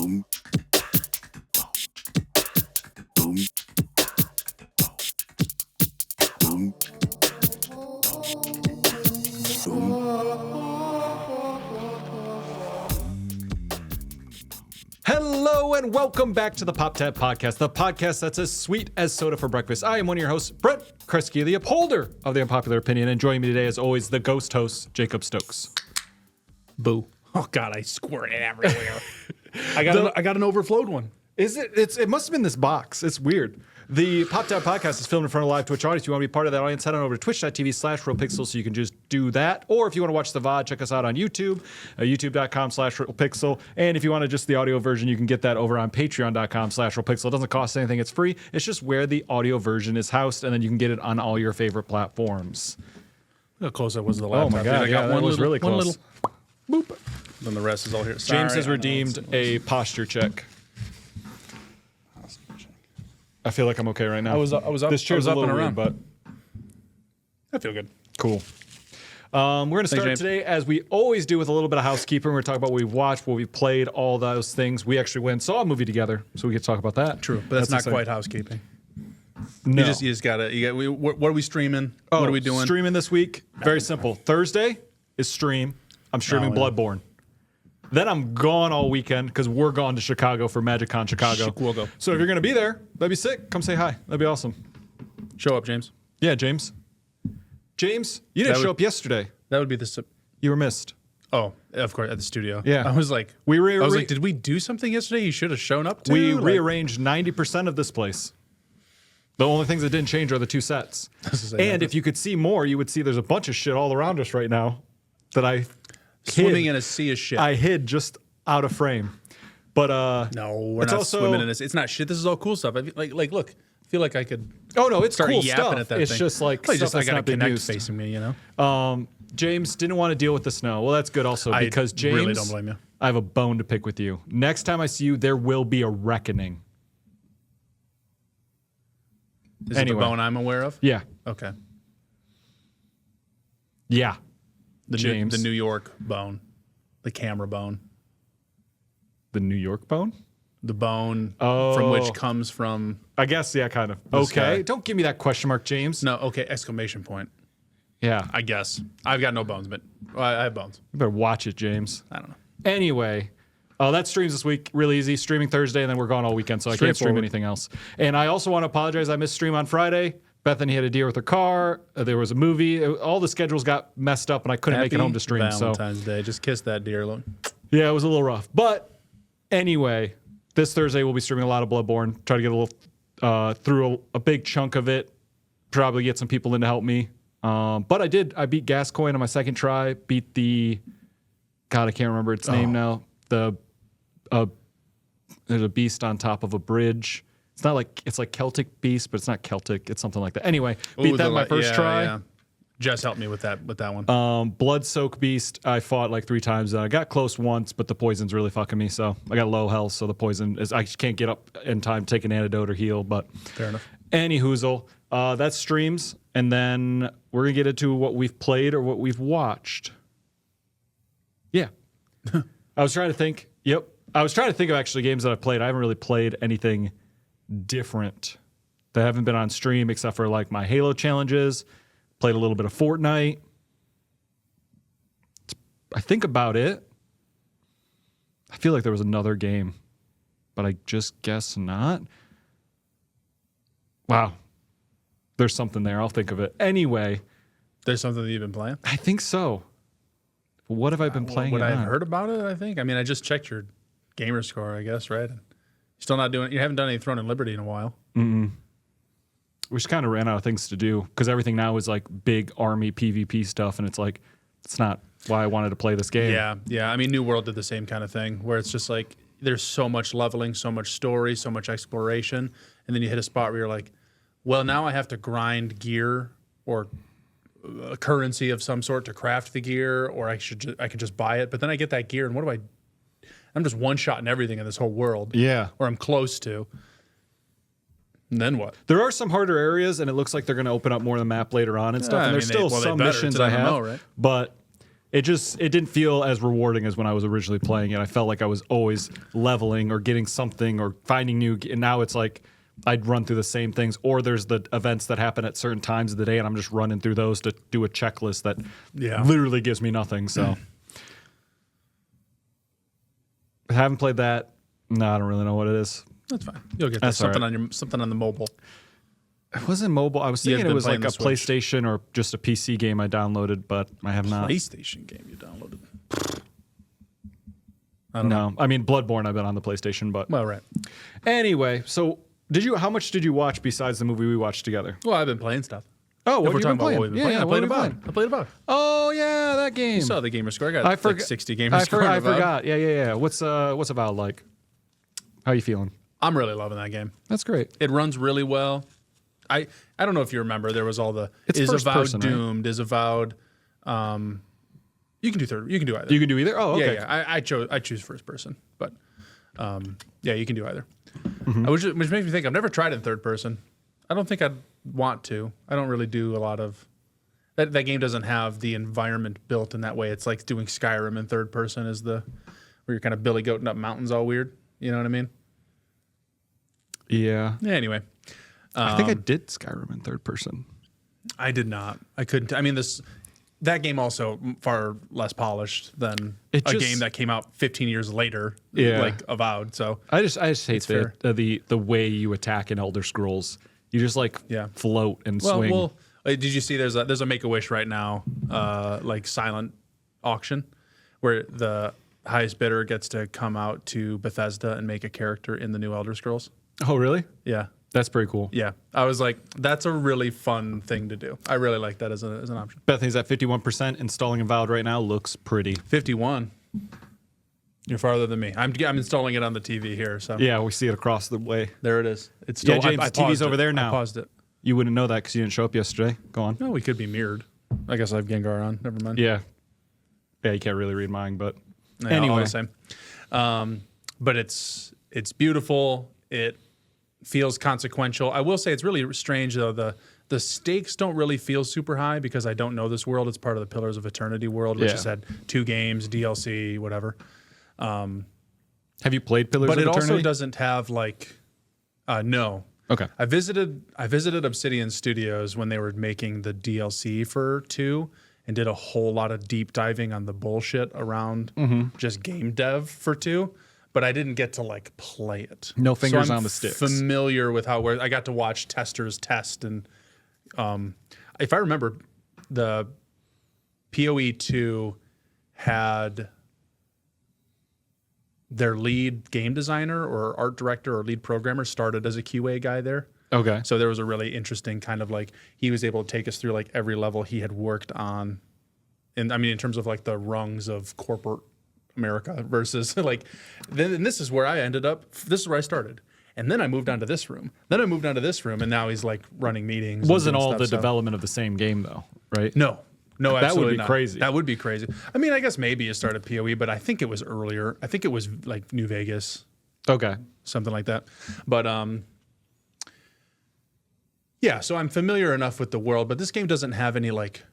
Hello and welcome back to the Pop Tab Podcast, the podcast that's as sweet as soda for breakfast. I am one of your hosts, Brent, Kruscke, the upholder of the unpopular opinion, and joining me today, as always, the ghost host, Jacob Stokes. Boo. Oh, God, I squirt it everywhere. I got an overflowed one. Is it? It must have been this box. It's weird. The Pop Tab Podcast is filmed in front of a live Twitch audience. If you want to be part of that audience, head on over to twitch.tv/realpixel so you can just do that. Or if you want to watch the VOD, check us out on YouTube, youtube.com/realpixel. And if you want to just the audio version, you can get that over on patreon.com/realpixel. It doesn't cost anything. It's free. It's just where the audio version is housed, and then you can get it on all your favorite platforms. How close that was to the laptop. Oh, my God. I got that was really close. One little boop. Then the rest is all here. James has redeemed a posture check. I feel like I'm okay right now. I was up. This chair's up a little and around, weird, but I feel good. cool. We're going to start James. today, as we always do, with a little bit of housekeeping. We're going to talk about what we've watched, what we've played, all those things. We actually went and saw a movie together, so we get to talk about that. True, but that's not exciting. quite housekeeping. No. You just gotta. What are we streaming? What are we doing? Streaming this week, very simple. Thursday is stream. I'm streaming Bloodborne. Then I'm gone all weekend because we're gone to Chicago for MagicCon Chicago. We'll go. So if you're going to be there, that'd be sick. Come say hi. That'd be awesome. Show up, James. Yeah, James. James, you didn't show up yesterday. That would be the. You were missed. Oh, of course, at the studio. Yeah. I was like, did we do something yesterday? You should have shown up too. We rearranged 90% of this place. The only things that didn't change are the two sets. And if you could see more, you would see there's a bunch of shit all around us right now that I swimming in a sea of shit. I hid just out of frame. But no, we're not swimming in this. It's not shit. This is all cool stuff. I feel like look. I feel like I could. Oh no, it's start cool yapping stuff. At that it's thing. just like I stuff that's got not a been Kinect used. facing me, you know. James didn't want to deal with the snow. Well, that's good also because James, really don't blame you. I have a bone to pick with you. Next time I see you, there will be a reckoning. Is it the bone I'm aware of? Yeah. Okay. Yeah. The New York bone, the camera bone, the New York bone. The bone from which comes from. I guess, yeah, kind of. Sky. Okay, don't give me that question mark, James. No, okay, exclamation point. Yeah. I guess. I've got no bones, but I have bones. You better watch it, James. I don't know. Anyway, that streams this week. Really easy. Streaming Thursday, and then we're gone all weekend, so I can't stream anything else. And I also want to apologize. I missed stream on Friday. Bethany had a deal with her car. There was a movie. All the schedules got messed up, and I couldn't make it home to stream. Valentine's Day. Just kiss that deer. Look. Yeah, it was a little rough. But anyway, this Thursday we'll be streaming a lot of Bloodborne. Try to get a little through a big chunk of it. Probably get some people in to help me. But I did. I beat Gascoigne on my second try. Beat the. God, I can't remember its name now. There's a beast on top of a bridge. It's like Celtic beast, but it's not Celtic. It's something like that. Anyway, beat that my first try. Yeah. Jess helped me with that one. Blood soak beast. I fought like 3 times. I got close once, but the poison's really fucking me. So I got low health. So the poison is I just can't get up in time to take an antidote or heal. But fair enough. Any hoozle. That's streams, and then we're gonna get into what we've played or what we've watched. Yeah, I was trying to think. Yep, I was trying to think of actually games that I've played. I haven't really played anything different that haven't been on stream except for like my Halo challenges. Played a little bit of Fortnite. I think about it. I feel like there was another game, but I just guess not. Wow. There's something there. I'll think of it. Anyway. There's something that you've been playing? I think so. What have I been playing? What I've heard about it, I think. I mean, I just checked your gamer score, I guess, right? Still not doing it. You haven't done any Throne and Liberty in a while. Mm-mm. We just kind of ran out of things to do because everything now is like big army PvP stuff, and it's like it's not why I wanted to play this game. Yeah. I mean, New World did the same kind of thing where it's just like there's so much leveling, so much story, so much exploration, and then you hit a spot where you're like, well, now I have to grind gear or a currency of some sort to craft the gear, or I could just buy it. But then I get that gear, and what do I? I'm just one-shotting everything in this whole world. Yeah. Or I'm close to. And then what? There are some harder areas, and it looks like they're going to open up more of the map later on and stuff. And there's still some missions I have. Right? But It didn't feel as rewarding as when I was originally playing it. I felt like I was always leveling or getting something or finding new. And now it's like I'd run through the same things, or there's the events that happen at certain times of the day, and I'm just running through those to do a checklist that literally gives me nothing. So I haven't played that. No, I don't really know what it is. That's fine. You'll get that. Something on the mobile. It wasn't mobile. I was thinking it was like a Switch. PlayStation or just a PC game I downloaded, but I have not. PlayStation game you downloaded. No, I mean Bloodborne. I've been on the PlayStation, but Well, right. anyway. So how much did you watch besides the movie we watched together? Well, I've been playing stuff. Oh, If what we're have you talking been about what we've playing? been playing, I what played have you been Avowed. I played Avowed. Oh yeah, that game. You saw the gamer score. I got like 60 gamer score. I Avowed. forgot. Yeah. What's Avowed like? How you feeling? I'm really loving that game. That's great. It runs really well. I don't know if you remember, there was all the It's is first Avowed person, right? doomed, is Avowed. You can do third. You can do either. You can do either. Oh, okay. Yeah. I choose first person, but yeah, you can do either. Mm-hmm. Which makes me think I've never tried in third person. I don't think I'd want to. I don't really do a lot of that. That game doesn't have the environment built in that way. It's like doing Skyrim in third person where you're kind of Billy Goating up mountains all weird. You know what I mean? Yeah. Anyway. I think I did Skyrim in third person. I did not. I couldn't. I mean, that game also far less polished than a game that came out 15 years later, like Avowed. So I just hate the way you attack in Elder Scrolls. You just float and swing. Well, did you see there's a Make-A-Wish right now, like silent auction, where the highest bidder gets to come out to Bethesda and make a character in the new Elder Scrolls? Oh, really? Yeah. That's pretty cool. Yeah, I was like, that's a really fun thing to do. I really like that as an option. Bethany's at 51%. Installing Avowed right now looks pretty. 51. You're farther than me. I'm installing it on the TV here. So Yeah, we see it across the way. there it is. It's still. James, the TV's over there now. I paused it. You wouldn't know that because you didn't show up yesterday. Go on. No, we could be mirrored. I guess I have Gengar on. Never mind. Yeah. Yeah, you can't really read mine, but Yeah, anyway. all the same. But it's beautiful. It feels consequential. I will say it's really strange though. The stakes don't really feel super high because I don't know this world. It's part of the Pillars of Eternity world, which has had 2 games, DLC, whatever. Have you played Pillars of But it Eternity? also doesn't have like, no. Okay. I visited Obsidian Studios when they were making the DLC for 2 and did a whole lot of deep diving on the bullshit around just game dev for 2. But I didn't get to like play it. No fingers so I'm on the sticks. Familiar with how I got to watch testers test, and if I remember, the PoE 2 had their lead game designer or art director or lead programmer started as a QA guy there. Okay. So there was a really interesting kind of like he was able to take us through like every level he had worked on, and I mean in terms of like the rungs of corporate America versus like then and this is where I ended up. This is where I started, and then I moved on to this room. Then I moved on to this room, and now he's like running meetings. Wasn't and all stuff, the so. development of the same game though, right? No, That would absolutely be not. crazy. That would be crazy. I mean, I guess maybe it started PoE, but I think it was earlier. I think it was like New Vegas, Okay. something like that. But yeah. So I'm familiar enough with the world, but this game doesn't have any like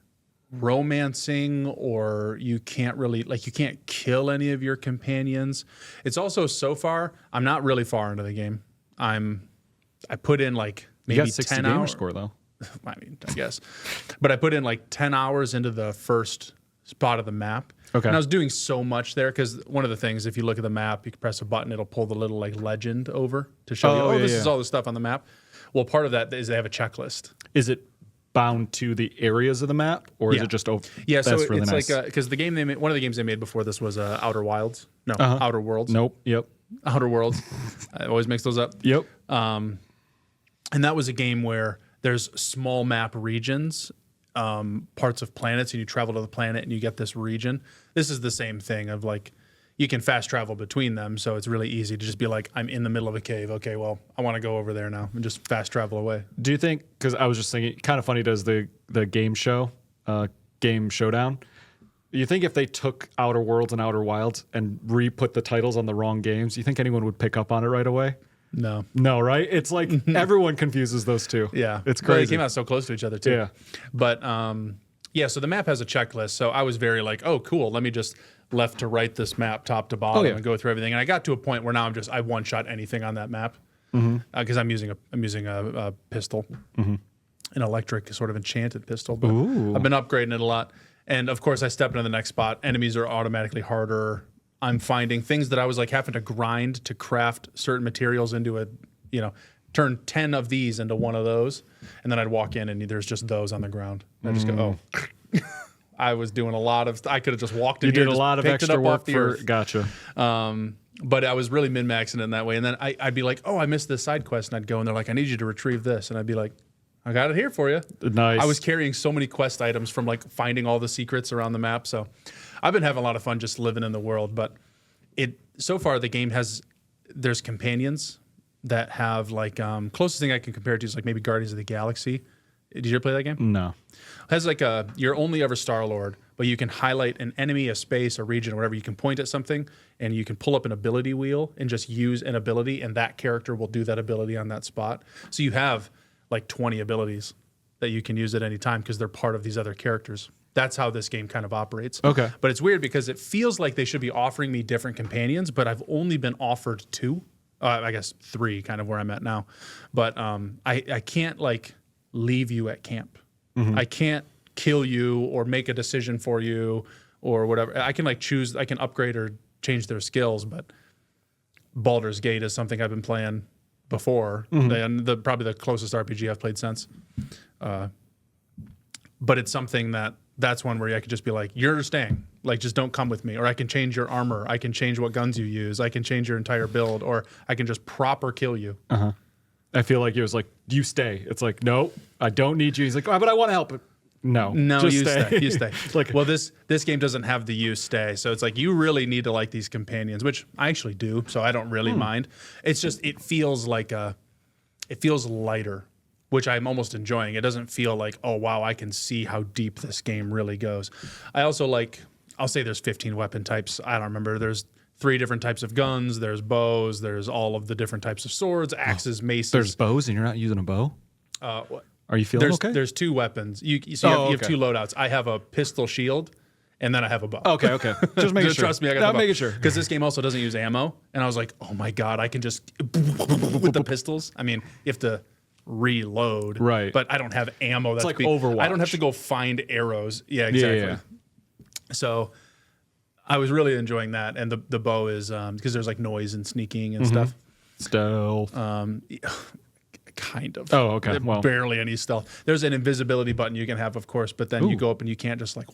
romancing, or you can't really like you can't kill any of your companions. It's also so far I'm not really far into the game. I put in like You maybe got 60 10 gamer hours. score though. I mean, I guess, but I put in like 10 hours into the first spot of the map. Okay. And I was doing so much there because one of the things, if you look at the map, you can press a button, it'll pull the little like legend over to show you, this is all the stuff on the map. Well, part of that is they have a checklist. Is it bound to the areas of the map, or is it just over? Yeah, so That's really it's nice. like because the game they made, one of the games they made before this was Outer Wilds. No, Outer Worlds. Nope. Yep. Outer Worlds. I always mix those up. Yep. And that was a game where there's small map regions, parts of planets, and you travel to the planet and you get this region. This is the same thing of like you can fast travel between them, so it's really easy to just be like, I'm in the middle of a cave. Okay, well, I want to go over there now and just fast travel away. Do you think? Because I was just thinking, kind of funny. Does the game show, Game Showdown? You think if they took Outer Worlds and Outer Wilds and re-put the titles on the wrong games, you think anyone would pick up on it right away? No. No, right? It's like everyone confuses those two. Yeah. It's Well, crazy. they came out so close to each other too. Yeah. But Yeah, so the map has a checklist. So I was very like, oh, cool. Let me just left to right this map, top to bottom, and go through everything. And I got to a point where now I one shot anything on that map because I'm using a pistol, an electric sort of enchanted pistol. But I've been upgrading it a lot. And of course, I step into the next spot. Enemies are automatically harder. I'm finding things that I was like having to grind to craft certain materials into turn 10 of these into one of those. And then I'd walk in and there's just those on the ground. And I just go, oh. I was doing a lot of, I could have just walked in You here. did a lot of extra work for, gotcha. But I was really min-maxing it in that way. And then I'd be like, oh, I missed this side quest. And I'd go and they're like, I need you to retrieve this. And I'd be like, I got it here for you. Nice. I was carrying so many quest items from like finding all the secrets around the map. So I've been having a lot of fun just living in the world. But so far the game there's companions that have like, closest thing I can compare it to is like maybe Guardians of the Galaxy. Did you ever play that game? No. It has like you're only ever Star-Lord, but you can highlight an enemy, a space, a region, or whatever. You can point at something and you can pull up an ability wheel and just use an ability and that character will do that ability on that spot. So you have like 20 abilities that you can use at any time because they're part of these other characters. That's how this game kind of operates. Okay. But it's weird because it feels like they should be offering me different companions, but I've only been offered 2. I guess 3, kind of where I'm at now. But I can't like leave you at camp. I can't kill you or make a decision for you or whatever. I can like choose, I can upgrade or change their skills, but Baldur's Gate is something I've been playing before, and probably the closest RPG I've played since. But it's something that's one where I could just be like, you're staying. Like, just don't come with me. Or I can change your armor. I can change what guns you use. I can change your entire build. Or I can just proper kill you. I feel like it was like, you stay. It's like, no, I don't need you. He's like, oh, but I want to help. No, just you stay. You stay. Like, well, this game doesn't have the you stay. So it's like, you really need to like these companions, which I actually do. So I don't really mind. It's just, it feels like it feels lighter, which I'm almost enjoying. It doesn't feel like, oh, wow, I can see how deep this game really goes. I also like, I'll say there's 15 weapon types. I don't remember. There's 3 different types of guns. There's bows. There's all of the different types of swords, axes, maces. there's bows and you're not using a bow? What? Are you feeling okay? There's 2 weapons. You have 2 loadouts. I have a pistol shield, and then I have a bow. Okay. Just making sure. Trust me, I got the bow. Making sure. Because this game also doesn't use ammo, and I was like, oh my God, I can just, with the pistols. I mean, you have to reload. Right. But I don't have ammo. It's like Overwatch. I don't have to go find arrows. Yeah, exactly. Yeah. So I was really enjoying that, and the bow is, because there's like noise and sneaking and stuff. Stealth. Kind of. Oh, okay. Well, barely any stealth. There's an invisibility button you can have, of course, but then you go up and you can't just like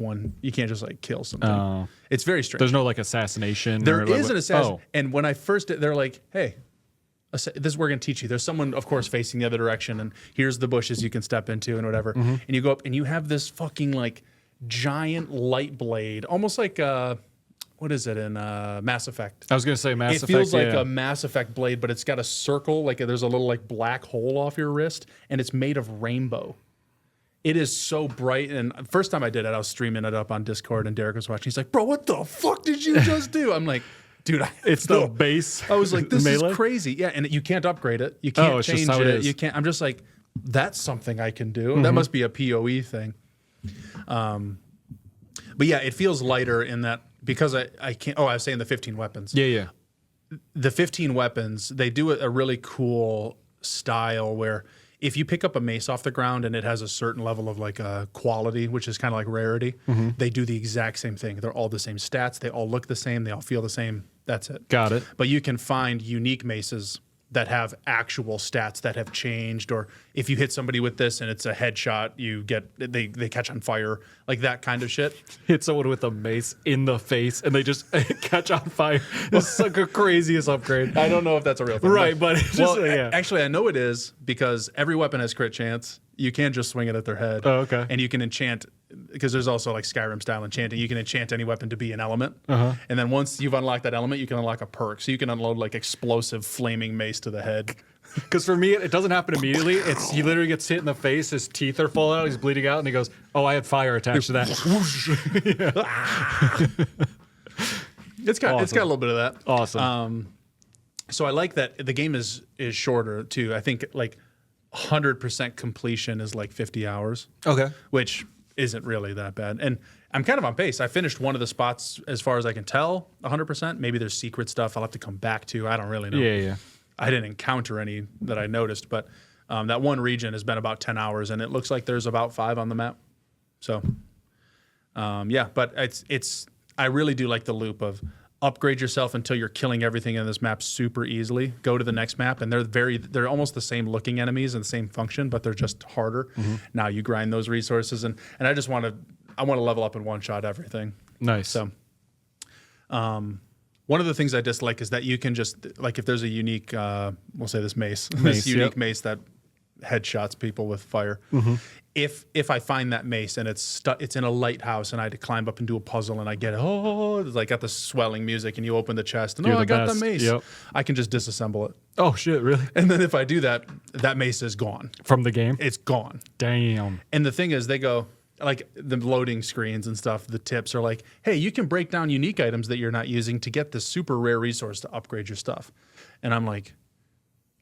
kill something. It's very strange. There's no like assassination. There is an assassin. And when I first did, they're like, hey, this is we're going to teach you. There's someone, of course, facing the other direction, and here's the bushes you can step into and whatever. And you go up and you have this fucking like giant light blade, almost like what is it in Mass Effect? I was going to say Mass Effect. It feels like a Mass Effect blade, but it's got a circle, like there's a little like black hole off your wrist, and it's made of rainbow. It is so bright. And first time I did it, I was streaming it up on Discord, and Derek was watching. He's like, bro, what the fuck did you just do? I'm like, dude, it's the base. I was like, this melee? is crazy. Yeah, and you can't upgrade it. You can't it's change just how it is. You can't. I'm just like, that's something I can do. That must be a PoE thing. But yeah, it feels lighter in that because I can't. Oh, I was saying the 15 weapons. Yeah. The 15 weapons, they do a really cool style where if you pick up a mace off the ground and it has a certain level of like quality, which is kind of like rarity, they do the exact same thing. They're all the same stats. They all look the same. They all feel the same. That's it. Got it. But you can find unique maces that have actual stats that have changed, or if you hit somebody with this and it's a headshot, they catch on fire, like that kind of shit. Hit someone with a mace in the face and they just catch on fire. It's like a craziest upgrade. I don't know if that's a real thing. Right, but it's just, actually, I know it is because every weapon has crit chance. You can't just swing it at their head. Oh, okay. And you can enchant, because there's also like Skyrim style enchanting. You can enchant any weapon to be an element. And then once you've unlocked that element, you can unlock a perk. So you can unload like explosive flaming mace to the head. Because for me, it doesn't happen immediately. He literally gets hit in the face. His teeth are falling out. He's bleeding out. And he goes, oh, I had fire attached to that. It's got a little bit of that. Awesome. So I like that the game is shorter too. I think like 100% completion is like 50 hours. Okay. Which isn't really that bad. And I'm kind of on pace. I finished one of the spots as far as I can tell, 100%. Maybe there's secret stuff I'll have to come back to. I don't really know. Yeah. I didn't encounter any that I noticed, but that one region has been about 10 hours, and it looks like there's about 5 on the map. So, but it's. I really do like the loop of upgrade yourself until you're killing everything in this map super easily. Go to the next map, and they're almost the same looking enemies and the same function, but they're just harder. Now you grind those resources, and I just want to level up and one shot everything. Nice. So, one of the things I dislike is that you can just like if there's a unique, we'll say this mace unique mace that headshots people with fire. If I find that mace and it's in a lighthouse and I had to climb up and do a puzzle and I get it's like got the swelling music and you open the chest and I got the mace. Yep. I can just disassemble it. Oh shit, really? And then if I do that, that mace is gone. From the game? It's gone. Damn. And the thing is they go like the loading screens and stuff, the tips are like, hey, you can break down unique items that you're not using to get this super rare resource to upgrade your stuff. And I'm like,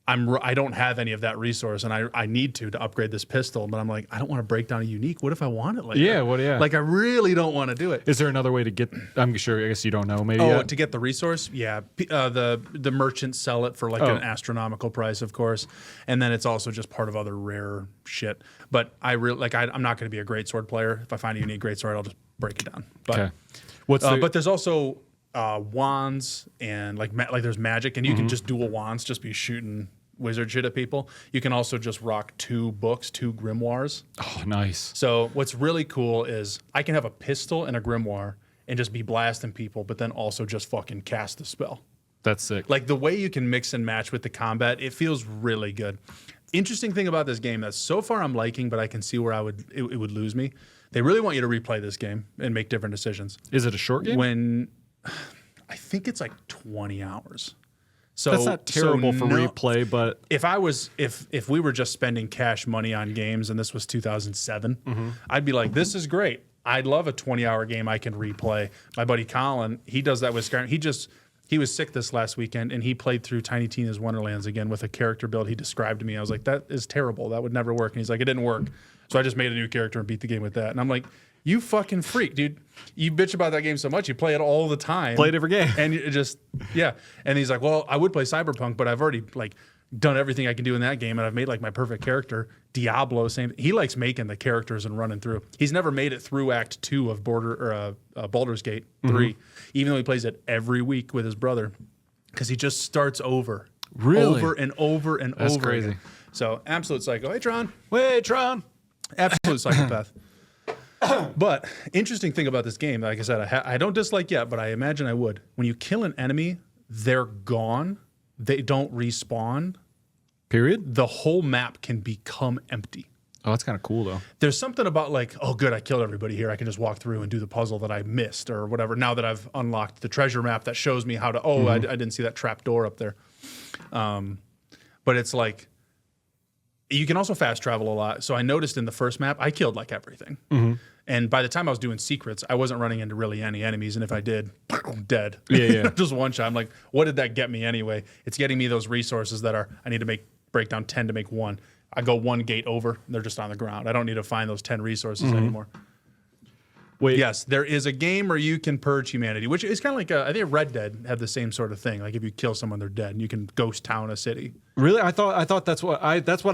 I don't have any of that resource, and I need to upgrade this pistol, but I'm like, I don't want to break down a unique. What if I want it later? Yeah. Like, I really don't want to do it. Is there another way to get? I guess you don't know. Maybe. To get the resource, yeah. The merchants sell it for like an astronomical price, of course, and then it's also just part of other rare shit. But I'm not going to be a great sword player. If I find a unique great sword, I'll just break it down. But but there's also wands and like there's magic, and you can just dual wands, just be shooting wizard shit at people. You can also just rock 2 books, 2 grimoires. Oh, nice. So what's really cool is I can have a pistol and a grimoire and just be blasting people, but then also just fucking cast the spell. That's sick. Like the way you can mix and match with the combat, it feels really good. Interesting thing about this game that so far I'm liking, but I can see where it would lose me. They really want you to replay this game and make different decisions. Is it a short game? I think it's like 20 hours. So that's not terrible for replay, but if we were just spending cash money on games and this was 2007, I'd be like, this is great. I'd love a 20-hour game I can replay. My buddy Colin, he does that with Skyrim. He was sick this last weekend and he played through Tiny Tina's Wonderlands again with a character build he described to me. I was like, that is terrible. That would never work. And he's like, it didn't work. So I just made a new character and beat the game with that. And I'm like, you fucking freak, dude. You bitch about that game so much. You play it all the time. Play it every game. And you just, yeah. And he's like, well, I would play Cyberpunk, but I've already like done everything I can do in that game. And I've made like my perfect character. Diablo, same. He likes making the characters and running through. He's never made it through Act 2 of Baldur's Gate 3, even though he plays it every week with his brother. Because he just starts over. Really? Over and over and That's over crazy. again. So, absolute psycho. Hey, Tron. Hey, Tron. Absolute psychopath. But interesting thing about this game, like I said, I don't dislike yet, but I imagine I would. When you kill an enemy, they're gone. They don't respawn. Period? The whole map can become empty. Oh, that's kind of cool, though. There's something about like, oh, good, I killed everybody here. I can just walk through and do the puzzle that I missed or whatever. Now that I've unlocked the treasure map that shows me how to, I didn't see that trap door up there. But it's like, you can also fast travel a lot. So I noticed in the first map, I killed like everything. And by the time I was doing secrets, I wasn't running into really any enemies. And if I did, dead. Yeah. Just one shot. I'm like, what did that get me anyway? It's getting me those resources that I need to break down 10 to make 1. I go 1 gate over, they're just on the ground. I don't need to find those 10 resources anymore. Wait. Yes, there is a game where you can purge humanity, which is kind of like I think Red Dead had the same sort of thing. Like if you kill someone, they're dead, and you can ghost town a city. Really? I thought that's what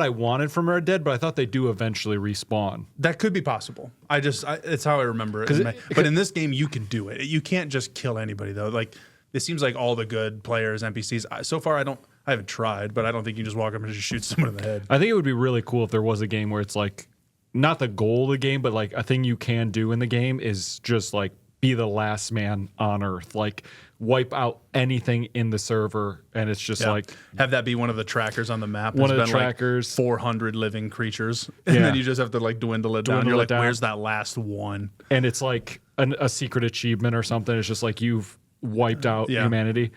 I wanted from Red Dead, but I thought they do eventually respawn. That could be possible. It's how I remember it. But in this game, you can do it. You can't just kill anybody though. Like it seems like all the good players, NPCs. So far, I haven't tried, but I don't think you can just walk up and just shoot someone in the head. I think it would be really cool if there was a game where it's like not the goal of the game, but like a thing you can do in the game is just like be the last man on Earth, like wipe out anything in the server, and it's just like have that be one of the trackers on the map. One of the trackers, like 400 living creatures, and then you just have to like dwindle it down. You're like, where's that last one? And it's like a secret achievement or something. It's just like you've wiped out humanity.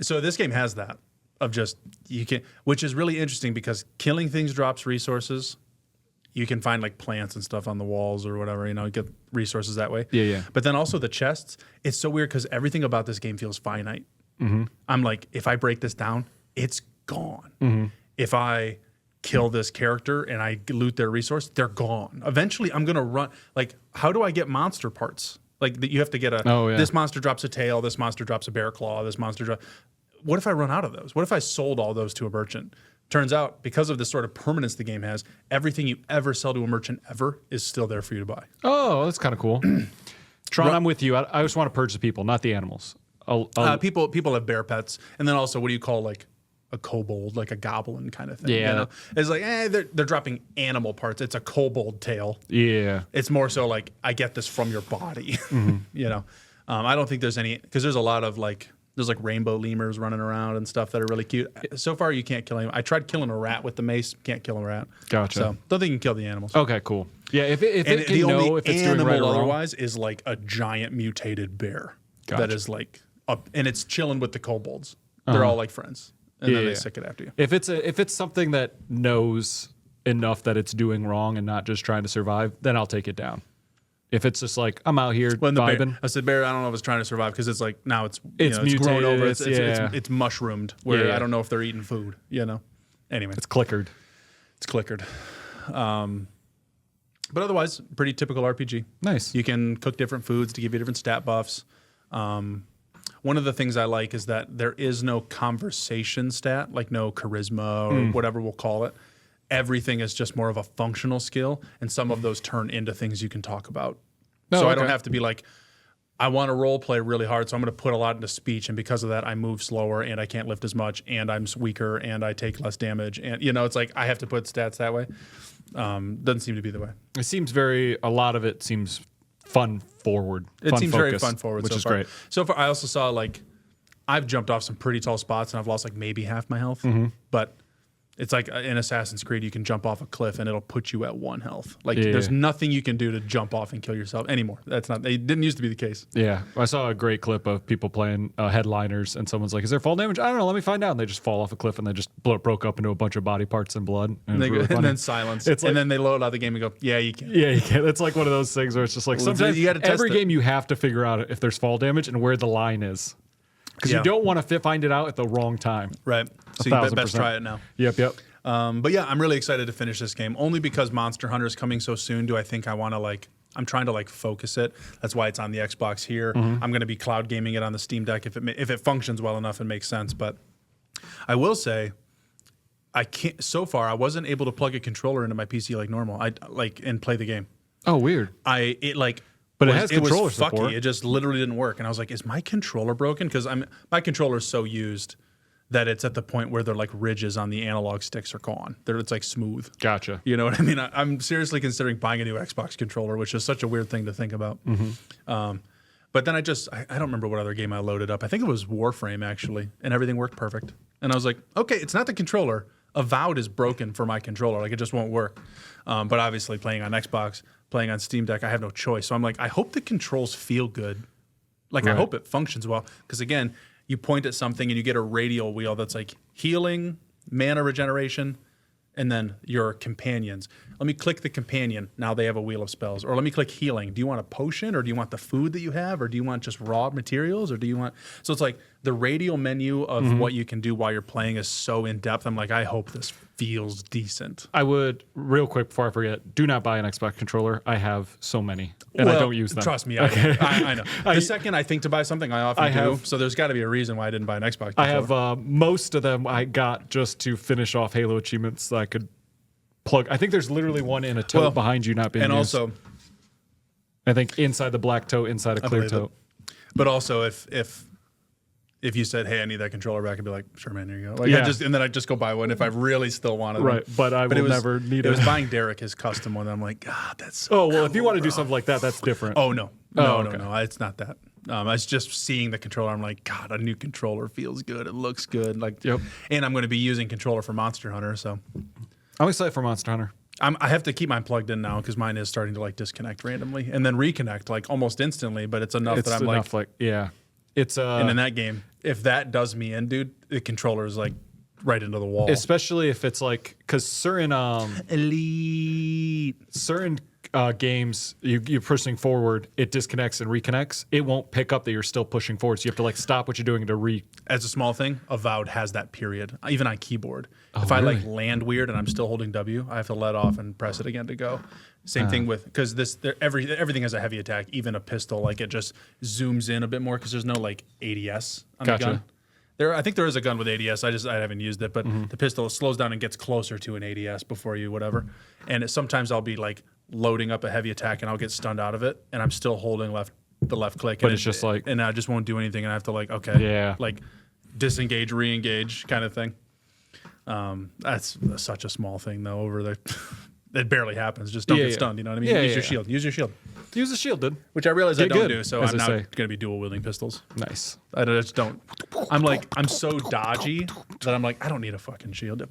So this game has that of just you can, which is really interesting because killing things drops resources. You can find like plants and stuff on the walls or whatever, you get resources that way. Yeah. But then also the chests, it's so weird because everything about this game feels finite. I'm like, if I break this down, it's gone. If I kill this character and I loot their resource, they're gone. Eventually, I'm gonna run. Like, how do I get monster parts? Like, you have to get this monster drops a tail, this monster drops a bear claw, this monster drops. What if I run out of those? What if I sold all those to a merchant? Turns out, because of the sort of permanence the game has, everything you ever sell to a merchant ever is still there for you to buy. Oh, that's kind of cool. Tron, I'm with you. I just want to purge the people, not the animals. People have bear pets, and then also, what do you call like a kobold, like a goblin kind of thing? Yeah. You know? It's like, they're dropping animal parts. It's a kobold tail. Yeah. It's more so like, I get this from your body. You know, I don't think there's any, because there's a lot of like, there's like rainbow lemurs running around and stuff that are really cute. So far, you can't kill any. I tried killing a rat with the mace. Can't kill a rat. Gotcha. So don't think you can kill the animals. Okay, cool. Yeah, if it can the know only if it's animal doing right or wrong. otherwise is like a giant mutated bear Gotcha. that is like up, and it's chilling with the kobolds. They're all like friends, and then they sick it after you. If it's something that knows enough that it's doing wrong and not just trying to survive, then I'll take it down. If it's just like, I'm out here vibing. I said bear. I don't know if it's trying to survive because it's like now it's mutated, it's grown over. It's it's mushroomed. Where I don't know if they're eating food. You know. Anyway, It's clickered. it's clickered. But otherwise, pretty typical RPG. Nice. You can cook different foods to give you different stat buffs. One of the things I like is that there is no conversation stat, like no charisma or whatever we'll call it. Everything is just more of a functional skill, and some of those turn into things you can talk about. So I don't have to be like, I want to role play really hard, so I'm going to put a lot into speech, and because of that, I move slower, and I can't lift as much, and I'm weaker, and I take less damage, and it's like I have to put stats that way. Doesn't seem to be the way. It seems a lot of it seems fun forward. It seems very fun forward, which so is far. great. So far, I also saw like I've jumped off some pretty tall spots, and I've lost like maybe half my health, but. It's like in Assassin's Creed, you can jump off a cliff and it'll put you at 1 health. Like there's nothing you can do to jump off and kill yourself anymore. It didn't used to be the case. Yeah, I saw a great clip of people playing headliners, and someone's like, "Is there fall damage?" I don't know. Let me find out. And they just fall off a cliff and they just broke up into a bunch of body parts and blood. And, And then silence. It's like, and then they load out the game and go, "Yeah, you can." Yeah, you can. It's like one of those things where it's just like sometimes you gotta test every it. game you have to figure out if there's fall damage and where the line is, because you don't want to find it out at the wrong time. Right. So you best 1,000%. try it now. Yep. But yeah, I'm really excited to finish this game. Only because Monster Hunter is coming so soon. Do I think I want to I'm trying to focus it. That's why it's on the Xbox here. I'm going to be cloud gaming it on the Steam Deck if it functions well enough and makes sense. But I will say, I can't. So far, I wasn't able to plug a controller into my PC like normal. And play the game. Oh, weird. But it has controller was fucky. support. It just literally didn't work, and I was like, "Is my controller broken?" Because my controller is so used that it's at the point where they're like ridges on the analog sticks are gone. It's like smooth. Gotcha. You know what I mean? I'm seriously considering buying a new Xbox controller, which is such a weird thing to think about. But then I don't remember what other game I loaded up. I think it was Warframe actually, and everything worked perfect. And I was like, okay, it's not the controller. Avowed is broken for my controller. Like it just won't work. But obviously playing on Xbox, playing on Steam Deck, I have no choice. So I'm like, I hope the controls feel good. Like I hope it functions well. Because again, you point at something and you get a radial wheel that's like healing, mana regeneration, and then your companions. Let me click the companion. Now they have a wheel of spells. Or let me click healing. Do you want a potion, or do you want the food that you have, or do you want just raw materials, or do you want... So it's like the radial menu of what you can do while you're playing is so in-depth. I'm like, I hope this feels decent. I would, real quick before I forget, do not buy an Xbox controller. I have so many, and I don't use them. Trust me, I know. The second I think to buy something, I often do. So there's got to be a reason why I didn't buy an Xbox controller. I have most of them I got just to finish off Halo achievements that I could plug. I think there's literally one in a tote behind you not being and used. also, I think inside the black tote, inside a clear tote. But also, if you said, "Hey, I need that controller back," I'd be like, "Sure, man, here you go." And then I'd just go buy one if I really still wanted one. Right, but I will never need it. It was buying Derek his custom one. And I'm like, God, that's so Oh, well, cool, if you want to do bro." something like that, that's different. Oh, no. okay. No, it's not that. I was just seeing the controller. I'm like, God, a new controller feels good. It looks good. And I'm going to be using controller for Monster Hunter, so I'm excited for Monster Hunter. I have to keep mine plugged in now because mine is starting to disconnect randomly and then reconnect almost instantly. But it's enough that I'm enough, yeah. It's and in that game, if that does me in, dude, the controller is right into the wall. Especially if it's because certain Elite. certain games, you're pushing forward, it disconnects and reconnects. It won't pick up that you're still pushing forward. So you have to like stop what you're doing to As a small thing, Avowed has that period, even on keyboard. If I really? like land weird and I'm still holding W, I have to let off and press it again to go. Same thing with, because everything has a heavy attack, even a pistol, like it just zooms in a bit more because there's no like ADS on the gun. I think there is a gun with ADS. I haven't used it, but the pistol slows down and gets closer to an ADS before you whatever. And sometimes I'll be like loading up a heavy attack and I'll get stunned out of it, and I'm still holding the left click. But and it's just like, and I just won't do anything, and I have to like like disengage, re-engage kind of thing. That's such a small thing though. Over there, it barely happens. Just don't get stunned. You know what I mean? Use your shield. Use your shield. Use the shield, dude. Which I realize I don't do, so as I'm I now say. going to be dual wielding pistols. Nice. I just don't. I'm so dodgy that I'm like, I don't need a fucking shield.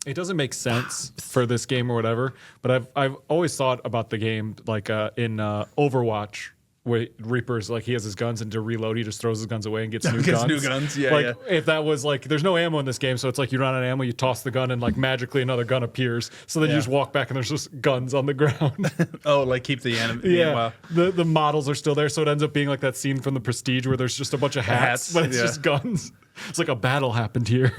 It doesn't make sense for this game or whatever, but I've always thought about the game like in Overwatch, where Reaper's like he has his guns, and to reload he just throws his guns away and gets new guns. New guns, yeah. Like if that was like, there's no ammo in this game, so it's like you run out of ammo, you toss the gun, and like magically another gun appears. So then you just walk back and there's just guns on the ground. Oh, like keep the enemy. Yeah, Wow. the models are still there, so it ends up being like that scene from The Prestige where there's just a bunch of hats but it's just guns. It's like a battle happened here.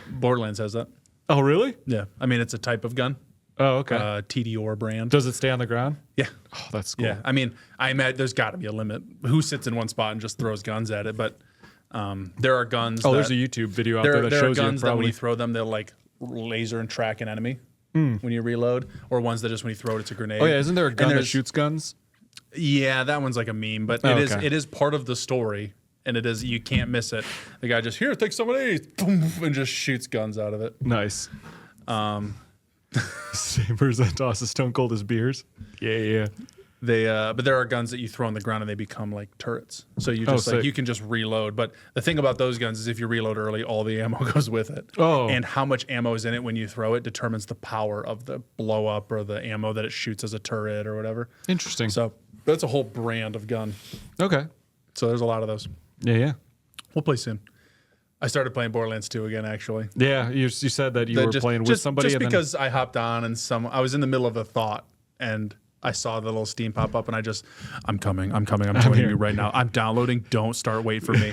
Borderlands has that. Oh, really? Yeah. I mean, it's a type of gun. Oh, okay. TDOR brand. Does it stay on the ground? Yeah. Oh, that's cool. Yeah. I mean, I imagine there's got to be a limit. Who sits in one spot and just throws guns at it? But there are guns. Oh, there's a YouTube video out there that there shows are guns you that when you throw them, they'll like laser and track an enemy when you reload, or ones that just when you throw it, it's a grenade. Oh yeah, isn't there a gun that shoots guns? Yeah, that one's like a meme, but it is part of the story, and it is, you can't miss it. The guy just, here, take some of these, boom, and just shoots guns out of it. Nice. Sabers that tosses Stone Cold as beers. Yeah. But there are guns that you throw on the ground and they become like turrets. So you just you can just reload. But the thing about those guns is if you reload early, all the ammo goes with it. Oh. And how much ammo is in it when you throw it determines the power of the blow up or the ammo that it shoots as a turret or whatever. Interesting. So that's a whole brand of gun. Okay. So there's a lot of those. Yeah. We'll play soon. I started playing Borderlands 2 again, actually. Yeah, you said that you were playing with somebody. Just because I hopped on and I was in the middle of a thought and I saw the little Steam pop up and I'm coming. I'm joining you right now. I'm downloading. Don't start. Wait for me.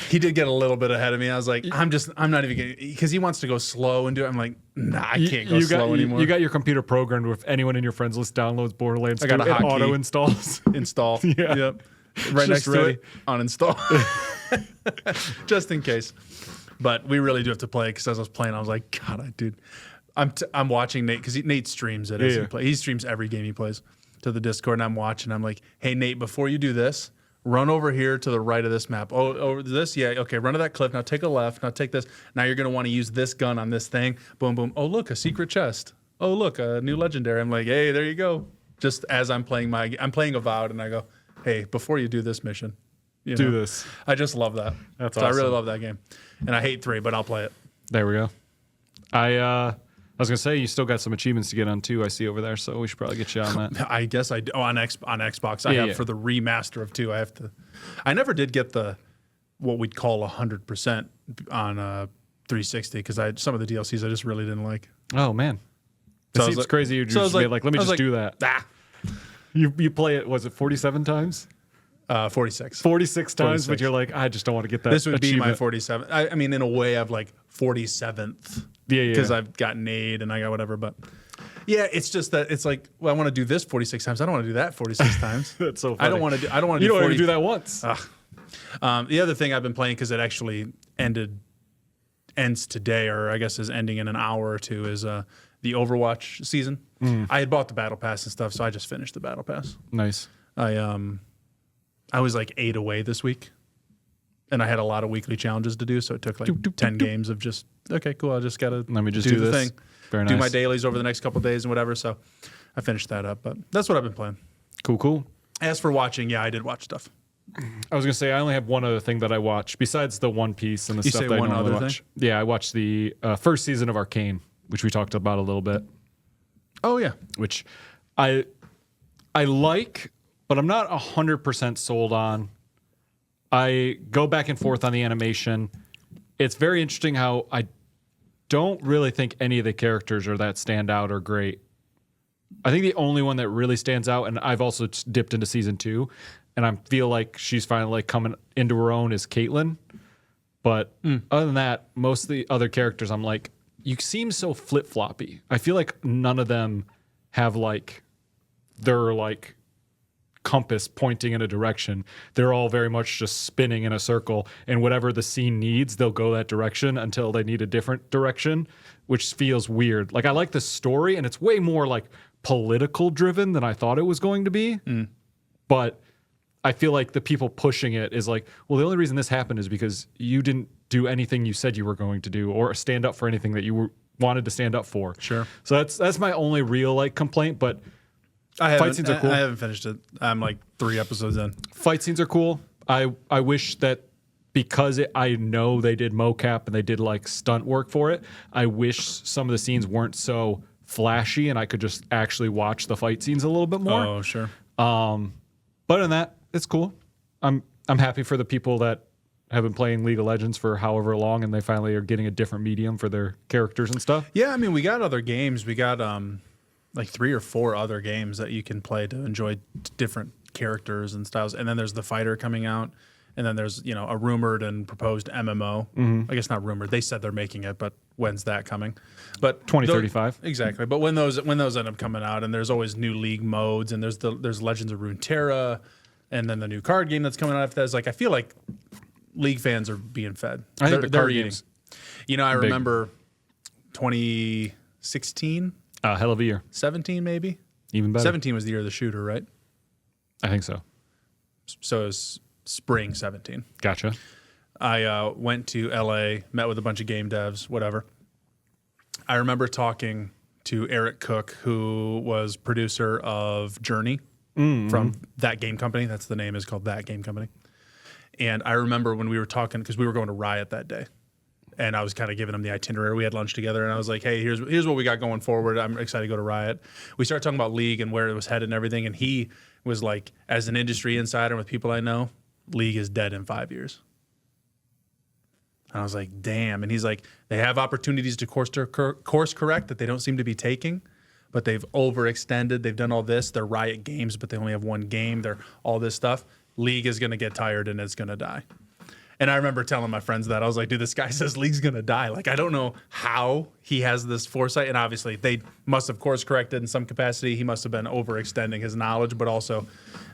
He did get a little bit ahead of me. I was like, I'm not even getting, because he wants to go slow and do it. I'm like, nah, I can't go slow anymore. You got your computer programmed with anyone in your friends list downloads Borderlands 2, I got a it hotkey. auto installs. Install. Yeah. Yep. Right next to it, uninstall. Just in case. But we really do have to play, because as I was playing, I was like, God, dude. I'm watching Nate, because Nate streams it as he plays. He streams every game he plays to the Discord, and I'm watching. I'm like, hey, Nate, before you do this, run over here to the right of this map. Oh, over this? Yeah, okay, run to that cliff. Now take a left. Now take this. Now you're going to want to use this gun on this thing. Boom, boom. Oh, look, a secret chest. Oh, look, a new legendary. I'm like, hey, there you go. Just as I'm playing Avowed, and I go, hey, before you do this mission, do this. I just love that. That's awesome. I really awesome. love that game. And I hate 3, but I'll play it. There we go. I was gonna say you still got some achievements to get on too. I see over there, so we should probably get you on that. I guess I do. Oh, on Xbox. I have for the remaster of 2. I have to. I never did get the what we'd call 100% on 360 because some of the DLCs I just really didn't like. Oh man, So it seems crazy. You just be like, let me just do that. Ah. You play it. Was it 47 times? 46. 46 times, but you're like, I just don't want to get that. This would be my achievement. 47th. I mean, in a way, I've like 47th. Yeah. Because I've got Nade and I got whatever. But yeah, it's just that it's like, well, I want to do this 46 times. I don't want to do that 46 times. That's so funny. I don't want to do. You don't want to do that once. The other thing I've been playing, because it actually ends today, or I guess is ending in an hour or two, is the Overwatch season. I had bought the Battle Pass and stuff, so I just finished the Battle Pass. Nice. I was like 8 away this week, and I had a lot of weekly challenges to do, so it took like 10 games of just, okay, cool, I just got to let me just do the this. thing. Very do nice. my dailies over the next couple of days and whatever, so I finished that up, but that's what I've been playing. Cool. As for watching, yeah, I did watch stuff. I was going to say, I only have one other thing that I watched, besides the One Piece and the stuff that I one normally other watch. thing? Yeah, I watched the first season of Arcane, which we talked about a little bit. Oh, yeah. Which I like, but I'm not 100% sold on. I go back and forth on the animation. It's very interesting how don't really think any of the characters are that stand out or great. I think the only one that really stands out, and I've also dipped into season 2, and I feel like she's finally like coming into her own, is Caitlyn. But other than that, most of the other characters, I'm like, you seem so flip-floppy. I feel like none of them have like their like compass pointing in a direction. They're all very much just spinning in a circle, and whatever the scene needs, they'll go that direction until they need a different direction, which feels weird. Like, I like the story, and it's way more like political driven than I thought it was going to be. But I feel like the people pushing it is like, well, the only reason this happened is because you didn't do anything you said you were going to do or stand up for anything that you wanted to stand up for. Sure. So that's my only real like complaint. But fight scenes are cool. I haven't finished it. I'm like 3 episodes in. Fight scenes are cool. I wish that because I know they did mocap and they did like stunt work for it, I wish some of the scenes weren't so flashy and I could just actually watch the fight scenes a little bit more. Oh, sure. But other than that, it's cool. I'm happy for the people that have been playing League of Legends for however long, and they finally are getting a different medium for their characters and stuff. Yeah, I mean, we got other games. We got like 3 or 4 other games that you can play to enjoy different characters and styles. And then there's the Fighter coming out, and then there's a rumored and proposed MMO. I guess not rumored. They said they're making it, but when's that coming? But 2035. Exactly. But when those end up coming out, and there's always new League modes, and there's Legends of Runeterra, and then the new card game that's coming out after that. Is like, I feel like League fans are being fed. I think the card eating. games. I remember 2016, Hell of a year. 17 maybe. Even better. 17 was the year of the shooter, right? I think so. So it was spring 17. Gotcha. I went to LA, met with a bunch of game devs, whatever. I remember talking to Eric Cook, who was producer of Journey from That Game Company. That's the name, is called That Game Company. And I remember when we were talking, because we were going to Riot that day, and I was kind of giving him the itinerary. We had lunch together, and I was like, hey, here's what we got going forward. I'm excited to go to Riot. We started talking about League and where it was headed and everything, and he was like, as an industry insider with people I know, League is dead in 5 years. And I was like, damn. And he's like, they have opportunities to course correct that they don't seem to be taking, but they've overextended. They've done all this. They're Riot Games, but they only have one game. They're all this stuff. League is going to get tired and it's going to die. And I remember telling my friends that. I was like, dude, this guy says League's going to die. Like, I don't know how he has this foresight. And obviously, they must have course corrected in some capacity. He must have been overextending his knowledge, but also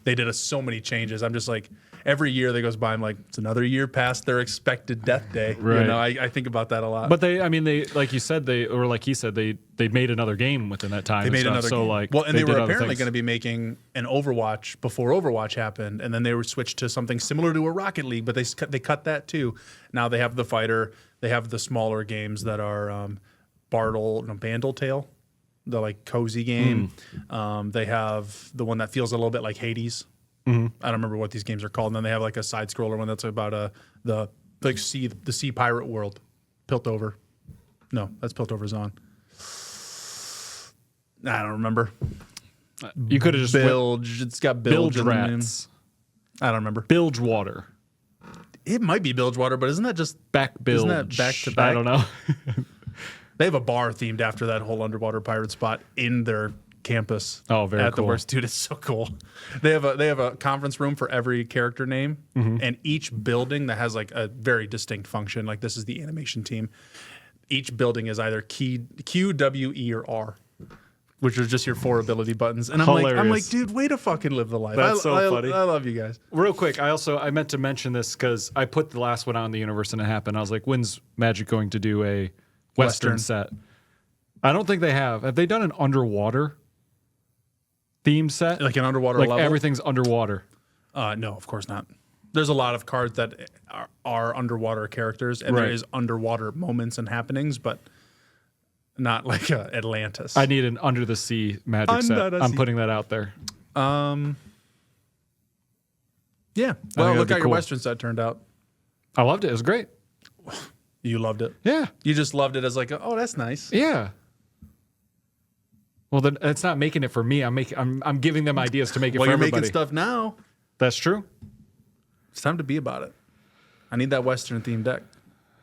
they did so many changes. I'm just like, every year that goes by, I'm like, it's another year past their expected death day. Right. I think about that a lot. But they like you said, like he said, they made another game within that time. They made another game. Like, well, and they were did other apparently things. going to be making an Overwatch before Overwatch happened, and then they were switched to something similar to a Rocket League, but they cut that too. Now they have the Fighter. They have the smaller games that are Bandle Tale, the like cozy game. They have the one that feels a little bit like Hades. I don't remember what these games are called. And then they have like a side scroller one that's about the sea pirate world. Piltover. No, that's Piltover's on. I don't remember. You could have just Bilge. It's got Bilge Bilge in the name. Rats. I don't remember. Bilge Water. It might be Bilgewater, but isn't that just Back Bilge. Isn't that back to back? I don't know. They have a bar themed after that whole underwater pirate spot in their campus. Oh, very at the cool. works, dude. It's so cool. They have a conference room for every character name, and each building that has like a very distinct function. Like, this is the animation team. Each building is either Q, W, E, or R, which are just your 4 ability buttons. And I'm like, dude, way to fucking live the life. That's so funny. I love you guys. Real quick, I meant to mention this because I put the last one out in the universe and it happened. I was like, when's Magic going to do a Western set? I don't think they have. Have they done an underwater theme set? Like an underwater like level? everything's underwater. No, of course not. There's a lot of cards that are underwater characters, and Right. there is underwater moments and happenings, but not like Atlantis. I need an under the sea Magic set. Under the I'm sea. putting that out there. Yeah. Well, that'd look be how your cool. Western set turned out. I loved it. It was great. You loved it. Yeah. You just loved it as like, oh, that's nice. Yeah. Well, then it's not making it for me. I'm giving them ideas to make it Well, for you're everybody. making stuff now. That's true. It's time to be about it. I need that Western themed deck.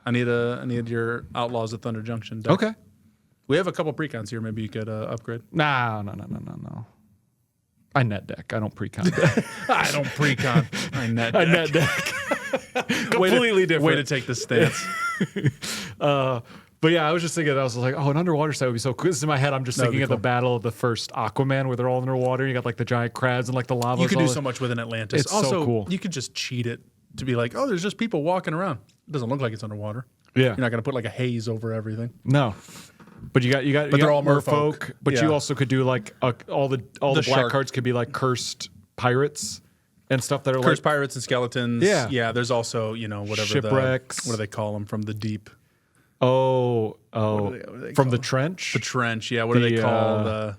I need your Outlaws at Thunder Junction deck. Okay. We have a couple precons here. Maybe you could upgrade. No. I net deck. I don't precon deck. I don't precon. I net deck. I net deck. Completely different. Way to take the stance. But yeah, I was just thinking, I was like, oh, an underwater site would be so cool. 'Cause in my head, I'm just thinking of the battle of the first Aquaman where they're all underwater. You got like the giant crabs and like the lava. You could do so much with an Atlantis. It's also, so cool. You could just cheat it to be like, oh, there's just people walking around. It doesn't look like it's underwater. Yeah. You're not going to put like a haze over everything. No. But you got they're all merfolk. But you Yeah. also could do like all the black shark. cards could be like cursed pirates and stuff that are Cursed like pirates and skeletons. Yeah. Yeah, there's also, whatever Shipwrecks. what do they call them? From the deep. what do they from call the it? trench. The trench. Yeah, what do they The, call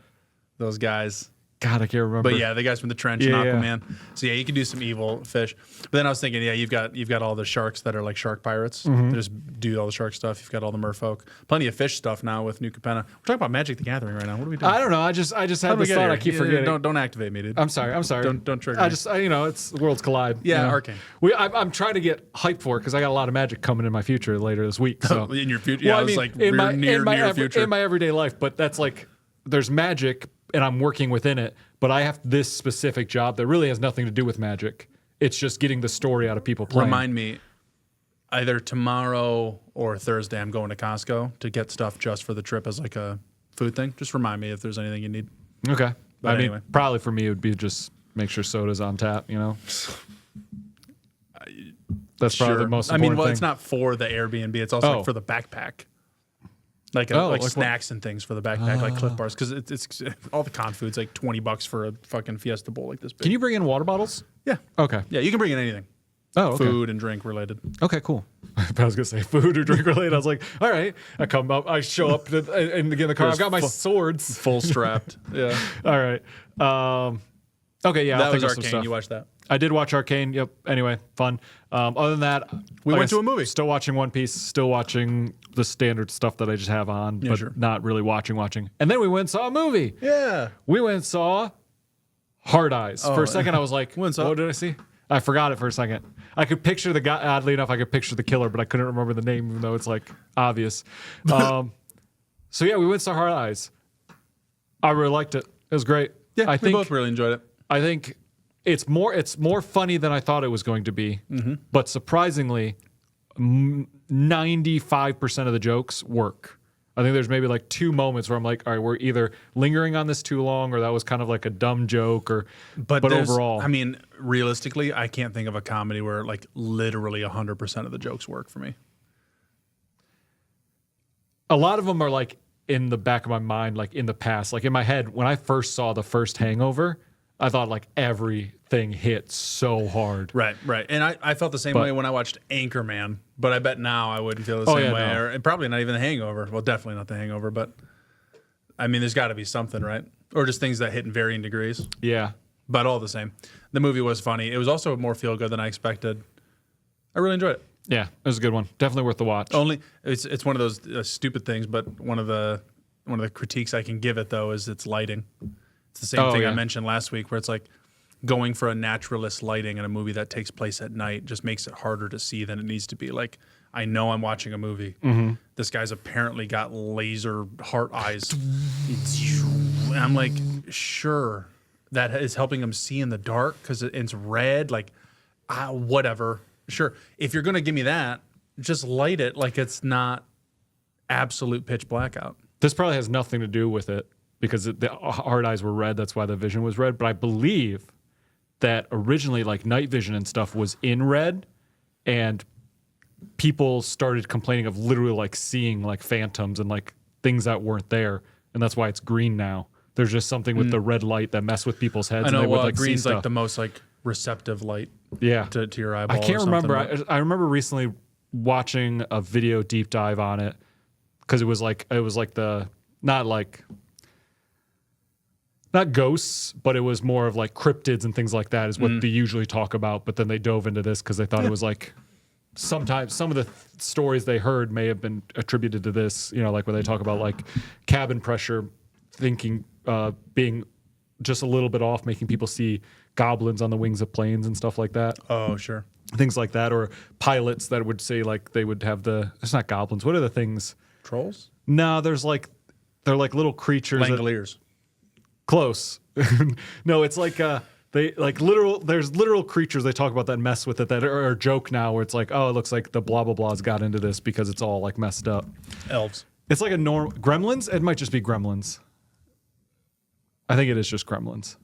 those guys? God, I can't remember. But yeah, the guys from the trench Yeah, and yeah. Aquaman. So yeah, you can do some evil fish. But then I was thinking, yeah, you've got all the sharks that are like shark pirates. They just do all the shark stuff. You've got all the merfolk. Plenty of fish stuff now with New Capenna. We're talking about Magic the Gathering right now. What are we doing? I don't know. I just had How'd we this get thought. here? I keep Yeah, forgetting. Don't activate me, dude. I'm sorry. Don't trigger me. It's the worlds collide. Yeah, you know? Arcane. I'm trying to get hyped for it because I got a lot of Magic coming in my future later this week. So In your future, yeah, I was like in near my future. in my everyday life. But that's like there's Magic and I'm working within it. But I have this specific job that really has nothing to do with Magic. It's just getting the story out of people playing. Remind me, either tomorrow or Thursday, I'm going to Costco to get stuff just for the trip as like a food thing. Just remind me if there's anything you need. Okay. But I mean, anyway. probably for me it would be just make sure soda's on tap. That's probably the most important thing. It's not for the Airbnb. It's also like for the backpack. Like like snacks and things for the backpack, like Cliff Bars, because it's all the con food's like $20 for a fucking Fiesta bowl like this big. Can you bring in water bottles? Yeah. Okay. Yeah, you can bring in anything. Oh, okay. Food and drink related. Okay, cool. I was gonna say food or drink related. I was like, all right. I come up, I show up and get in the car. I've got my swords. Full strapped. Yeah. All right. Okay, yeah. That I'll was think of some Arcane. stuff. You watched that? I did watch Arcane. Yep. Anyway, fun. Other than that, We like went to a movie. Still watching One Piece. Still watching the standard stuff that I just have on, but sure. not really watching. And then we went and saw a movie. Yeah. We went and saw Hard Eyes. For a second, I was like, Went and saw- what did I see? I forgot it for a second. I could picture the guy, oddly enough, I could picture the killer, but I couldn't remember the name, even though it's like obvious. So yeah, we went and saw Hard Eyes. I really liked it. It was great. Yeah, I we both really enjoyed it. I think it's more funny than I thought it was going to be. But surprisingly, 95% of the jokes work. I think there's maybe like two moments where I'm like, all right, we're either lingering on this too long or that was kind of like a dumb joke but overall. I mean, realistically, I can't think of a comedy where like literally 100% of the jokes work for me. A lot of them are like in the back of my mind, like in the past, like in my head, when I first saw the first Hangover, I thought like everything hit so hard. Right. And I felt the same way when I watched Anchorman, but I bet now I wouldn't feel the same way. No. And probably not even The Hangover. Well, definitely not The Hangover, but I mean, there's got to be something, right? Or just things that hit in varying degrees, Yeah. but all the same. The movie was funny. It was also more feel good than I expected. I really enjoyed it. Yeah, it was a good one. Definitely worth the watch. Only it's one of those stupid things, but one of the critiques I can give it though is its lighting. It's the same thing yeah. I mentioned last week, where it's like going for a naturalist lighting in a movie that takes place at night just makes it harder to see than it needs to be. Like, I know I'm watching a movie. This guy's apparently got laser heart eyes. And I'm like, sure, that is helping him see in the dark because it's red. Like, whatever. Sure. If you're going to give me that, just light it like it's not absolute pitch blackout. This probably has nothing to do with it because the hard eyes were red. That's why the vision was red. But I believe that originally, like night vision and stuff was in red, and people started complaining of literally like seeing like phantoms and like things that weren't there, and that's why it's green now. There's just something with the red light that messed with people's heads. I know. And they would, like, green's see like stuff. the most like receptive light. Yeah. To your eyeball. I can't or something, remember. but- I remember recently watching a video deep dive on it because it was like the not ghosts, but it was more of like cryptids and things like that is what they usually talk about. But then they dove into this because they thought it was like sometimes some of the stories they heard may have been attributed to this. You know, like when they talk about like cabin pressure, being just a little bit off, making people see goblins on the wings of planes and stuff like that. Oh, sure. Things like that, or pilots that would say like they would have it's not goblins. What are the things? Trolls? No, they're like little creatures. Langoliers. Close. No, it's like they like there's literal creatures they talk about that mess with it that are a joke now, where it's like, oh, it looks like the blah blah blahs got into this because it's all like messed up. Elves. It's like a normal gremlins. It might just be gremlins. I think it is just gremlins.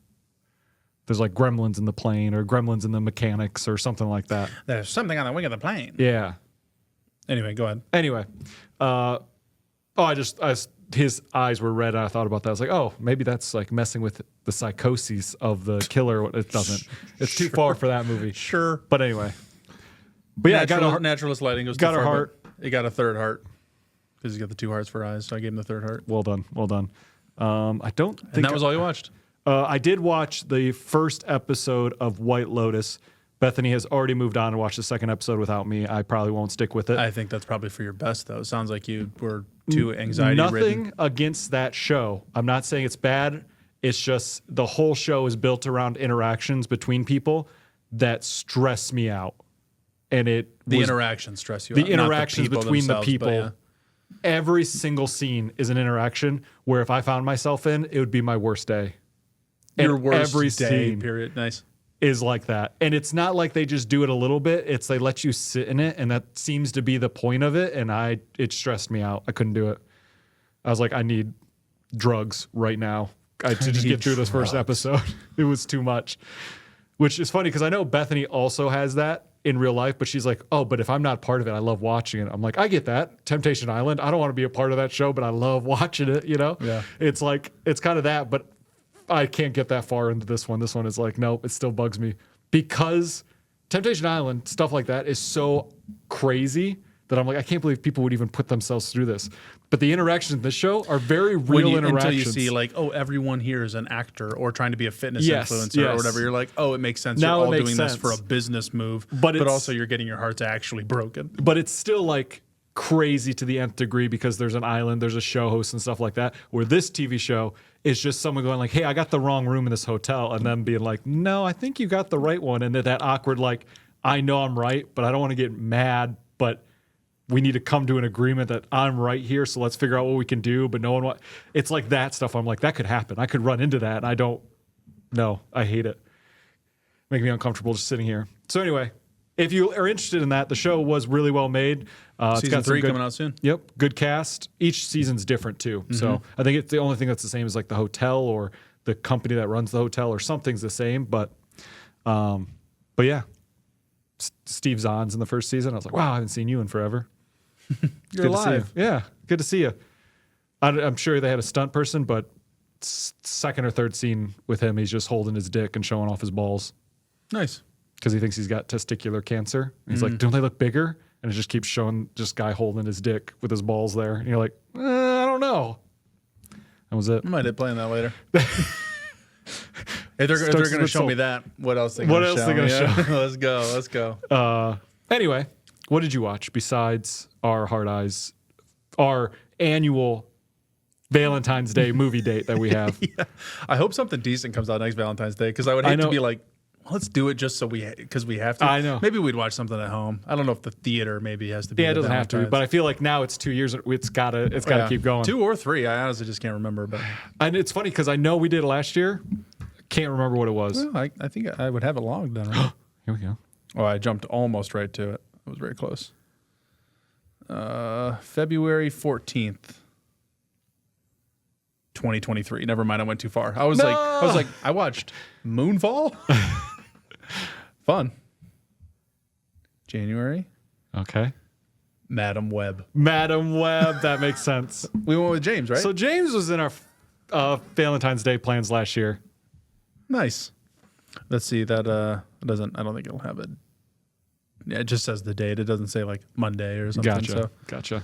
There's like gremlins in the plane or gremlins in the mechanics or something like that. There's something on the wing of the plane. Yeah. Anyway, go ahead. Anyway, his eyes were red. And I thought about that. I was like, oh, maybe that's like messing with the psychoses of the killer. It doesn't. It's too far for that movie. Sure. But anyway. But yeah, naturalist lighting goes got too a far, heart. but It got a third heart because he's got the 2 hearts for eyes. So I gave him the third heart. Well done. Well done. I don't think And that was all you watched. I did watch the first episode of White Lotus. Bethany has already moved on and watched the second episode without me. I probably won't stick with it. I think that's probably for your best, though. It sounds like you were too anxiety Nothing ridden. against that show. I'm not saying it's bad. It's just the whole show is built around interactions between people that stress me out. And The interactions stress you out. the interactions not the between the themselves, people. but yeah. Every single scene is an interaction where if I found myself in, it would be my worst day. Your And worst every day, scene period. Nice. is like that. And it's not like they just do it a little bit. It's they let you sit in it, and that seems to be the point of it. And it stressed me out. I couldn't do it. I was like, I need drugs right now to just get through this first episode. It was too much. Which is funny because I know Bethany also has that in real life, but she's like, oh, but if I'm not part of it, I love watching it. I'm like, I get that. Temptation Island, I don't want to be a part of that show, but I love watching it, you know? Yeah. It's like, it's kind of that, but I can't get that far into this one. This one is like, nope, it still bugs me. Because Temptation Island, stuff like that is so crazy that I'm like, I can't believe people would even put themselves through this. But the interactions in this show are very real interactions. Until you see like, oh, everyone here is an actor or trying to be a fitness influencer or yes. whatever. You're like, oh, it makes sense. Now You're it all makes doing sense. this for a business move, But it's- also you're getting your hearts actually broken. But it's still like crazy to the nth degree because there's an island, there's a show host and stuff like that. Where this TV show is just someone going like, hey, I got the wrong room in this hotel. And then being like, no, I think you got the right one. And that awkward, like, I know I'm right, but I don't want to get mad. But we need to come to an agreement that I'm right here. So let's figure out what we can do. But no one it's like that stuff. I'm like, that could happen. I could run into that. And I don't know. I hate it. Make me uncomfortable just sitting here. So anyway, if you are interested in that, the show was really well made. It's Season got some 3 good, coming out soon. Yep, good cast. Each season's different too. So I think it's the only thing that's the same is like the hotel or the company that runs the hotel or something's the same. But yeah, Steve Zahn's in the first season. I was like, wow, I haven't seen you in forever. You're Good to see alive. you. Yeah, good to see you. I'm sure they had a stunt person, but second or third scene with him, he's just holding his dick and showing off his balls Nice. because he thinks he's got testicular cancer. And he's like, don't they look bigger? And it just keeps showing just guy holding his dick with his balls there. And you're like, I don't know. That was it. I might end up playing that later. If they're Stokes going is to show sold. me that, what else they What gonna else show they gonna me? show? Let's go. Let's go. Anyway, what did you watch besides our Hard Eyes, our annual Valentine's Day movie date that we have? Yeah. I hope something decent comes out next Valentine's Day because I would hate to know. be like, well, let's do it just so because we have to. I know. Maybe we'd watch something at home. I don't know if the theater maybe has to be. Yeah, it the doesn't have to, Valentine's. but I feel like now it's 2 years. It's gotta keep going. 2 or 3. I honestly just can't remember. But And it's funny because I know we did it last year. Can't remember what it was. well, I think I would have it logged then. Right? Here we go. Oh, I jumped almost right to it. I was very close. February 14th. 2023. Never mind, I went too far. I was No! like, I watched Moonfall. Fun. January. Okay. Madam Web. Madam Web. That makes sense. We went with James, right? So James was in our Valentine's Day plans last year. Nice. Let's see. That doesn't. I don't think it'll have it. Yeah, it just says the date. It doesn't say like Monday or something. Gotcha. So Gotcha.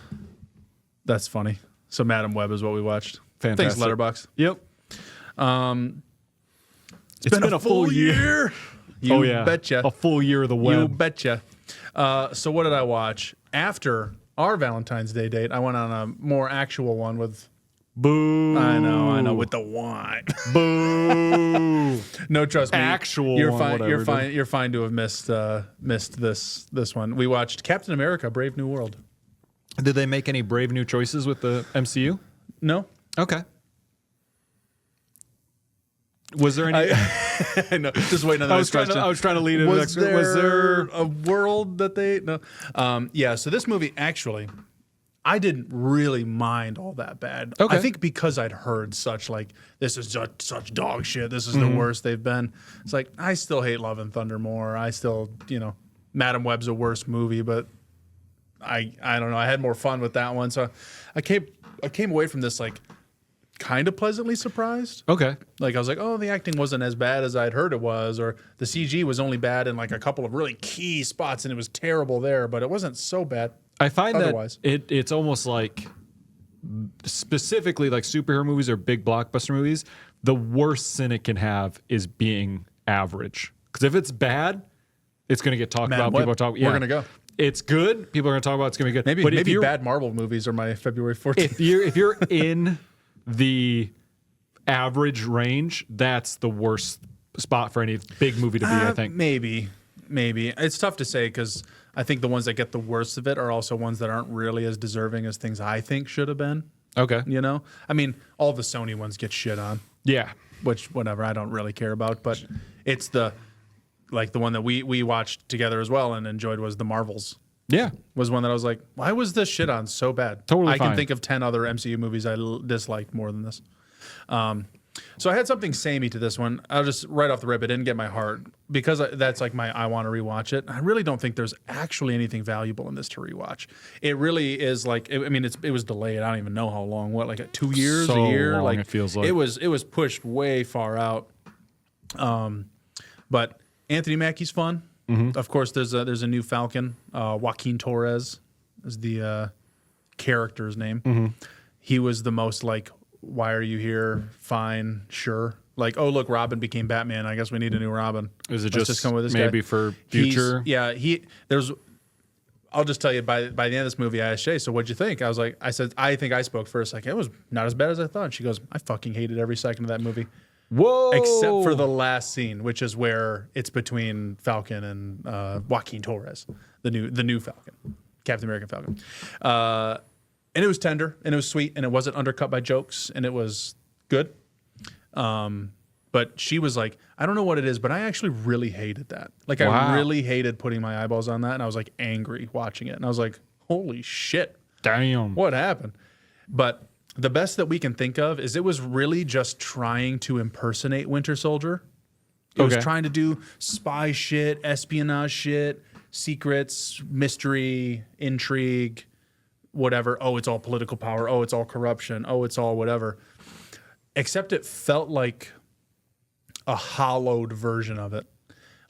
that's funny. So Madam Web is what we watched. Fantastic. Thanks, Letterboxd. Yep. It's been a full year. You Oh yeah. betcha. A full year of the You web. betcha. So what did I watch after our Valentine's Day date? I went on a more actual one with Boo. I know, with the wine. Boo. No, trust me. Actual You're one, fine. whatever, You're dude. fine. You're fine to have missed this one. We watched Captain America: Brave New World. Did they make any brave new choices with the MCU? No. Okay. Was there any? I know. Just waiting on the next question. I was trying to lead into the next. Was there? a world that they no? Yeah. So this movie actually, I didn't really mind all that bad. Okay. I think because I'd heard such like this is such dog shit. This is the worst they've been. It's like I still hate Love and Thunder more. I still Madam Web's a worse movie, but I don't know. I had more fun with that one. So I came away from this like kind of pleasantly surprised. Okay. Like I was like, oh, the acting wasn't as bad as I'd heard it was, or the CG was only bad in like a couple of really key spots, and it was terrible there, but it wasn't so bad. I find Otherwise. that it's almost like specifically like superhero movies or big blockbuster movies, the worst sin it can have is being average. Because if it's bad, it's going to get talked about. People are talking. We're gonna go. It's good. People are going to talk about. It's going to be good. Maybe but if maybe you're, bad Marvel movies are my February 14th. if you're in the average range, that's the worst spot for any big movie to be. I think maybe it's tough to say because I think the ones that get the worst of it are also ones that aren't really as deserving as things I think should have been. Okay. I mean, all the Sony ones get shit on. Yeah. Which whatever I don't really care about, but it's the one that we watched together as well and enjoyed was the Marvels. Yeah. Was one that I was like, why was this shit on so bad? Totally I can fine. think of 10 other MCU movies I disliked more than this. So I had something samey to this one. I'll just right off the rip, it didn't get my heart because that's like I want to rewatch it. I really don't think there's actually anything valuable in this to rewatch. It really is like, it was delayed. I don't even know how long. What, like 2 years, So a year? long, Like it feels like. it was pushed way far out. But Anthony Mackie's fun. Mm-hmm. Of course, there's a new Falcon. Joaquin Torres is the character's name. Mm-hmm. He was the most like, why are you here? Fine, sure. Like, oh look, Robin became Batman. I guess we need a new Robin. Is it Let's just come with this maybe guy. for future? I'll just tell you by the end of this movie, I asked Shay, so what'd you think? I said, I think I spoke first. Like, it was not as bad as I thought. She goes, I fucking hated every second of that movie. Whoa. Except for the last scene, which is where it's between Falcon and Joaquin Torres, the new Falcon, Captain American Falcon. And it was tender, and it was sweet, and it wasn't undercut by jokes, and it was good. But she was like, I don't know what it is, but I actually really hated that. Like, Wow. I really hated putting my eyeballs on that, and I was like angry watching it. And I was like, holy shit, Damn. what happened? But the best that we can think of is it was really just trying to impersonate Winter Soldier. It was Okay. trying to do spy shit, espionage shit, secrets, mystery, intrigue, whatever. Oh, it's all political power. Oh, it's all corruption. Oh, it's all whatever. Except it felt like a hollowed version of it.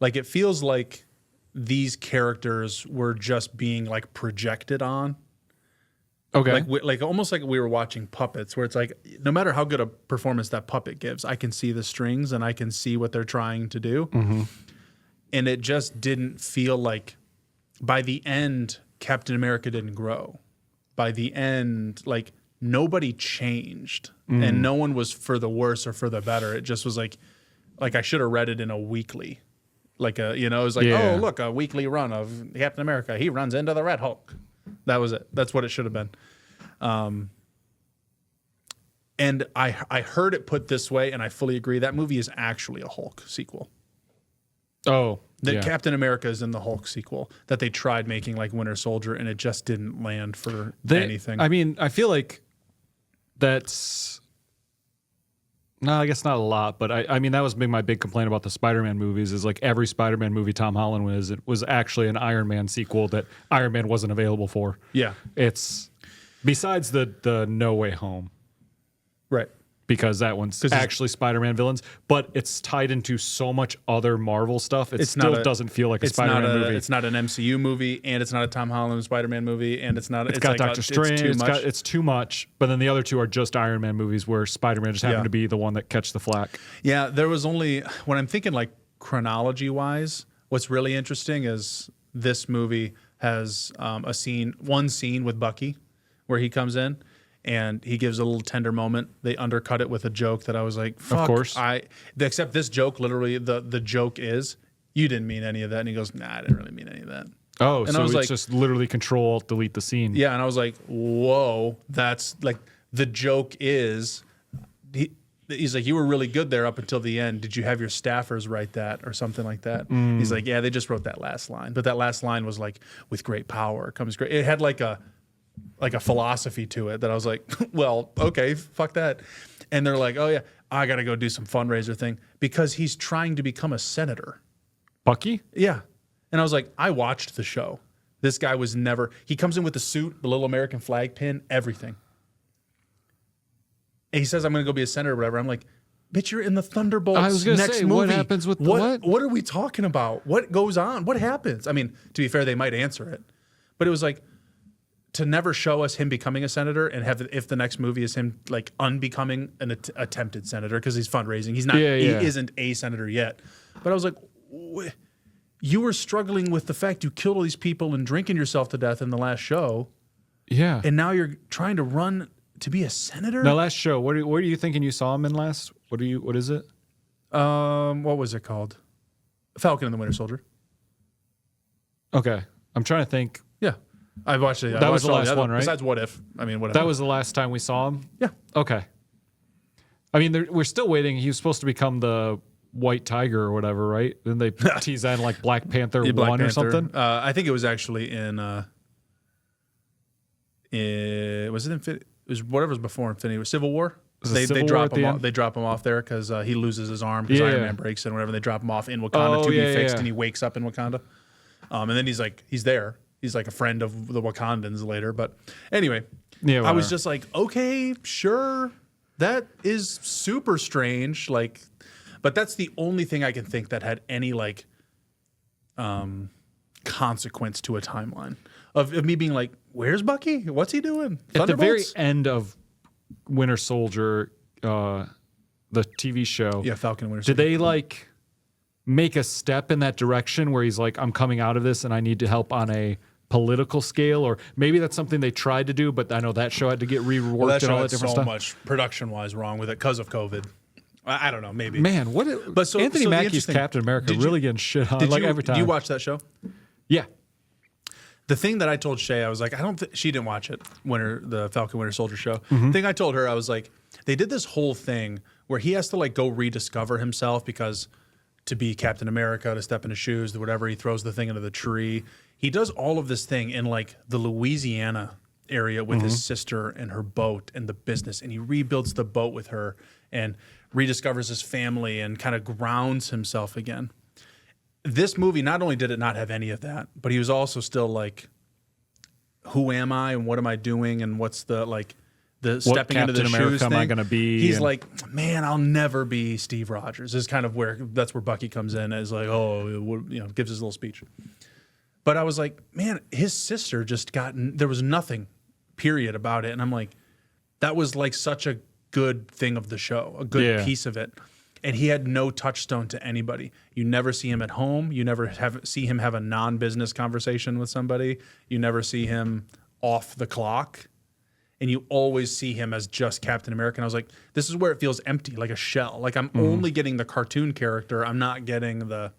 Like it feels like these characters were just being like projected on. Okay. Like almost like we were watching puppets, where it's like no matter how good a performance that puppet gives, I can see the strings and I can see what they're trying to do. Mm-hmm. And it just didn't feel like by the end, Captain America didn't grow. By the end, like nobody changed and no one was for the worse or for the better. It just was like I should have read it in a weekly. Like it was like, Yeah. oh, look, a weekly run of Captain America. He runs into the Red Hulk. That was it. That's what it should have been. And I heard it put this way, and I fully agree. That movie is actually a Hulk sequel. Oh, That yeah. Captain America is in the Hulk sequel that they tried making like Winter Soldier, and it just didn't land for anything. I mean, I feel like that's no, I guess not a lot, but I mean that was my big complaint about the Spider-Man movies is like every Spider-Man movie Tom Holland was, it was actually an Iron Man sequel that Iron Man wasn't available for. Yeah. It's besides the No Way Home, Right. because that one's actually Spider-Man villains, but it's tied into so much other Marvel stuff. It still doesn't feel like a Spider-Man movie. It's not an MCU movie, and it's not a Tom Holland Spider-Man movie, and it's not. It's got like Doctor Strange. It's too much. It's too much. But then the other two are just Iron Man movies where Spider-Man just happened Yeah. to be the one that catch the flack. Yeah, there was only when I'm thinking like chronology-wise. What's really interesting is this movie has one scene with Bucky, where he comes in, and he gives a little tender moment. They undercut it with a joke that I was like, fuck. Of course. Except this joke, literally, the joke is, you didn't mean any of that. And he goes, nah, I didn't really mean any of that. Oh, and so I was it's like, just literally Control Delete the scene. Yeah, and I was like, whoa, that's like, the joke is, he's like, you were really good there up until the end. Did you have your staffers write that or something like that? He's like, yeah, they just wrote that last line. But that last line was like, with great power comes great. It had like a philosophy to it that I was like, well, okay, fuck that. And they're like, oh yeah, I got to go do some fundraiser thing because he's trying to become a senator. Bucky? Yeah. And I was like, I watched the show. This guy was never, he comes in with the suit, the little American flag pin, everything. And he says, I'm going to go be a senator or whatever. I'm like, bitch, you're in the Thunderbolts I was gonna next say, movie. what happens with the what? What are we talking about? What goes on? What happens? I mean, to be fair, they might answer it. But it was like, to never show us him becoming a senator and have, if the next movie is him like unbecoming an attempted senator because he's fundraising. He's not, he isn't a senator yet. But I was like, you were struggling with the fact you killed all these people and drinking yourself to death in the last show. Yeah. And now you're trying to run to be a senator? The last show. What are you thinking you saw him in last? What is it? What was it called? Falcon and the Winter Soldier. Okay. I'm trying to think. Yeah. I watched it. That was the last one, right? Besides What If. I mean, whatever. That was the last time we saw him? Yeah. Okay. I mean, we're still waiting. He was supposed to become the White Tiger or whatever, right? Then they tease that in like Black Panther 1 or something. I think it was actually in was it Infinity? It was whatever was before Infinity. Was Civil War? They drop him off. They drop him off there because he loses his arm because Iron Man breaks it and whatever. They drop him off in Wakanda to be fixed, and he wakes up in Wakanda. And then he's there. He's like a friend of the Wakandans later. But anyway, I was just like, okay, sure, that is super strange. Like, but that's the only thing I can think that had any like consequence to a timeline of me being like, where's Bucky? What's he doing? At the very end of Winter Soldier, the TV show. Yeah, Falcon and Winter Soldier. Did they like make a step in that direction where he's like, I'm coming out of this and I need to help on a political scale? Or maybe that's something they tried to do, but I know that show had to get reworked and all that different stuff. So much production-wise wrong with it because of COVID. I don't know, maybe. Man, Anthony Mackie's Captain America really getting shit on like every time. Do you watch that show? Yeah. The thing that I told Shay, I was like, she didn't watch it, the Falcon Winter Soldier show. The thing I told her, I was like, they did this whole thing where he has to like go rediscover himself because to be Captain America, to step in his shoes, whatever, he throws the thing into the tree. He does all of this thing in like the Louisiana area with his sister and her boat and the business, and he rebuilds the boat with her and rediscovers his family and kind of grounds himself again. This movie, not only did it not have any of that, but he was also still like, who am I and what am I doing and what's the like the stepping into the shoes thing. Am I going to be? He's like, man, I'll never be Steve Rogers. Is kind of that's where Bucky comes in as like, gives his little speech. But I was like, man, his sister just there was nothing, period, about it, and I'm like, that was like such a good thing of the show, a good piece of it. And he had no touchstone to anybody. You never see him at home. You never see him have a non-business conversation with somebody. You never see him off the clock. And you always see him as just Captain America. And I was like, this is where it feels empty, like a shell. Like I'm only getting the cartoon character. I'm not getting the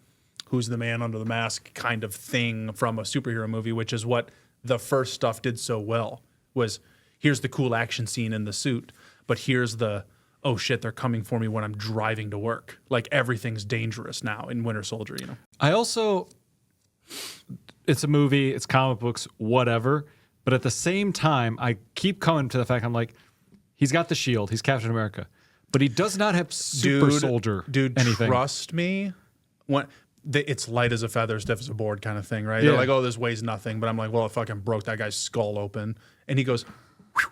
who's the man under the mask kind of thing from a superhero movie, which is what the first stuff did so well, was here's the cool action scene in the suit, but here's the, oh shit, they're coming for me when I'm driving to work. Like everything's dangerous now in Winter Soldier, I also, it's a movie, it's comic books, whatever. But at the same time, I keep coming to the fact, I'm like, he's got the shield, he's Captain America, but he does not have super soldier anything. Trust me, it's light as a feather, stiff as a board kind of thing, right? They're like, oh, this weighs nothing. But I'm like, well, it fucking broke that guy's skull open. And he goes,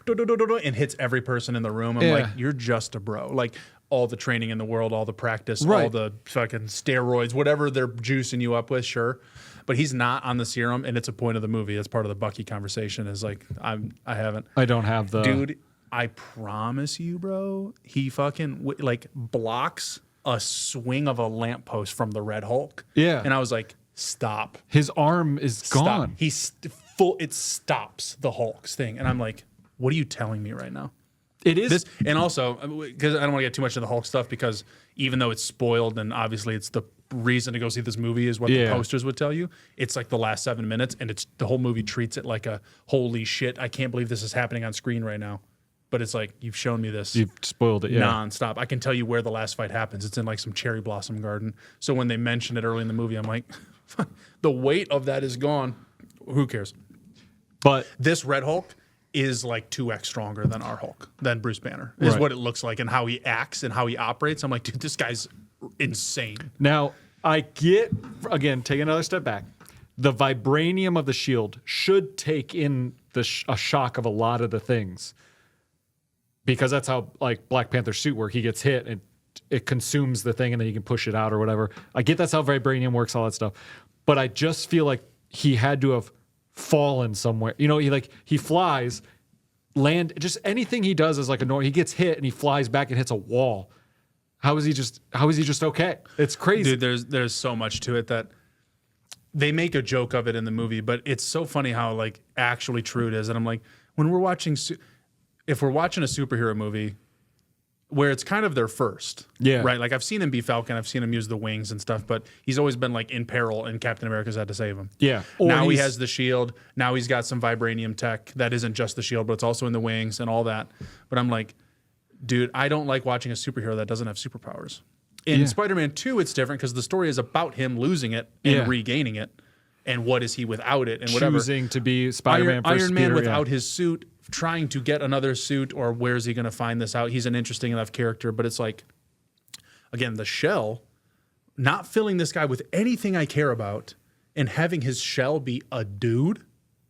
and hits every person in the room. I'm like, you're just a bro. Like all the training in the world, all the practice, all the fucking steroids, whatever they're juicing you up with, sure. But he's not on the serum, and it's a point of the movie. It's part of the Bucky conversation. Is like, I don't have the dude. I promise you, bro. He fucking like blocks a swing of a lamppost from the Red Hulk. Yeah, and I was like, stop. His arm is gone. He's full. It stops the Hulk's thing, and I'm like, what are you telling me right now? It is. This, and also, because I don't want to get too much into the Hulk stuff, because even though it's spoiled and obviously it's the reason to go see this movie is what the posters would tell you, it's like the last 7 minutes, and it's the whole movie treats it like a holy shit, I can't believe this is happening on screen right now. But it's like, you've shown me this. You've spoiled it, nonstop. I can tell you where the last fight happens. It's in like some cherry blossom garden. So when they mention it early in the movie, I'm like, the weight of that is gone. Who cares? But this Red Hulk is like 2x stronger than our Hulk, than Bruce Banner, is what it looks like, and how he acts and how he operates. I'm like, dude, this guy's insane. Now, I get, again, take another step back. The vibranium of the shield should take in a shock of a lot of the things, because that's how like Black Panther's suit work. He gets hit and it consumes the thing, and then you can push it out or whatever. I get that's how vibranium works, all that stuff. But I just feel like he had to have fallen somewhere. You know, he flies, land, just anything he does is like a normal. He gets hit and he flies back and hits a wall. How is he just okay? It's crazy. Dude, there's so much to it that they make a joke of it in the movie, but it's so funny how like actually true it is. And I'm like, when we're watching, if we're watching a superhero movie where it's kind of their first, right? Like I've seen him be Falcon, I've seen him use the wings and stuff, but he's always been like in peril, and Captain America's had to save him. Yeah. Now he has the shield. Now he's got some vibranium tech that isn't just the shield, but it's also in the wings and all that. But I'm like, dude, I don't like watching a superhero that doesn't have superpowers. In Spider-Man 2, it's different because the story is about him losing it and regaining it, and what is he without it, and whatever. Choosing to be Spider-Man Iron Man without his suit, trying to get another suit, or where's he going to find this out? He's an interesting enough character, but it's like, again, the shell, not filling this guy with anything I care about, and having his shell be a dude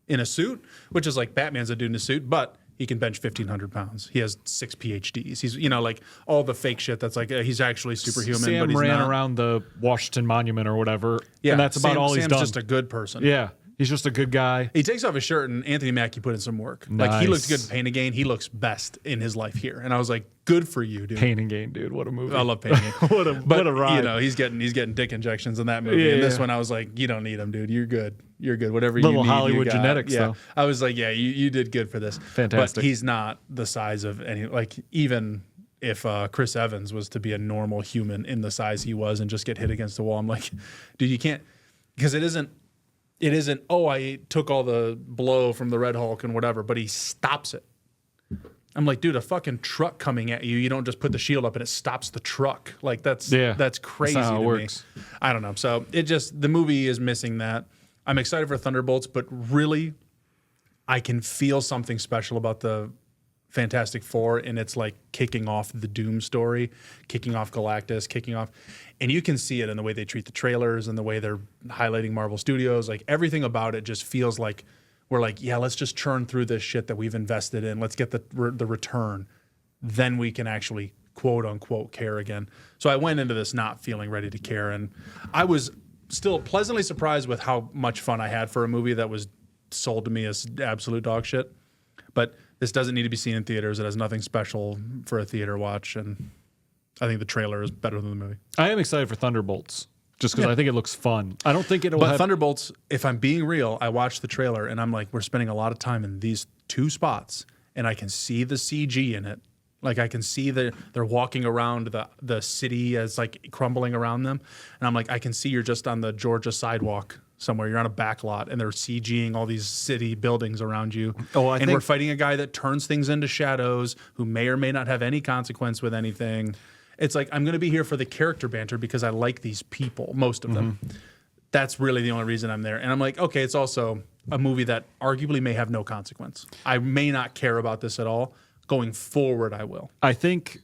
in a suit, which is like Batman's a dude in a suit, but he can bench 1,500 pounds. He has 6 PhDs. He's, you know, like all the fake shit that's like, he's actually superhuman. Sam but he's ran not. Around the Washington Monument or whatever. Yeah, and that's about all he's Sam's done. just a good person. Yeah, he's just a good guy. He takes off his shirt, and Anthony Mackie put in some work. Nice. Like, he looks good in Pain and Gain. He looks best in his life here. And I was like, good for you, dude. Pain and Gain, dude. What a movie. I love Pain and Gain. what a ride. You know, he's getting dick injections in that movie. Yeah, and this one, I was like, you don't need him, dude. You're good. You're good. Whatever Little you need, Hollywood you got. genetics, yeah. though. I was like, yeah, you did good for this. Fantastic. But he's not the size of any, like, even if Chris Evans was to be a normal human in the size he was and just get hit against the wall, I'm like, dude, you can't, because it isn't, oh, I took all the blow from the Red Hulk and whatever, but he stops it. I'm like, dude, a fucking truck coming at you, you don't just put the shield up and it stops the truck. Like, that's crazy that's how it to works. me. I don't know. So the movie is missing that. I'm excited for Thunderbolts, but really, I can feel something special about the Fantastic Four, and it's like kicking off the Doom story, kicking off Galactus, kicking off, and you can see it in the way they treat the trailers and the way they're highlighting Marvel Studios. Like, everything about it just feels like we're like, yeah, let's just churn through this shit that we've invested in. Let's get the return. Then we can actually quote unquote care again. So I went into this not feeling ready to care, and I was still pleasantly surprised with how much fun I had for a movie that was sold to me as absolute dog shit. But this doesn't need to be seen in theaters. It has nothing special for a theater watch, and I think the trailer is better than the movie. I am excited for Thunderbolts, just because I think it looks fun. I don't think it'll But have... Thunderbolts, if I'm being real, I watched the trailer, and I'm like, we're spending a lot of time in these two spots, and I can see the CG in it. Like, I can see they're walking around the city as like crumbling around them. And I'm like, I can see you're just on the Georgia sidewalk somewhere. You're on a back lot, and they're CGing all these city buildings around you. And we're fighting a guy that turns things into shadows, who may or may not have any consequence with anything. It's like, I'm going to be here for the character banter because I like these people, most of them. That's really the only reason I'm there. And I'm like, okay, it's also a movie that arguably may have no consequence. I may not care about this at all. Going forward, I will. I think,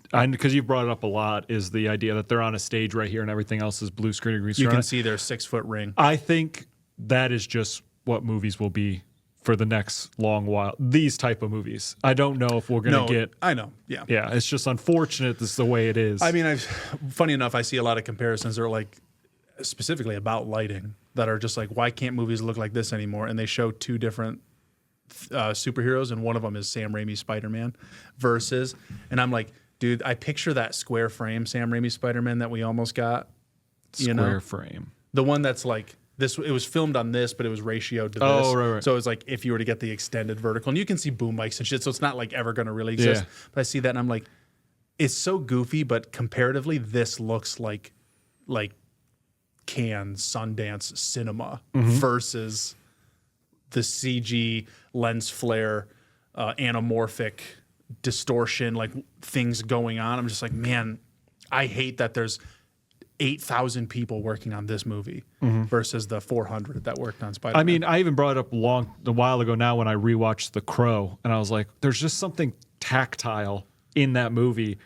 because you've brought it up a lot, is the idea that they're on a stage right here and everything else is blue screen and green screen. You can see their 6-foot ring. I think that is just what movies will be for the next long while. These type of movies. I don't know if we're going to get... I know, yeah. Yeah, it's just unfortunate this is the way it is. I mean, funny enough, I see a lot of comparisons that are like, specifically about lighting, that are just like, why can't movies look like this anymore? And they show two different superheroes, and one of them is Sam Raimi's Spider-Man versus, and I'm like, dude, I picture that square frame Sam Raimi Spider-Man that we almost got. Square frame. The one that's like it was filmed on this, but it was ratioed to this. Oh, right. So it was like if you were to get the extended vertical, and you can see boom mics and shit, so it's not like ever going to really exist. Yeah. But I see that and I'm like, it's so goofy, but comparatively, this looks like Cannes, Sundance cinema versus the CG lens flare, anamorphic distortion, like things going on. I'm just like, man, I hate that there's 8,000 people working on this movie versus the 400 that worked on Spider-Man. I mean, I even brought it up a while ago now when I rewatched The Crow, and I was like, there's just something tactile in that movie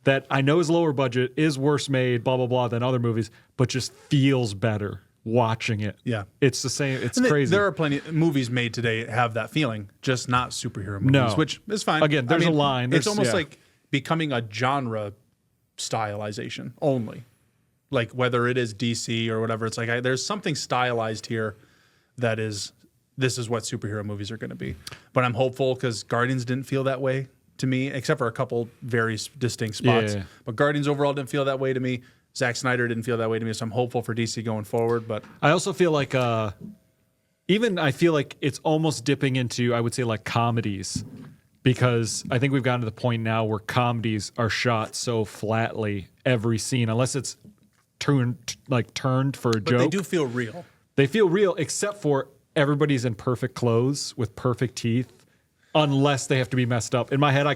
that I know is lower budget, is worse made, blah, blah, blah, than other movies, but just feels better watching it. Yeah. It's the same. It's And crazy. There are plenty of movies made today that have that feeling, just not superhero movies, No. which is fine. Again, there's a line. It's There's- almost yeah. like becoming a genre stylization only. Like whether it is DC or whatever, it's like there's something stylized here that is, this is what superhero movies are going to be. But I'm hopeful because Guardians didn't feel that way to me, except for a couple very distinct spots. Yeah. But Guardians overall didn't feel that way to me. Zack Snyder didn't feel that way to me, so I'm hopeful for DC going forward. But I also feel like I feel like it's almost dipping into, I would say, like comedies, because I think we've gotten to the point now where comedies are shot so flatly every scene, unless it's turned for a joke. they do feel real. They feel real, except for everybody's in perfect clothes with perfect teeth, unless they have to be messed up. In my head, I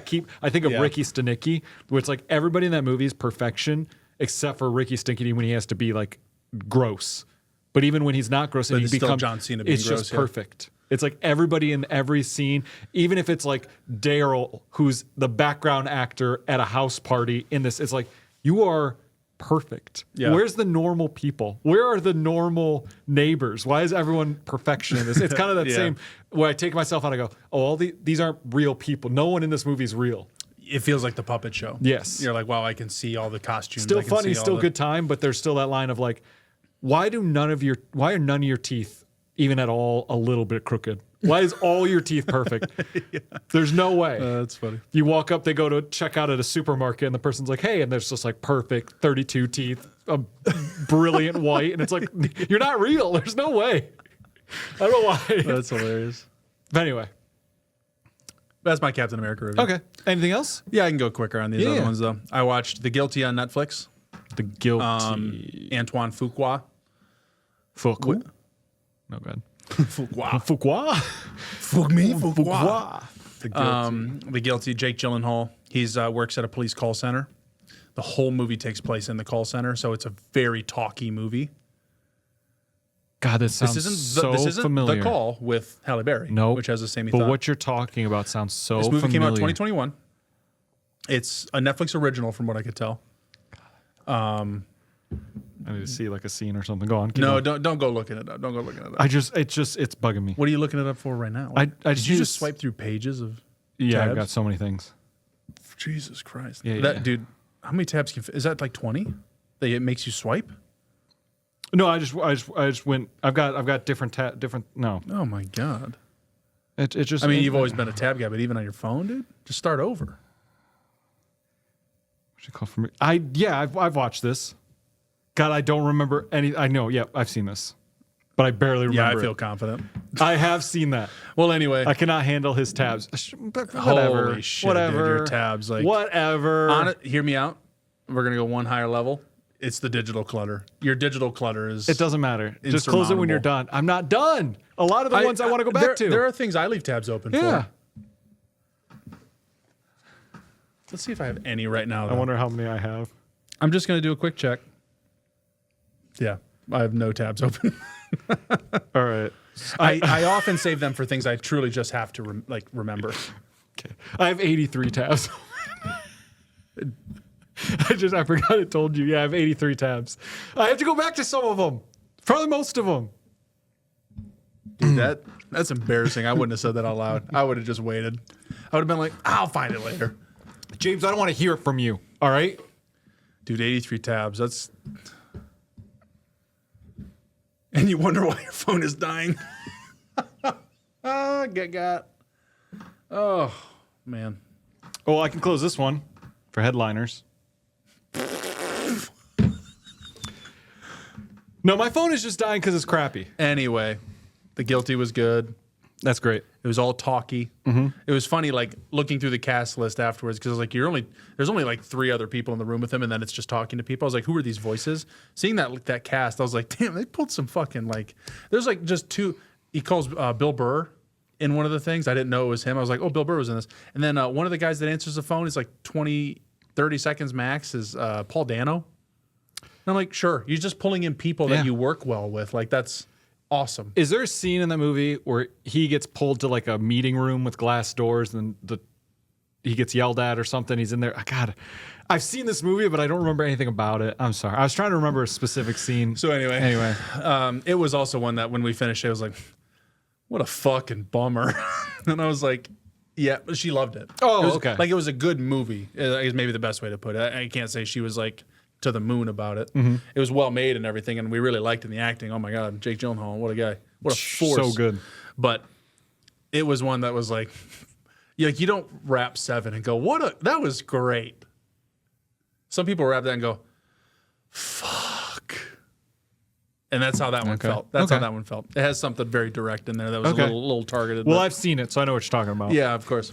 think of Ricky Stenicki, where it's like everybody in that movie is perfection, except for Ricky Stenicki when he has to be like gross. But even when he's not gross, and But he it's still becomes John Cena being it's just gross, yeah. perfect. It's like everybody in every scene, even if it's like Daryl, who's the background actor at a house party in this, it's like you are perfect. Yeah. Where's the normal people? Where are the normal neighbors? Why is everyone perfection in this? It's kind of that Yeah. same where I take myself out and I go, oh, these aren't real people. No one in this movie is real. It feels like the puppet show. Yes. You're like, wow, I can see all the costumes. Still I can funny, see all still the- good time, but there's still that line of like, why are none of your teeth even at all a little bit crooked? Why is all your teeth perfect? There's no way. That's funny. You walk up, they go to check out at a supermarket, and the person's like, hey, and there's just like perfect 32 teeth, a brilliant white, and it's like, you're not real. There's no way. I don't know why. That's hilarious. But anyway. That's my Captain America review. Okay. Anything else? Yeah, I can go quicker on these other Yeah. ones though. I watched The Guilty on Netflix. The guilty. Antoine Fuqua. Fuqua. No, go ahead. Fuqua. Fuqua? Fuck me. Fuqua. The guilty. The Guilty. Jake Gyllenhaal. He's works at a police call center. The whole movie takes place in the call center, so it's a very talky movie. God, this sounds This isn't familiar. The Call with Halle Berry, No, which has the same But thought. what you're talking about sounds so This movie familiar. came out 2021. It's a Netflix original, from what I could tell. I need to see like a scene or something. Go on. keep No, going. don't go looking it up. Don't go looking it up. It's bugging me. What are you looking it up for right now? I Did you just- just swipe through pages of Yeah, I've tabs? got so many things. Jesus Christ. Yeah, that yeah. dude, how many tabs can is that like 20? That it makes you swipe? No, I just went. I've got different. No, Oh my God. it just. I mean, you've always been a tab guy, but even on your phone, dude, just start over. What should call for me? I've watched this. God, I don't remember any. I know. Yeah, I've seen this, but I barely remember. Yeah, I feel it. confident. I have seen that. Well, anyway, I cannot handle his tabs. But whatever. Holy shit, whatever. dude, your tabs, like- whatever. hear me out. We're gonna go one higher level. It's the digital clutter. Your digital clutter is. It doesn't matter. Just close it when you're done. I'm not done. A lot of the ones I want to go back to. There are things I leave tabs open Yeah. for. Let's see if I have any right now. I though. wonder how many I have. I'm just gonna do a quick check. Yeah, I have no tabs open. All right. I often save them for things I truly just have to remember. Okay. I have 83 tabs. I forgot I told you. Yeah, I have 83 tabs. I have to go back to some of them. Probably most of them. Dude, that's embarrassing. I wouldn't have said that out loud. I would have just waited. I would have been like, I'll find it later. James, I don't want to hear it from you. All right? Dude, 83 tabs. That's. And you wonder why your phone is dying. Got. Oh, man. Well, I can close this one for headliners. No, my phone is just dying because it's crappy. Anyway, The Guilty was good. That's great. It was all talky. It was funny, like looking through the cast list afterwards, because like there's only like 3 other people in the room with him, and then it's just talking to people. I was like, who are these voices? Seeing that cast, I was like, damn, they pulled some fucking like. There's like just 2. He calls Bill Burr in one of the things. I didn't know it was him. I was like, oh, Bill Burr was in this. And then one of the guys that answers the phone is like 20, 30 seconds max is Paul Dano. And I'm like, sure, you're just pulling in people that you work well with. Like that's awesome. Is there a scene in that movie where he gets pulled to like a meeting room with glass doors and he gets yelled at or something? He's in there. God, I've seen this movie, but I don't remember anything about it. I'm sorry. I was trying to remember a specific scene. So anyway, it was also one that when we finished, it was like, what a fucking bummer. And I was like, yeah, but she loved it. Oh, it was, okay. Like it was a good movie. Is maybe the best way to put it. I can't say she was like to the moon about it. It was well made and everything, and we really liked it in the acting. Oh my God, Jake Gyllenhaal, what a guy. What a force. So good. But it was one that was like you don't wrap 7 and go, that was great. Some people wrap that and go, fuck. And that's how that one felt. That's how that one felt. It has something very direct in there that was a little targeted. Well, I've seen it, so I know what you're talking about. Yeah, of course.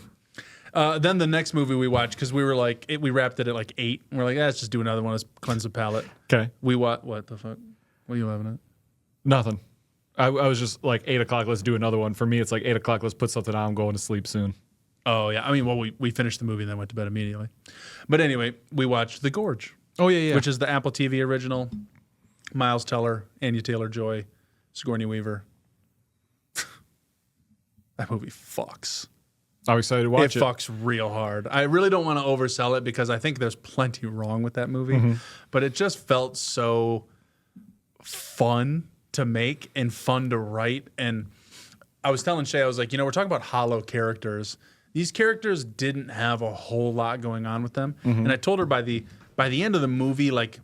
Then the next movie we watched, because we were like, we wrapped it at like 8. And we're like, let's just do another one. Let's cleanse the palate. Okay. We what the fuck? What are you having at? Nothing. I was just like 8 o'clock. Let's do another one. For me, it's like 8 o'clock. Let's put something on. I'm going to sleep soon. Oh yeah. I mean, well, we finished the movie and then went to bed immediately. But anyway, we watched The Gorge. Oh yeah. Which is the Apple TV original. Miles Teller, Anya Taylor-Joy, Sigourney Weaver. That movie fucks. I'm excited to watch it. It fucks real hard. I really don't want to oversell it because I think there's plenty wrong with that movie. But it just felt so fun to make and fun to write. And I was telling Shay, I was like, we're talking about hollow characters. These characters didn't have a whole lot going on with them. And I told her by the end of the movie, like,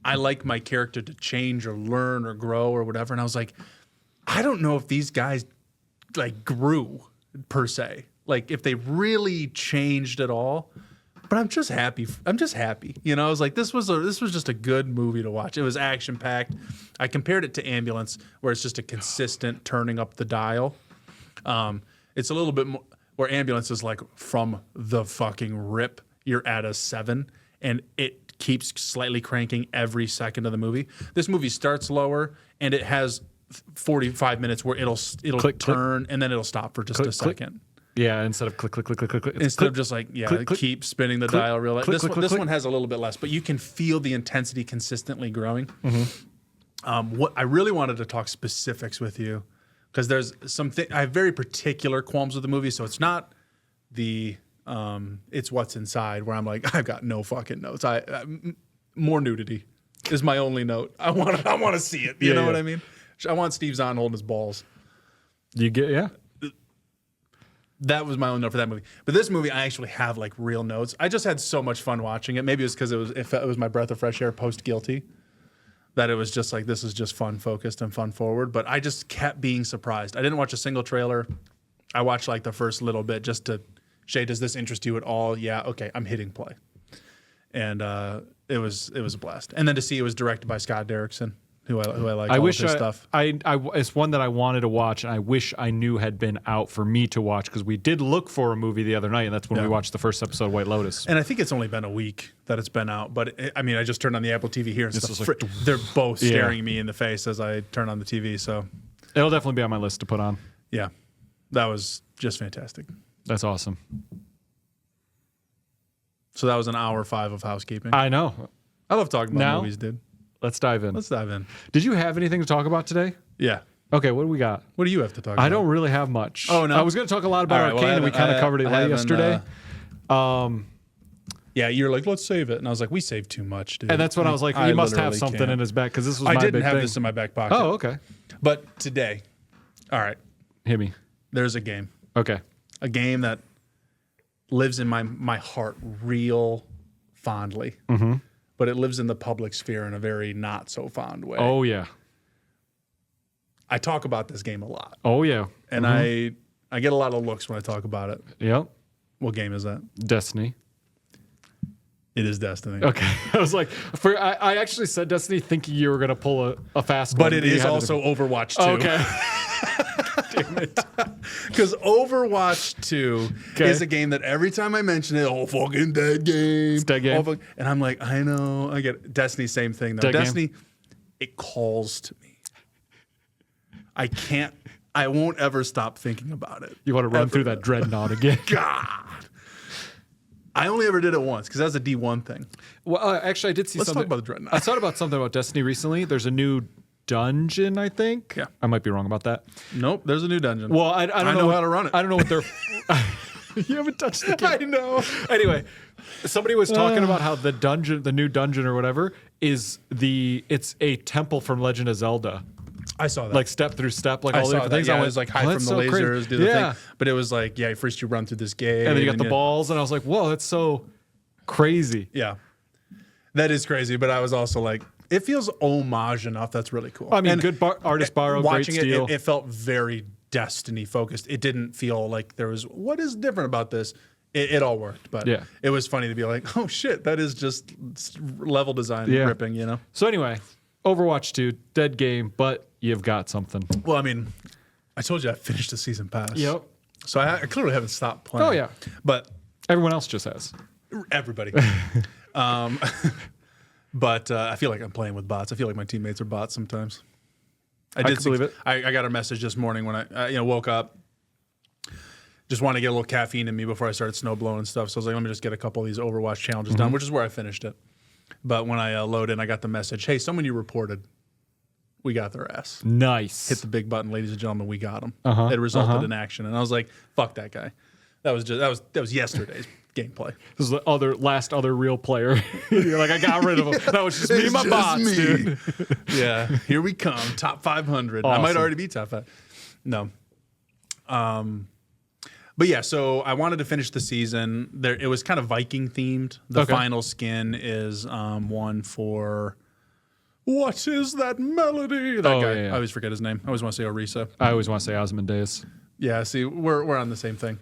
I like my character to change or learn or grow or whatever. And I was like, I don't know if these guys like grew per se, like if they really changed at all. But I'm just happy. I was like, this was just a good movie to watch. It was action packed. I compared it to Ambulance, where it's just a consistent turning up the dial. It's a little bit more where Ambulance is like from the fucking rip. You're at a 7, and it keeps slightly cranking every second of the movie. This movie starts lower, and it has 45 minutes where it'll click, turn, and then it'll stop for just a second. Yeah, instead of click, click, click, click, click, click. Instead of just like, keep spinning the dial real light. This one has a little bit less, but you can feel the intensity consistently growing. What I really wanted to talk specifics with you, because there's something, I have very particular qualms with the movie, so it's not it's what's inside where I'm like, I've got no fucking notes. More nudity is my only note. I want to see it. You know what I mean? I want Steve Zahn holding his balls. That was my only note for that movie. But this movie, I actually have like real notes. I just had so much fun watching it. Maybe it's because it was my breath of fresh air post Guilty, that it was just like, this is just fun focused and fun forward. But I just kept being surprised. I didn't watch a single trailer. I watched like the first little bit just to, Shay, does this interest you at all? Yeah, okay, I'm hitting play. And it was a blast. And then to see it was directed by Scott Derrickson, who I like. I wish his stuff. It's one that I wanted to watch, and I wish I knew had been out for me to watch, because we did look for a movie the other night, and that's when we watched the first episode of White Lotus. And I think it's only been a week that it's been out, but I just turned on the Apple TV here, and they're both staring me in the face as I turn on the TV. So it'll definitely be on my list to put on. Yeah, that was just fantastic. That's awesome. So that was an hour 5 of housekeeping. I know. I love talking about movies, dude. Let's dive in. Let's dive in. Did you have anything to talk about today? Yeah. Okay, what do we got? What do you have to talk about? I don't really have much. Oh, no? I was going to talk a lot about Arcane, and we kind of covered it yesterday. Yeah, you're like, let's save it. And I was like, we saved too much, dude. And that's when I was like, he must have something in his back, because this was my big thing. I didn't have this in my back pocket. Oh, okay. But today, all right. Hit me. There's a game. Okay. A game that lives in my heart real fondly. Mm-hmm. But it lives in the public sphere in a very not so fond way. Oh, yeah. I talk about this game a lot. Oh, yeah. And I get a lot of looks when I talk about it. Yep. What game is that? Destiny. It is Destiny. Okay. I was like, I actually said Destiny thinking you were going to pull a fast one. But it is also Overwatch 2. Okay. Damn it. Because Overwatch 2 is a game that every time I mention it, fucking dead game. It's dead game. And I'm like, I know. I get it. Destiny, same thing, though. Dead Destiny, game. it calls to me. I won't ever stop thinking about it. You want to run through that dreadnought again? God. I only ever did it once because that's a D1 thing. Well, actually, I did see Let's something. talk about the dreadnought. I thought about something about Destiny recently. There's a new dungeon, I think. Yeah. I might be wrong about that. Nope, there's a new dungeon. Well, I don't know how to run it. I don't know what they're. You haven't touched the game. I know. Anyway, somebody was talking about how the new dungeon or whatever, it's a temple from Legend of Zelda. I saw that. Like step through step, like I all the saw different that. things. Yeah, I it went, was like hide "Oh, from that's the so lasers, crazy." do the Yeah. thing. But it was like, first you run through this gate. And then you got the balls, and I was like, whoa, that's so crazy. Yeah. That is crazy, but I was also like, it feels homage enough. That's really cool. I mean, And good artist borrow, great watching steel. it felt very Destiny focused. It didn't feel like there was, what is different about this? It all worked, but Yeah. it was funny to be like, oh shit, that is just level design Yeah. ripping, you know? So anyway, Overwatch 2, dead game, but you've got something. Well, I mean, I told you I finished the season pass. Yep. So I clearly haven't stopped playing. Oh, yeah. But Everyone else just has. everybody. But I feel like I'm playing with bots. I feel like my teammates are bots sometimes. I can believe it. I got a message this morning when I woke up. Just wanted to get a little caffeine in me before I started snow blowing and stuff. So I was like, let me just get a couple of these Overwatch challenges done, which is where I finished it. But when I load in, I got the message, hey, someone you reported, we got their ass. Nice. Hit the big button, ladies and gentlemen, we got them. Uh-huh, It resulted in action. And I was like, fuck that guy. That was yesterday's gameplay. This is the last other real player. You're like, I got rid of him. That was just me and my bots, dude. Yeah, here we come, top 500. I Awesome. might already be top 5. No. But yeah, so I wanted to finish the season. It was kind of Viking themed. The final skin is one for what is that melody? That guy. yeah. I always forget his name. I always want to say Orisa. I always want to say Osmondeus. Yeah, see, we're on the same thing.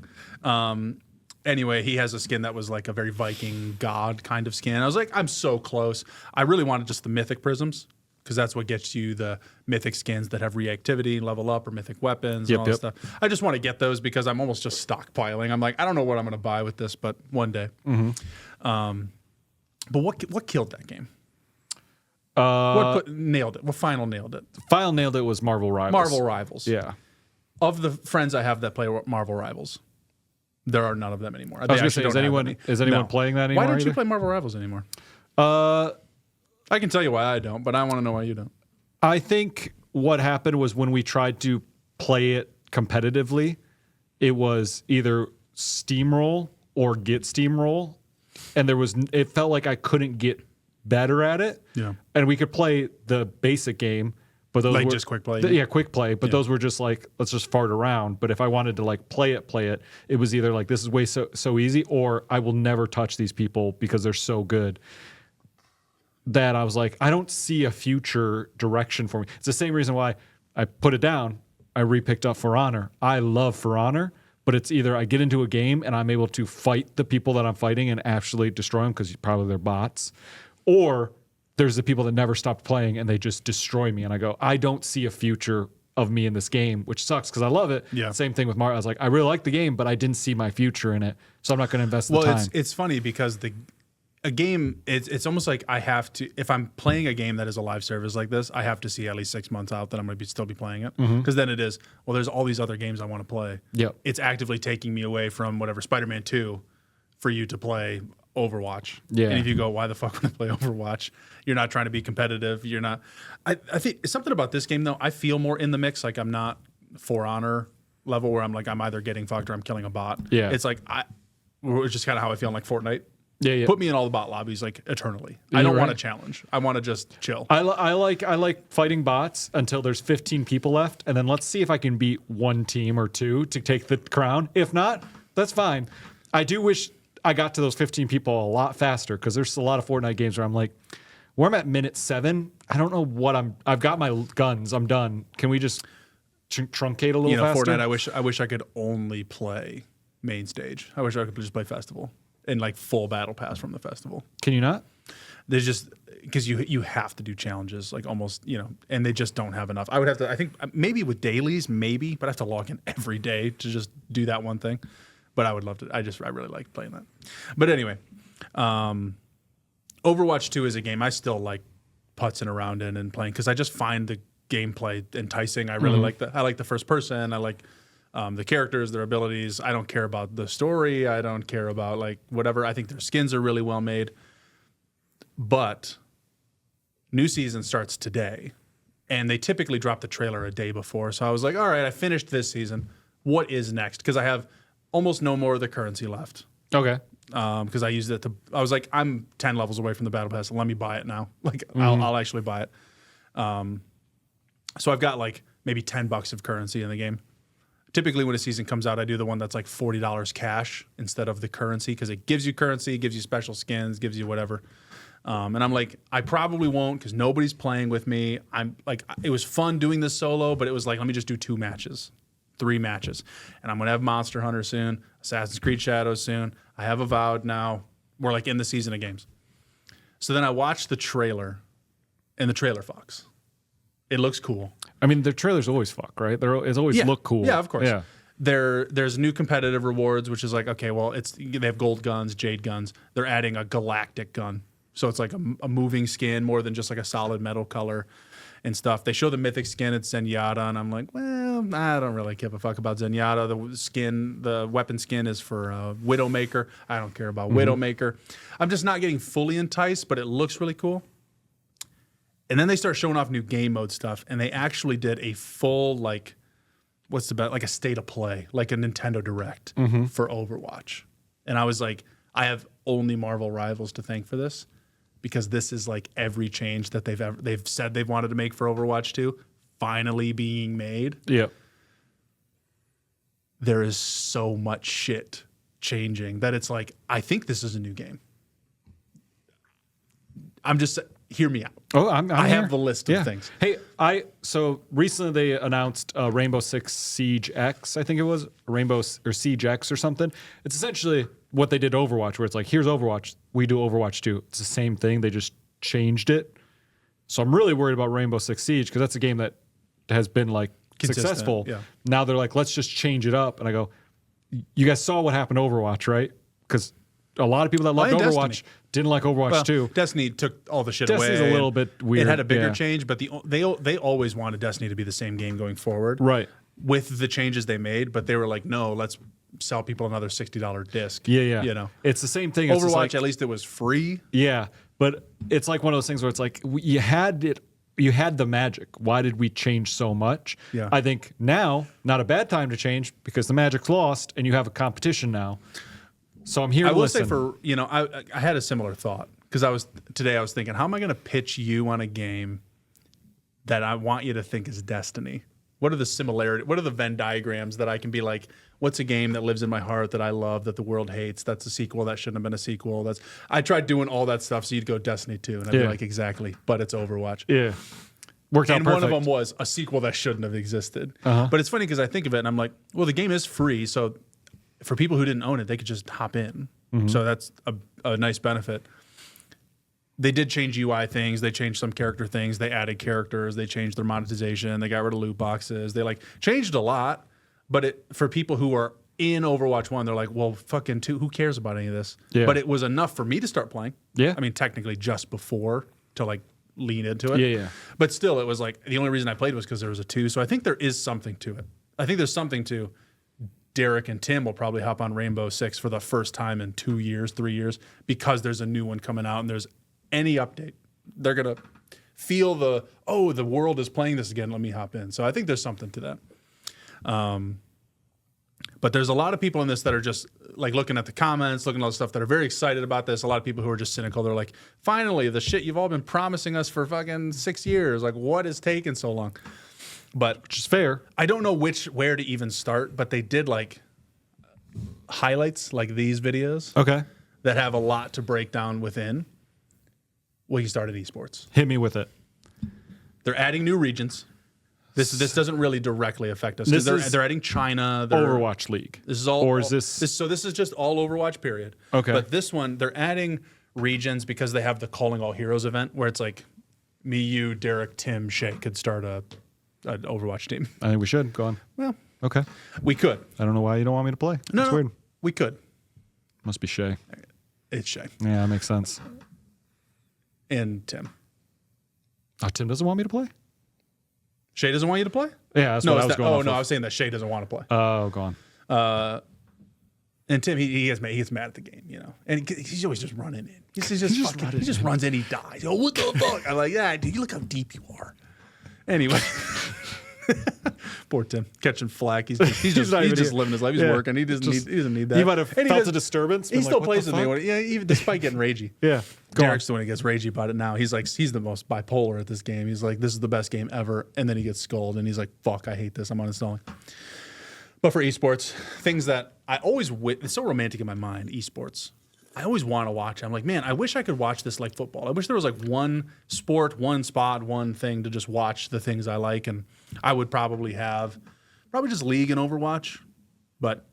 Anyway, he has a skin that was like a very Viking god kind of skin. I was like, I'm so close. I really wanted just the mythic prisms because that's what gets you the mythic skins that have reactivity, level up, or mythic weapons and all that stuff. I just want to get those because I'm almost just stockpiling. I'm like, I don't know what I'm going to buy with this, but one day. But what killed that game? Nailed it? What final nailed it? Final nailed it was Marvel Rivals. Marvel Rivals. Yeah. Of the friends I have that play Marvel Rivals, there are none of them anymore. I was going to say, is anyone playing that anymore? Why don't you either? play Marvel Rivals anymore? I can tell you why I don't, but I want to know why you don't. I think what happened was when we tried to play it competitively, it was either steamroll or get steamroll, and it felt like I couldn't get better at it. Yeah. And we could play the basic game, but those Like were just quick play? Yeah, quick play. But those were just like, let's just fart around. But if I wanted to like play it, it was either like, this is way so easy, or I will never touch these people because they're so good. That I was like, I don't see a future direction for me. It's the same reason why I put it down. I repicked up For Honor. I love For Honor, but it's either I get into a game and I'm able to fight the people that I'm fighting and actually destroy them because probably they're bots, or there's the people that never stopped playing and they just destroy me. And I go, I don't see a future of me in this game, which sucks because I love it. Yeah. Same thing with Mario. I was like, I really like the game, but I didn't see my future in it, so I'm not going to invest the time. Well, it's funny because a game, it's almost like I have to, if I'm playing a game that is a live service like this, I have to see at least 6 months out that I'm going to still be playing it. Because then it is, well, there's all these other games I want to play. Yep. It's actively taking me away from whatever Spider-Man 2 for you to play Overwatch. Yeah. And if you go, why the fuck would I play Overwatch? You're not trying to be competitive. You're not. I think something about this game, though, I feel more in the mix. Like I'm not For Honor level where I'm like, I'm either getting fucked or I'm killing a bot. Yeah. It's like, it's just kind of how I feel in like Fortnite. Yeah. Put me in all the bot lobbies like eternally. I don't want a challenge. I want to just chill. I like fighting bots until there's 15 people left, and then let's see if I can beat one team or two to take the crown. If not, that's fine. I do wish I got to those 15 people a lot faster because there's a lot of Fortnite games where I'm like, where I'm at minute 7, I don't know what I've got my guns. I'm done. Can we just truncate a little faster? Fortnite. I wish I could only play main stage. I wish I could just play festival. and like full battle pass from the festival. Can you not? There's just because you have to do challenges like almost, and they just don't have enough. I would have to, I think maybe with dailies, maybe, but I have to log in every day to just do that one thing. But I would love to. I really like playing that. But anyway, Overwatch 2 is a game I still like putzing around in and playing because I just find the gameplay enticing. I really like I like the first person. I like the characters, their abilities. I don't care about the story. I don't care about like whatever. I think their skins are really well made. But new season starts today, and they typically drop the trailer a day before. So I was like, all right, I finished this season. What is next? Because I have almost no more of the currency left. Okay. Because I used it to. I was like, I'm 10 levels away from the battle pass. Let me buy it now. Like I'll actually buy it. So I've got like maybe $10 of currency in the game. Typically, when a season comes out, I do the one that's like $40 cash instead of the currency because it gives you currency, gives you special skins, gives you whatever. And I'm like, I probably won't because nobody's playing with me. I'm like, it was fun doing this solo, but it was like, let me just do 2 matches, 3 matches. And I'm going to have Monster Hunter soon, Assassin's Creed Shadows soon. I have Avowed now. We're like in the season of games. So then I watched the trailer, and the trailer fucks. It looks cool. I mean, the trailers always fuck, right? It's always look cool. Yeah, of course. Yeah. There's new competitive rewards, which is like, okay, well, they have gold guns, jade guns. They're adding a galactic gun. So it's like a moving skin more than just like a solid metal color and stuff. They show the mythic skin at Zenyatta, and I'm like, well, I don't really give a fuck about Zenyatta. The weapon skin is for Widowmaker. I don't care about Widowmaker. I'm just not getting fully enticed, but it looks really cool. And then they start showing off new game mode stuff, and they actually did a full like a state of play, like a Nintendo Direct for Overwatch. And I was like, I have only Marvel Rivals to thank for this. Because this is like every change that they've said they've wanted to make for Overwatch 2 finally being made. Yeah. There is so much shit changing that it's like, I think this is a new game. Hear me out. Oh, I here. have the list of things. Hey, so recently they announced Rainbow Six Siege X, I think it was Siege X or something. It's essentially what they did to Overwatch, where it's like, here's Overwatch, we do Overwatch 2. It's the same thing, they just changed it. So I'm really worried about Rainbow Six Siege because that's a game that has been like successful. Yeah. Now they're like, let's just change it up. And I go, you guys saw what happened to Overwatch, right? Because a lot of people that loved Overwatch didn't like Overwatch 2. Destiny took all the shit Destiny's away. a little bit weird. It had a bigger change, but they always wanted Destiny to be the same game going forward. Right. With the changes they made, but they were like, no, let's sell people another $60 disc. Yeah. You know, it's the same thing. Overwatch, like, at least it was free. Yeah, but it's like one of those things where it's like you had the magic. Why did we change so much? Yeah. I think now, not a bad time to change because the magic's lost and you have a competition now. So I'm here to listen. I will say I had a similar thought because I was thinking, how am I going to pitch you on a game that I want you to think is Destiny? What are the similarities? What are the Venn diagrams that I can be like, what's a game that lives in my heart that I love, that the world hates, that's a sequel that shouldn't have been a sequel? I tried doing all that stuff so you'd go Destiny 2, and I'd be like, exactly, but it's Overwatch. Yeah. Worked out and perfect. one of them was a sequel that shouldn't have existed. But it's funny because I think of it and I'm like, well, the game is free, so for people who didn't own it, they could just hop in. So that's a nice benefit. They did change UI things. They changed some character things. They added characters. They changed their monetization. They got rid of loot boxes. They changed a lot. But for people who are in Overwatch 1, they're like, well, fucking 2, who cares about any of this? Yeah. But it was enough for me to start playing. Yeah. I mean, technically just before to lean into it. Yeah. But still, it was like the only reason I played was because there was a 2. So I think there is something to it. I think there's something to Derek and Tim will probably hop on Rainbow Six for the first time in 2 years, 3 years, because there's a new one coming out and there's any update. They're going to feel the world is playing this again. Let me hop in. So I think there's something to that. But there's a lot of people in this that are just looking at the comments, looking at all the stuff that are very excited about this. A lot of people who are just cynical. They're like, finally, the shit you've all been promising us for fucking 6 years. What is taking so long? But which is fair. I don't know where to even start, but they did highlights like these videos. Okay. That have a lot to break down within. Well, you started esports. Hit me with it. They're adding new regions. This doesn't really directly affect us because they're adding China. Overwatch League. This is all, or is so this is just all Overwatch period. Okay. But this one they're adding regions because they have the Calling All Heroes event where it's like me, you, Derek, Tim, Shay could start an Overwatch team. I think we should go on. Well, okay. We could. I don't know why you don't want me to play. No, That's weird. We could. Must be Shay. It's Shay Yeah, that makes sense. and Tim. Oh, Tim doesn't want me to play? Shay doesn't want you to play? Yeah, that's what I was going off no, of. I was saying that Shay doesn't want to play. Oh, go on. And Tim, he gets mad at the game, and he's always just running in. He just runs in, he dies. Oh, what the fuck? I'm like, yeah, dude, you look how deep you are. Anyway, poor Tim catching flack. He's just living his life. He's working. He doesn't need that. He might have felt a disturbance. He still plays with me. Even despite getting ragey. Yeah. Derek's the one who gets ragey about it now. He's like, he's the most bipolar at this game. He's like, this is the best game ever. And then he gets scolded and he's like, fuck, I hate this. I'm uninstalling. But for esports, things that I always, it's so romantic in my mind, esports. I always want to watch. I'm like, man, I wish I could watch this like football. I wish there was like one sport, one spot, one thing to just watch the things I like. And I would probably just League and Overwatch, but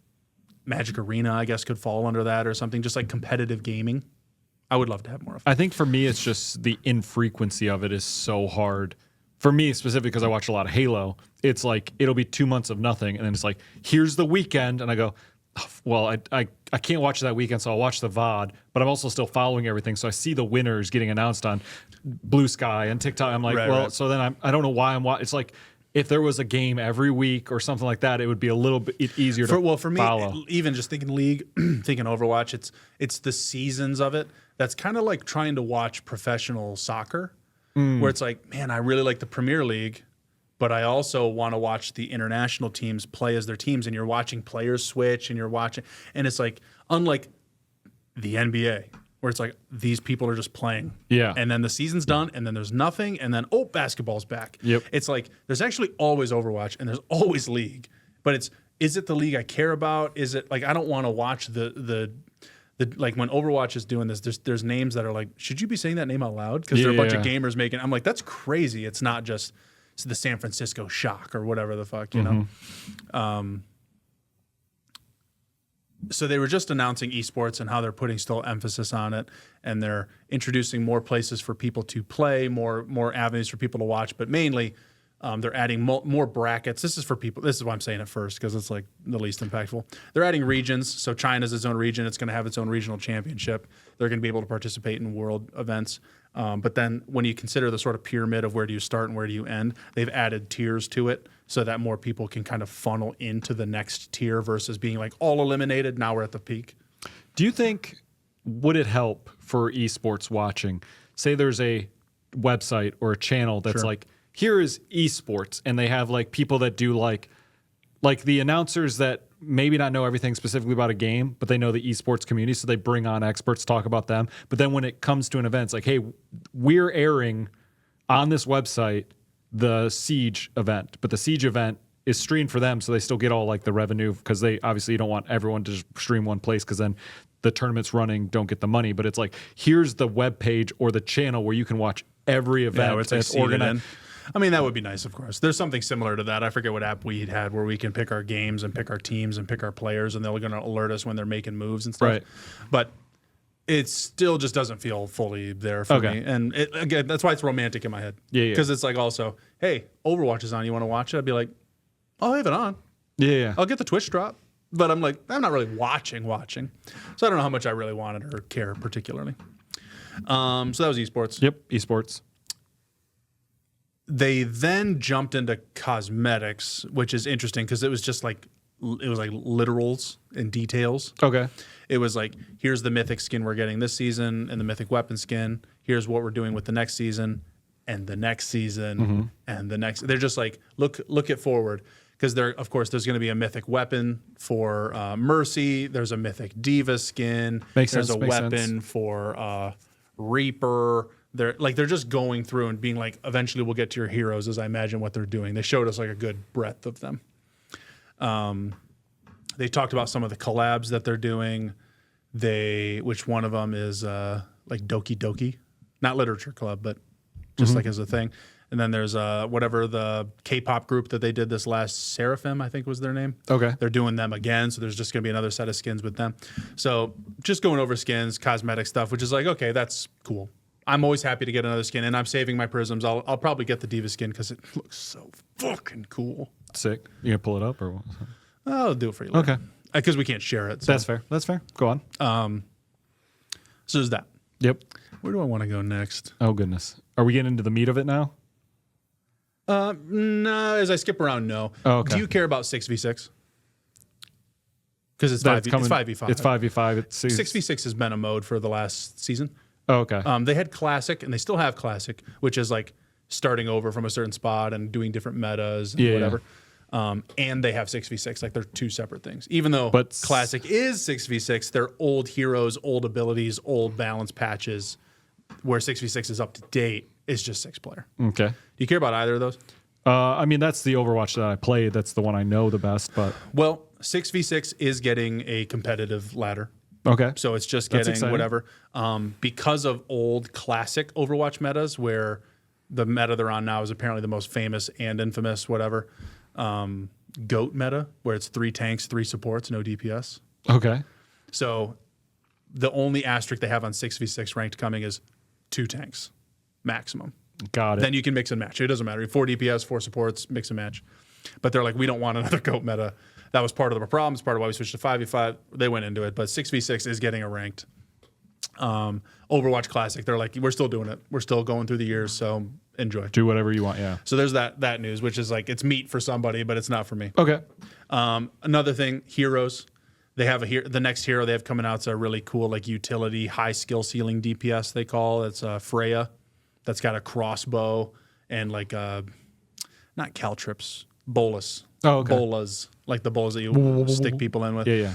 Magic Arena, I guess, could fall under that or something, just like competitive gaming. I would love to have more of it. I think for me, it's just the infrequency of it is so hard. For me, specifically, because I watch a lot of Halo, it's like it'll be 2 months of nothing, and then it's like, here's the weekend, and I go, oh, well, I can't watch that weekend, so I'll watch the VOD, but I'm also still following everything, so I see the winners getting announced on Blue Sky and TikTok. I'm like, right. So then I don't know why I'm watching. It's like, if there was a game every week or something like that, it would be a little bit easier to for me, follow. Even just thinking League, thinking Overwatch, it's the seasons of it. That's kind of like trying to watch professional soccer, where it's like, man, I really like the Premier League, but I also want to watch the international teams play as their teams, and you're watching players switch, and it's like, unlike the NBA, where it's like these people are just playing. Yeah. And then the season's done, and then there's nothing, and then, basketball's back. Yep. It's like there's actually always Overwatch, and there's always League. But is it the league I care about? Is it like I don't want to watch the like when Overwatch is doing this, there's names that are like, should you be saying that name out loud? Because there are a bunch of gamers making. I'm like, that's crazy. It's not just the San Francisco Shock or whatever the fuck, you know. So they were just announcing esports and how they're putting still emphasis on it, and they're introducing more places for people to play, more avenues for people to watch, but mainly they're adding more brackets. This is for people. This is why I'm saying it first, because it's like the least impactful. They're adding regions. So China's its own region. It's going to have its own regional championship. They're going to be able to participate in world events. But then when you consider the sort of pyramid of where do you start and where do you end, they've added tiers to it so that more people can kind of funnel into the next tier versus being like all eliminated. Now we're at the peak. Do you think, would it help for esports watching? Say there's a website or a channel that's like, here is esports, and they have like people that do like the announcers that maybe not know everything specifically about a game, but they know the esports community, so they bring on experts, talk about them. But then when it comes to an event, it's like, hey, we're airing on this website the Siege event, but the Siege event is streamed for them, so they still get all like the revenue, because they obviously don't want everyone to just stream one place, because then the tournaments running don't get the money. But it's like, here's the web page or the channel where you can watch every event. Yeah, it's like organized. I mean, that would be nice, of course. There's something similar to that. I forget what app we had where we can pick our games and pick our teams and pick our players, and they're going to alert us when they're making moves and stuff. Right. But it still just doesn't feel fully there for me. And again, that's why it's romantic in my head. Yeah. Because it's like also, hey, Overwatch is on. You want to watch it? I'd be like, I'll have it on. Yeah. I'll get the Twitch drop. But I'm like, I'm not really watching. So I don't know how much I really wanted or care particularly. So that was esports. Yep, esports. They then jumped into cosmetics, which is interesting because it was like literals and details. Okay. It was like, here's the mythic skin we're getting this season and the mythic weapon skin. Here's what we're doing with the next season and the next season and the next. They're just like, look it forward, because of course there's going to be a mythic weapon for Mercy. There's a mythic Diva skin. There's a weapon for Reaper. They're just going through and being like, eventually we'll get to your heroes, as I imagine what they're doing. They showed us like a good breadth of them. They talked about some of the collabs that they're doing. Which one of them is like Doki Doki, not literature club, but just like as a thing. And then there's whatever the K-pop group that they did this last, Seraphim, I think was their name. Okay. They're doing them again, so there's just going to be another set of skins with them. So just going over skins, cosmetic stuff, which is like, okay, that's cool. I'm always happy to get another skin, and I'm saving my prisms. I'll probably get the Diva skin because it looks so fucking cool. Sick. You gonna pull it up or what? I'll do it for you later. Okay. Because we can't share it. So. That's fair. That's fair. Go on. So there's that. Yep. Where do I want to go next? Oh goodness. Are we getting into the meat of it now? No, as I skip around, no. Oh, okay. Do you care about 6v6? Because it's That's 5v5. It's 5v5. It's 6v6 has been a mode for the last season. Oh, okay. They had Classic, and they still have Classic, which is like starting over from a certain spot and doing different metas and whatever. And they have 6v6. Like, they're two separate things. Even though Classic is 6v6, they're old heroes, old abilities, old balance patches, where 6v6 is up to date. Is just 6-player. Okay. Do you care about either of those? I mean, that's the Overwatch that I played. That's the one I know the best. But 6v6 is getting a competitive ladder. Okay. So it's just getting whatever. Because of old classic Overwatch metas, where the meta they're on now is apparently the most famous and infamous, whatever, GOAT meta, where it's 3 tanks, 3 supports, no DPS. Okay. So the only asterisk they have on 6v6 ranked coming is 2 tanks maximum. Got it. Then you can mix and match. It doesn't matter. 4 DPS, 4 supports, mix and match. But they're like, we don't want another GOAT meta. That was part of the problem. It's part of why we switched to 5v5. They went into it. But 6v6 is getting a ranked. Overwatch Classic, they're like, we're still doing it. We're still going through the years, so enjoy. Do whatever you want, yeah. So there's that news, which is like, it's meat for somebody, but it's not for me. Okay. Another thing, heroes. They have the next hero they have coming out is a really cool, like, utility, high skill ceiling DPS, they call it. It's Freya. That's got a crossbow and like not caltrips, bolas. Oh, okay. Bolas, like the bolas that you stick people in with. Yeah.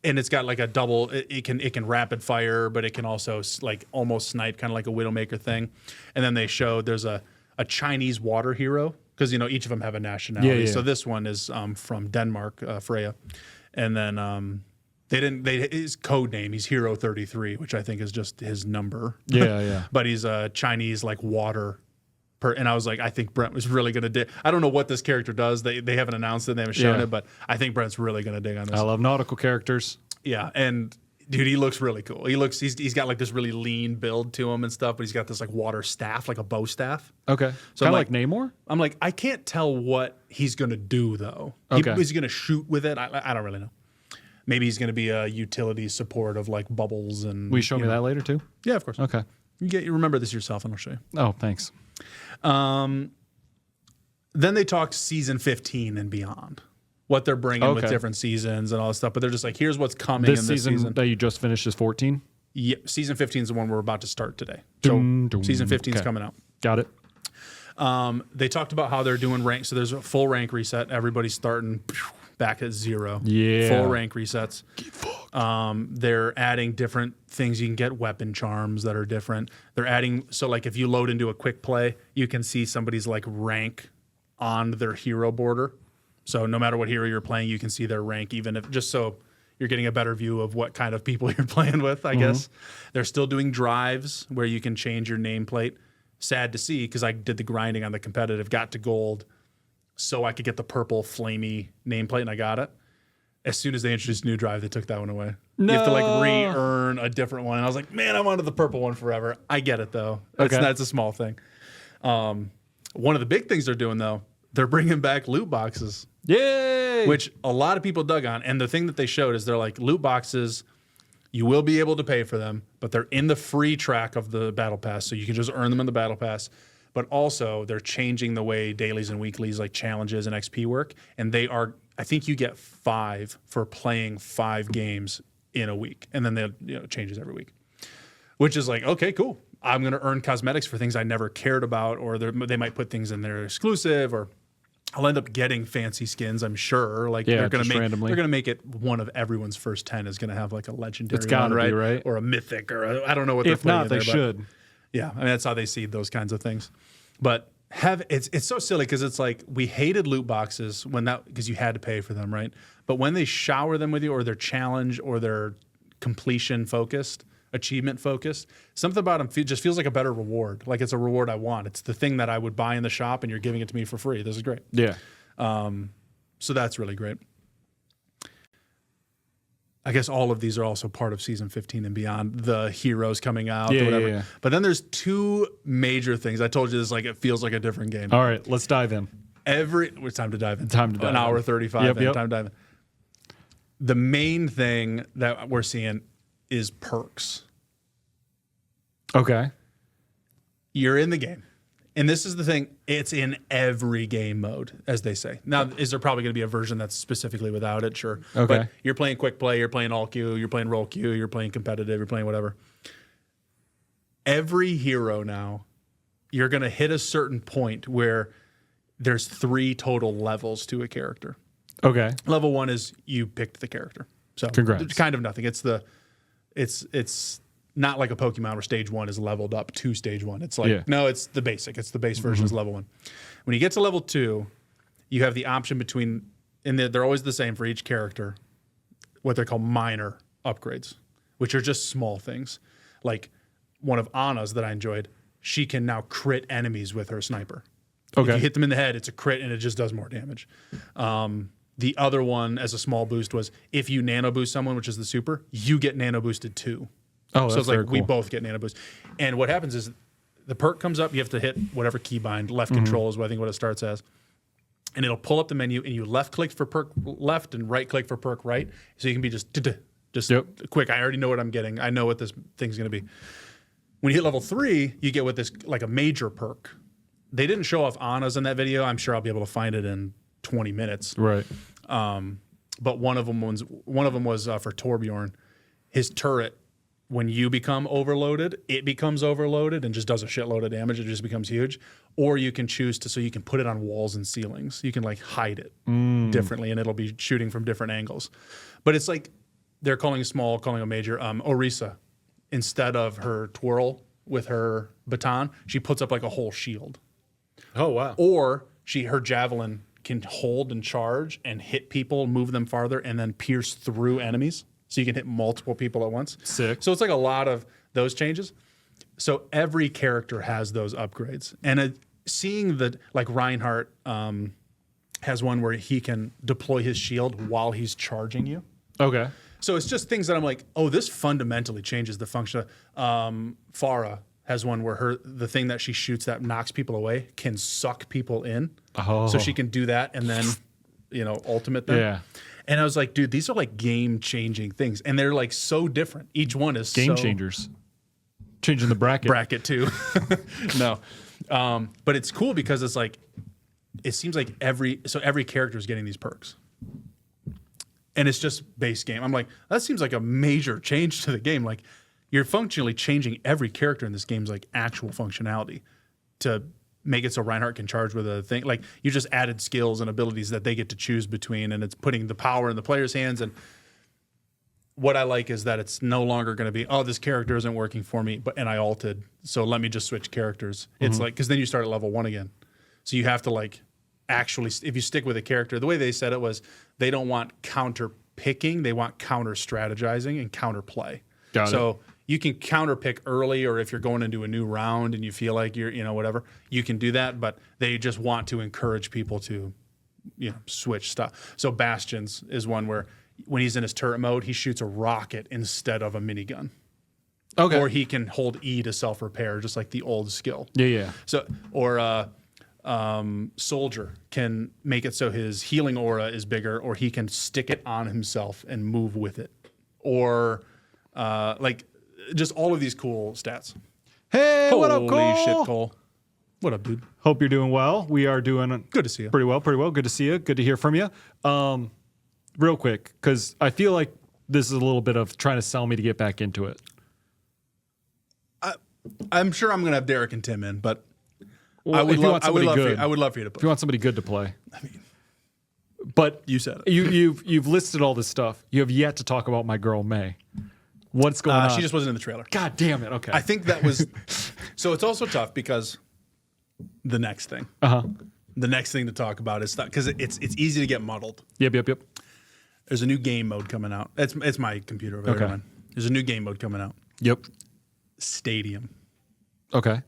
And it's got like a double. It can rapid fire, but it can also like almost snipe, kind of like a Widowmaker thing. And then they showed there's a Chinese water hero, because each of them have a nationality. Yeah. So this one is from Denmark, Freya, and then his code name, he's Hero 33, which I think is just his number. Yeah. But he's a Chinese, like, water. And I was like, I think Brent was really going to dig. I don't know what this character does. They haven't announced it. They haven't shown it. But I think Brent's really going to dig on this. I love nautical characters. Yeah. And, dude, he looks really cool. He's got, like, this really lean build to him and stuff. But he's got this, like, water staff, like a bow staff. Okay. So kind of like Namor? I'm like, I can't tell what he's going to do, though. Okay. Is he going to shoot with it? I don't really know. Maybe he's going to be a utility support of like bubbles and. Will you show me that later too? Yeah, of course. Okay. You remember this yourself, and I'll show you. Oh, thanks. Then they talked season 15 and beyond, what they're bringing with different seasons and all this stuff. But they're just like, here's what's coming This in this season. that you just finished is 14. Yeah, season 15 is the one we're about to start today. So season 15 is coming out. Got it. They talked about how they're doing rank. So there's a full rank reset. Everybody's starting back at 0. Yeah. Full rank resets. They're adding different things. You can get weapon charms that are different. They're adding, so like if you load into a quick play, you can see somebody's like rank on their hero border. So no matter what hero you're playing, you can see their rank, even if just so you're getting a better view of what kind of people you're playing with, I guess. They're still doing drives where you can change your nameplate. Sad to see, because I did the grinding on the competitive, got to gold, so I could get the purple flamey nameplate, and I got it. As soon as they introduced a new drive, they took that one away. No. You have to like re-earn a different one. And I was like, man, I wanted the purple one forever. I get it, though. That's a small thing. One of the big things they're doing, though, they're bringing back loot boxes. Yay! Which a lot of people dug on. And the thing that they showed is they're like, loot boxes, you will be able to pay for them, but they're in the free track of the Battle Pass, so you can just earn them in the Battle Pass. But also, they're changing the way dailies and weeklies, like challenges and XP work. And they are, I think you get 5 for playing 5 games in a week. And then it changes every week. Which is like, okay, cool. I'm going to earn cosmetics for things I never cared about, or they might put things in there exclusive, or I'll end up getting fancy skins, I'm sure. Like they're going to make it one of everyone's first 10 is going to have like a legendary, it's gotta be, right? Or a mythic, or I don't know what if they're putting not, in they there, should. Yeah, I mean that's how they seed those kinds of things. But it's so silly, because it's like we hated loot boxes because you had to pay for them, right? But when they shower them with you, or they're challenge or they're completion focused, achievement focused. Something about them just feels like a better reward. Like it's a reward I want. It's the thing that I would buy in the shop, and you're giving it to me for free. This is great. Yeah. So that's really great. I guess all of these are also part of season 15 and beyond, the heroes coming out or whatever. Yeah. But then there's two major things. I told you this, like it feels like a different game. All right, let's dive in. It's time to dive in. Time to dive An in. hour 35 in. Yep. Time to dive in. The main thing that we're seeing is perks. Okay. You're in the game. And this is the thing, it's in every game mode, as they say. Now, is there probably going to be a version that's specifically without it? Sure. Okay. But you're playing quick play, you're playing all queue, you're playing roll queue, you're playing competitive, you're playing whatever. Every hero now, you're going to hit a certain point where there's 3 total levels to a character. Okay. Level 1 is you picked the character. So Congrats. it's kind of nothing. It's not like a Pokemon where stage 1 is leveled up to stage 1. It's like, no, it's the basic. It's the base version is level 1. When you get to level 2, you have the option between, and they're always the same for each character, what they call minor upgrades, which are just small things. Like one of Anna's that I enjoyed, she can now crit enemies with her sniper. Okay. If you hit them in the head, it's a crit and it just does more damage. The other one as a small boost was if you nano boost someone, which is the super, you get nano boosted too. Oh, So that's it's like very cool. we both get nano boost. And what happens is the perk comes up, you have to hit whatever keybind, left control is what I think what it starts as. And it'll pull up the menu and you left click for perk left and right click for perk right. So you can be just quick. I already know what I'm getting. I know what this thing's going to be. When you hit level 3, you get with this like a major perk. They didn't show off Anna's in that video. I'm sure I'll be able to find it in 20 minutes. Right. But one of them was for Torbjorn. His turret, when you become overloaded, it becomes overloaded and just does a shitload of damage. It just becomes huge. Or you can choose so you can put it on walls and ceilings. You can like hide it differently, and it'll be shooting from different angles. But it's like they're calling a small, calling a major. Orisa, instead of her twirl with her baton, she puts up like a whole shield. Oh, wow. Or her javelin can hold and charge and hit people, move them farther, and then pierce through enemies. So you can hit multiple people at once. Sick. So it's like a lot of those changes. So every character has those upgrades. And seeing that, like Reinhardt has one where he can deploy his shield while he's charging you. Okay. So it's just things that I'm like, oh, this fundamentally changes the function. Farah has one where the thing that she shoots that knocks people away can suck people in. Oh. So she can do that and then, ultimate them. Yeah. And I was like, dude, these are like game-changing things. And they're like so different. Each one is Game changers. Changing the bracket. too. No. But it's cool because it's like, it seems like every character is getting these perks. And it's just base game. I'm like, that seems like a major change to the game. Like, you're functionally changing every character in this game's like actual functionality to make it so Reinhardt can charge with a thing. Like, you just added skills and abilities that they get to choose between, and it's putting the power in the player's hands. And what I like is that it's no longer going to be, oh, this character isn't working for me, and I ulted, so let me just switch characters. It's like, because then you start at level 1 again. So you have to like actually, if you stick with a character, the way they said it was they don't want counter picking, they want counter strategizing and counter play. Got it. You can counter pick early, or if you're going into a new round and you feel like you're, whatever, you can do that. But they just want to encourage people to, switch stuff. So Bastions is one where when he's in his turret mode, he shoots a rocket instead of a minigun. Okay. Or he can hold E to self-repair, just like the old skill. Yeah. So, or Soldier can make it so his healing aura is bigger, or he can stick it on himself and move with it. Or just all of these cool stats. Hey, what up, Cole? Holy shit, Cole. What up, dude? Hope you're doing well. We are doing Good to see you. pretty well. Good to see you. Good to hear from you. Real quick, because I feel like this is a little bit of trying to sell me to get back into it. I'm sure I'm going to have Derek and Tim in, but Well, I would if you love want somebody good, I would love for you to if you play. want somebody good to play. But You said it. you've listed all this stuff. You have yet to talk about my girl May. What's going on? She just wasn't in the trailer. God damn it. Okay. I think that was so. It's also tough because the next thing, the next thing to talk about is because it's easy to get muddled. Yep. There's a new game mode coming out. It's my computer over there. Okay. Man. There's a new game mode coming out. Yep. Stadium. Okay.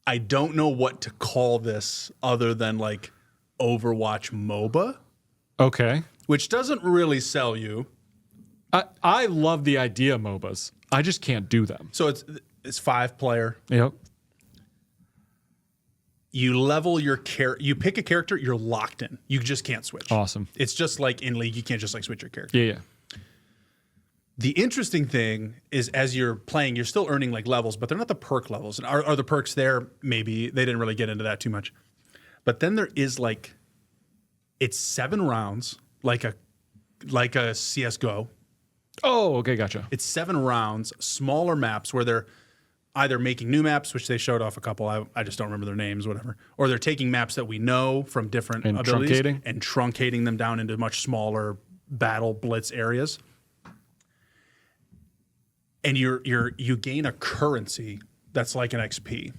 I don't know what to call this other than like Overwatch MOBA, Okay. which doesn't really sell you. I love the idea of MOBAs. I just can't do them. So it's 5-player. Yep. You level your character. You pick a character. You're locked in. You just can't switch. Awesome. It's just like in League. You can't just like switch your character. Yeah. The interesting thing is, as you're playing, you're still earning like levels, but they're not the perk levels. And are the perks there? Maybe they didn't really get into that too much. But then there is like, it's 7 rounds, like a CS:GO. Oh, okay, gotcha. It's 7 rounds, smaller maps where they're either making new maps, which they showed off a couple. I just don't remember their names, whatever. Or they're taking maps that we know from different abilities and truncating them down into much smaller battle blitz areas. And you gain a currency that's like an XP.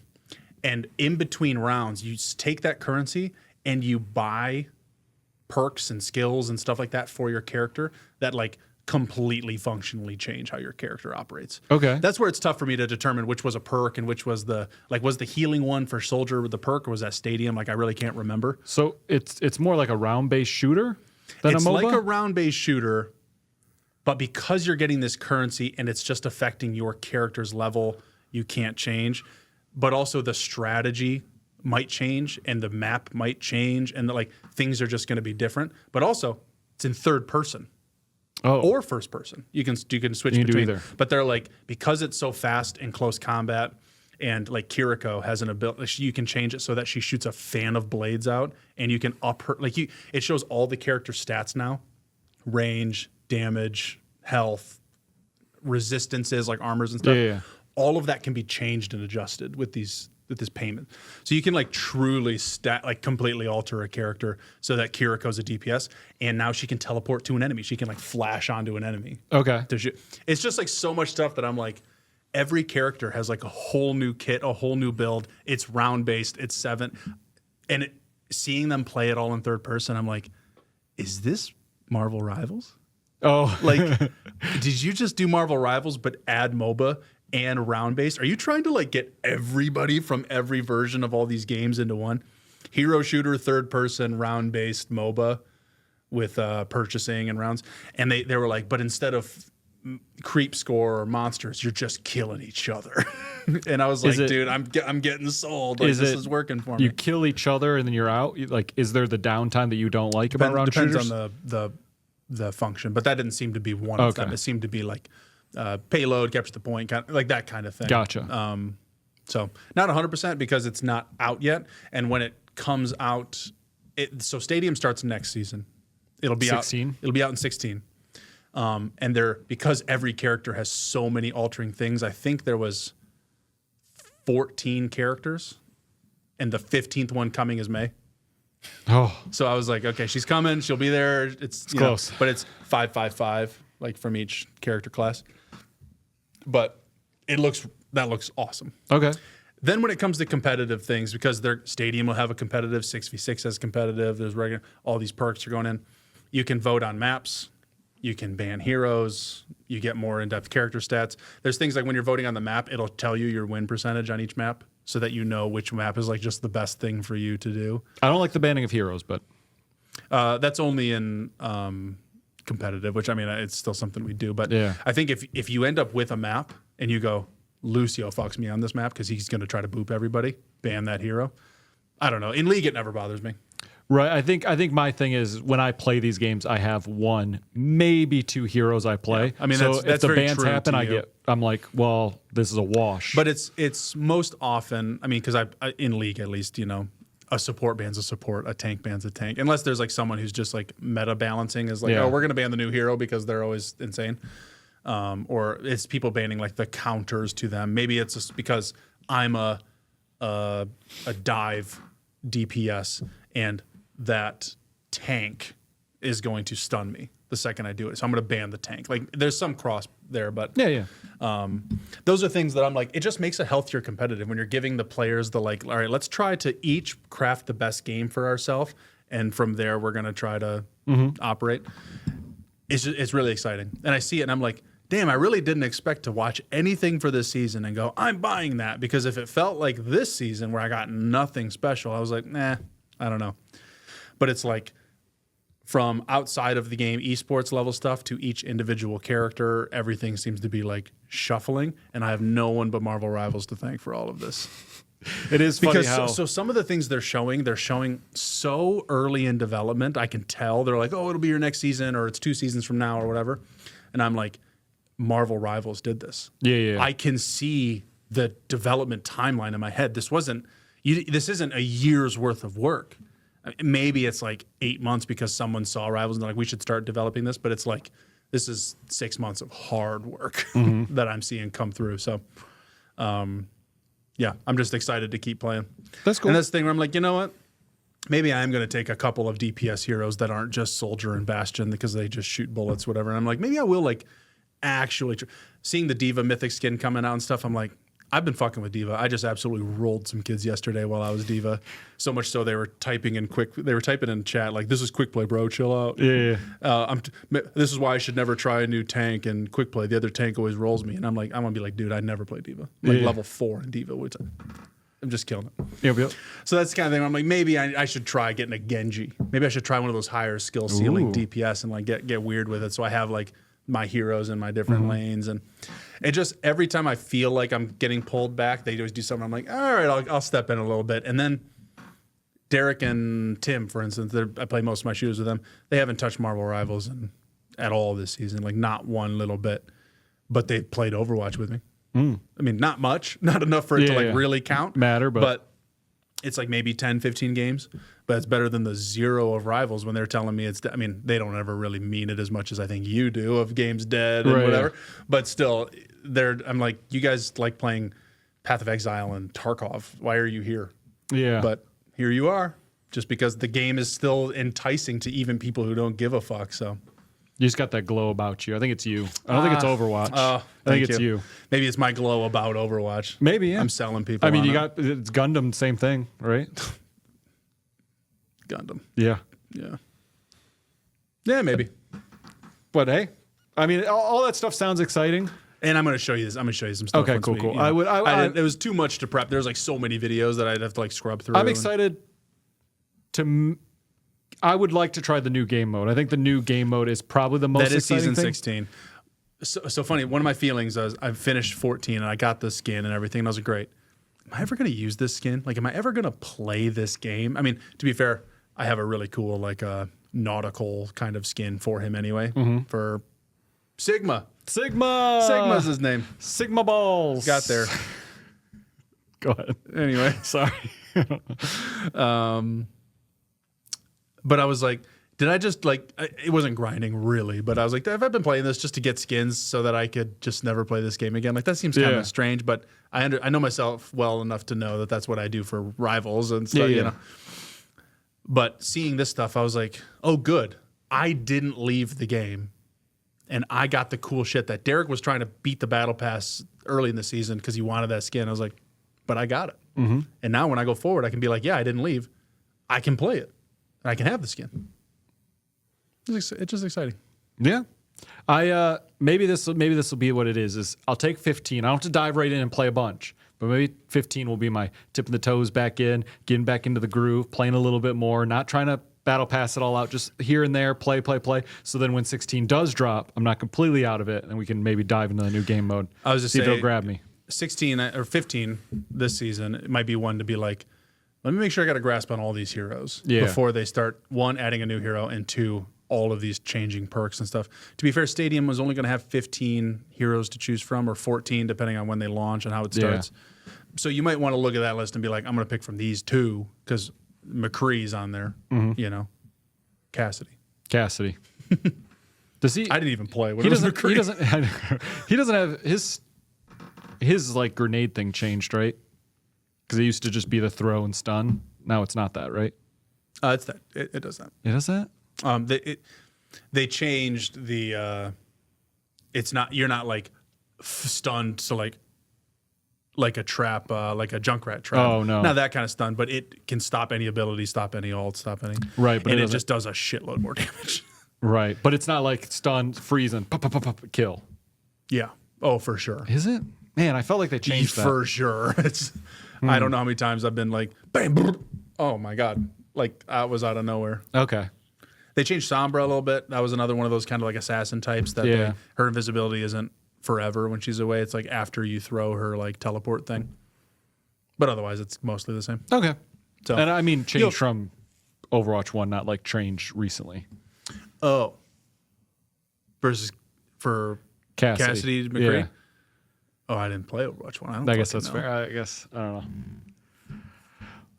And in between rounds, you take that currency and you buy perks and skills and stuff like that for your character that like completely functionally change how your character operates. Okay. That's where it's tough for me to determine which was a perk and which was was the healing one for Soldier with the perk, or was that Stadium? Like I really can't remember. So it's more like a round-based shooter than It's a MOBA? like a round-based shooter, but because you're getting this currency and it's just affecting your character's level, you can't change. But also the strategy might change and the map might change and things are just going to be different. But also it's in third person. Or first person. You can switch between. do either. But they're like, because it's so fast in close combat, and like Kiriko has an ability, you can change it so that she shoots a fan of blades out, and you can up her it shows all the character stats now. Range, damage, health, resistances like armors and stuff. Yeah. All of that can be changed and adjusted with this payment. So you can like truly completely alter a character so that Kiriko's a DPS and now she can teleport to an enemy. She can like flash onto an enemy. Okay. It's just like so much stuff that I'm like, every character has like a whole new kit, a whole new build. It's round based. It's 7. And seeing them play it all in third person, I'm like, is this Marvel Rivals? Oh. Like, did you just do Marvel Rivals but add MOBA and round-based? Are you trying to like get everybody from every version of all these games into one? Hero shooter, third-person, round-based MOBA with purchasing and rounds. And they were like, but instead of creep score or monsters, you're just killing each other. And I was like, dude, I'm getting sold. Like, this is working for me. You kill each other and then you're out? Like, is there the downtime that you don't like about round shooters? Depends on the function, but that didn't seem to be one of them. It seemed to be like payload, capture the point, kind of, like that kind of thing. Gotcha. So not 100% because it's not out yet, and when it comes out, so Stadium starts next season. It'll be 16? out. It'll be out in 16. And because every character has so many altering things. I think there was 14 characters, and the 15th one coming is May. Oh, So I was like, okay, she's coming. She'll be there. It's close. But it's 5-5-5, like from each character class. But that looks awesome. okay. Then when it comes to competitive things, because their Stadium will have a competitive, 6v6 as competitive, there's regular, all these perks are going in. You can vote on maps. You can ban heroes. You get more in-depth character stats. There's things like when you're voting on the map, it'll tell you your win percentage on each map so that you know which map is like just the best thing for you to do. I don't like the banning of heroes, but That's only in competitive, which I mean, it's still something we do. But Yeah. I think if you end up with a map and you go, Lucio fucks me on this map because he's going to try to boop everybody, ban that hero. I don't know. In League, it never bothers me. right. I think my thing is when I play these games, I have 1, maybe 2 heroes I play. Yeah. I mean, so that's if the very bans true happen, to you. I'm like, well, this is a wash. But it's most often, I mean, because I in League at least, a support ban's a support, a tank ban's a tank. Unless there's like someone who's just like meta balancing is like, Yeah. oh, we're going to ban the new hero because they're always insane. Or it's people banning like the counters to them. Maybe it's just because I'm a dive DPS and that tank is going to stun me the second I do it. So I'm going to ban the tank. Like there's some cross there, but yeah. those are things that I'm like, it just makes it healthier competitive when you're giving the players the like, all right, let's try to each craft the best game for ourselves. And from there, we're going to try to operate. It's really exciting. And I see it and I'm like, damn, I really didn't expect to watch anything for this season and go, I'm buying that. Because if it felt like this season where I got nothing special, I was like, nah, I don't know. But it's like from outside of the game, esports level stuff to each individual character, everything seems to be like shuffling. And I have no one but Marvel Rivals to thank for all of this. It is funny Because how so some of the things they're showing so early in development. I can tell they're like, oh, it'll be your next season or it's 2 seasons from now or whatever. And I'm like, Marvel Rivals did this. Yeah. I can see the development timeline in my head. This isn't a year's worth of work. Maybe it's like 8 months because someone saw Rivals and they're like, we should start developing this. But it's like, this is 6 months of hard work that I'm seeing come through. So, yeah, I'm just excited to keep playing. That's cool. And that's the thing where I'm like, you know what? Maybe I am going to take a couple of DPS heroes that aren't just Soldier and Bastion because they just shoot bullets, whatever. And I'm like, maybe I will like actually seeing the Diva Mythic skin coming out and stuff. I'm like, I've been fucking with Diva. I just absolutely rolled some kids yesterday while I was Diva. So much so they were typing in chat like, "This is quick play, bro. Chill out." Yeah. This is why I should never try a new tank in quick play. The other tank always rolls me, and I'm like, I want to be like, dude, I never play Diva. Like level 4 in Diva. I'm just killing it. Yep. So that's the kind of thing where I'm like, maybe I should try getting a Genji. Maybe I should try one of those higher skill ceiling DPS and like get weird with it. So I have like my heroes in my different lanes, and it just every time I feel like I'm getting pulled back, they always do something. I'm like, all right, I'll step in a little bit. And then Derek and Tim, for instance, I play most of my shooters with them. They haven't touched Marvel Rivals at all this season, like not one little bit. But they played Overwatch with me. I mean, not much, not enough for it to like really count. But it's like maybe 10, 15 games. But it's better than the 0 of Rivals when they're telling me I mean, they don't ever really mean it as much as I think you do of games dead and whatever. But still, I'm like, you guys like playing Path of Exile and Tarkov. Why are you here? Yeah. But here you are, just because the game is still enticing to even people who don't give a fuck. So you just got that glow about you. I think it's you. I don't think it's Overwatch. I think it's you. Maybe it's my glow about Overwatch. Maybe, yeah. I'm selling people. I mean, it's Gundam, same thing, right? Gundam. Yeah. Yeah, maybe. But hey, I mean, all that stuff sounds exciting. And I'm going to show you this. I'm going to show you some stuff. Okay, cool. You know, it was too much to prep. There's like so many videos that I'd have to like scrub through. I'm excited I would like to try the new game mode. I think the new game mode is probably the most exciting season thing. 16. So funny. One of my feelings is I finished 14 and I got the skin and everything. And I was like, great. Am I ever going to use this skin? Like, am I ever going to play this game? I mean, to be fair, I have a really cool like nautical kind of skin for him anyway. For Sigma. Sigma's his name. Sigma balls. Got there. Go ahead. Anyway, sorry. But I was like, did I just like, it wasn't grinding really, but I was like, have I been playing this just to get skins so that I could just never play this game again? Like, that seems kind of strange, but I know myself well enough to know that that's what I do for Rivals and stuff, you know. But seeing this stuff, I was like, oh, good. I didn't leave the game, and I got the cool shit that Derek was trying to beat the battle pass early in the season because he wanted that skin. I was like, but I got it. And now when I go forward, I can be like, yeah, I didn't leave. I can play it. And I can have the skin. It's just exciting. Yeah. Maybe this will be what it is. Is I'll take 15. I don't have to dive right in and play a bunch, but maybe 15 will be my tipping the toes back in, getting back into the groove, playing a little bit more, not trying to battle pass it all out, just here and there, play. So then when 16 does drop, I'm not completely out of it, and we can maybe dive into the new game mode. I was just see saying, if it'll grab me. 16 or 15 this season, it might be one to be like, let me make sure I got a grasp on all these heroes before they start, 1, adding a new hero, and 2, all of these changing perks and stuff. To be fair, Stadium was only going to have 15 heroes to choose from, or 14, depending on when they launch and how it starts. So you might want to look at that list and be like, I'm going to pick from these 2, because McCree's on there, you know. Cassidy. Does he? I didn't even play. He doesn't have his like grenade thing changed, right? Because it used to just be the throw and stun. Now it's not that, right? It's that. It does that. It does that? They changed the. It's not. You're not like stunned to like a trap, like a Junkrat trap. Oh no, not that kind of stun, but it can stop any ability, stop any ult, stop any. Right, but and it just does a shitload more damage. Right, but it's not like stun, freeze, and pop, kill. Yeah. Oh, for sure. Is it? Man, I felt like they changed that. For sure. It's. I don't know how many times I've been like, bam, brr. Oh my god, like that was out of nowhere. Okay. They changed Sombra a little bit. That was another one of those kind of like assassin types that her invisibility isn't forever when she's away. It's like after you throw her like teleport thing. But otherwise, it's mostly the same. Okay. So, and I mean, change from Overwatch 1, not like change recently. Oh. Versus for Cassidy McCree? Yeah. Oh, I didn't play Overwatch 1. I guess that's fair. I guess. I don't know.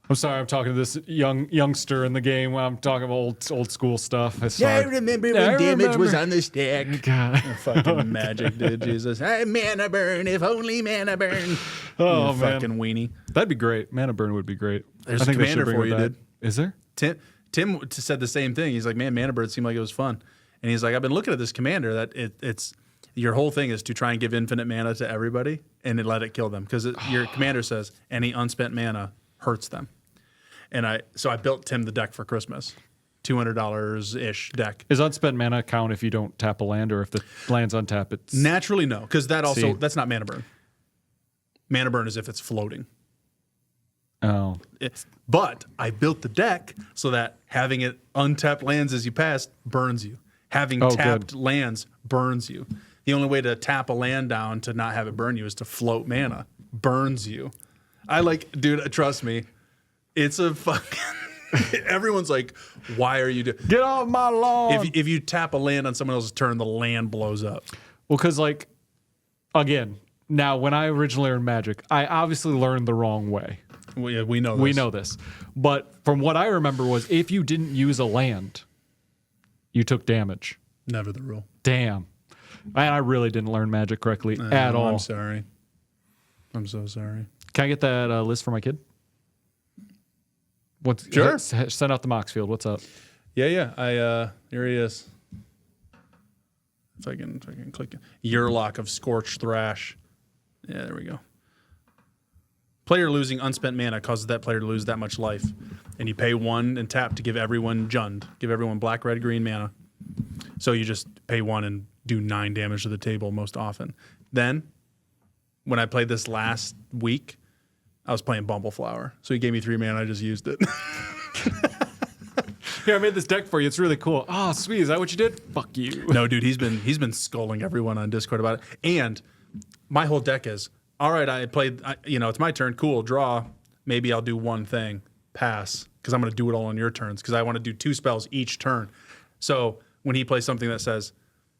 I'm sorry, I'm talking to this youngster in the game when I'm talking about old school stuff. I remember when damage was on the stack. God. Fucking magic, dude. Jesus. Hey, mana burn, if only mana burn. Oh, You man. fucking weenie. That'd be great. Mana burn would be great. There's I a think they should commander bring for it you, back. dude. Is there? Tim said the same thing. He's like, man, mana burn seemed like it was fun. And he's like, I've been looking at this commander that it's your whole thing is to try and give infinite mana to everybody and then let it kill them. Because your commander says any unspent mana hurts them. And I built Tim the deck for Christmas. $200-ish deck. Is unspent mana count if you don't tap a land, or if the land's untap? It's Naturally, no. Because that's See. not mana burn. Mana burn is if it's floating. oh But I built the deck so that having it untapped lands as you pass burns you. Having tapped lands burns you. The only way to tap a land down to not have it burn you is to float mana. Burns you. Dude, trust me, it's a fucking... Everyone's like, why are you doing... get off my lawn. If you tap a land on someone else's turn, the land blows up. Well, because like, again, now when I originally learned Magic, I obviously learned the wrong way. We know this. We know this, but from what I remember was if you didn't use a land, you took damage. Never the rule. Damn. Man, I really didn't learn Magic correctly at all. I'm sorry. I'm so sorry. Can I get that list for my kid? Sure. Send out the Moxfield. What's up? Yeah. Here he is. If I can click it. Yearlock of Scorched Thrash. Yeah, there we go. Player losing unspent mana causes that player to lose that much life. And you pay 1 and tap to give everyone Jund. Give everyone black, red, green mana. So you just pay 1 and do 9 damage to the table most often. Then, when I played this last week, I was playing Bumbleflower. So he gave me 3 mana, I just used it. Here, I made this deck for you. It's really cool. Oh, sweet. Is that what you did? Fuck you. No, dude, he's been scolding everyone on Discord about it. And my whole deck is, all right, it's my turn. Cool, draw. Maybe I'll do one thing. Pass. Because I'm going to do it all on your turns. Because I want to do 2 spells each turn. So when he plays something that says,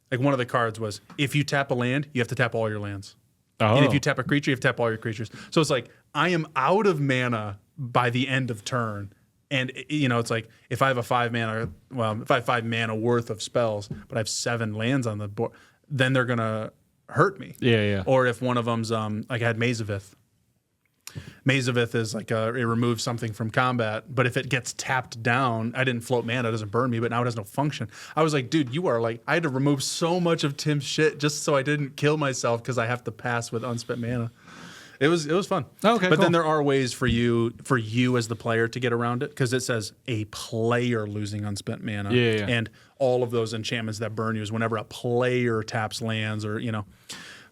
like one of the cards was, if you tap a land, you have to tap all your lands. Oh. And if you tap a creature, you have to tap all your creatures. So it's like, I am out of mana by the end of turn. And, it's like, if I have 5 mana worth of spells, but I have 7 lands on the board, then they're going to hurt me. Yeah. Or if one of them's, like I had Maze of Ith. Maze of Ith is like, it removes something from combat, but if it gets tapped down, I didn't float mana, it doesn't burn me, but now it has no function. I was like, dude, you are like, I had to remove so much of Tim's shit just so I didn't kill myself because I have to pass with unspent mana. It was fun. Okay, but cool. then there are ways for you as the player to get around it because it says a player losing unspent mana. Yeah. And all of those enchantments that burn you is whenever a player taps lands or,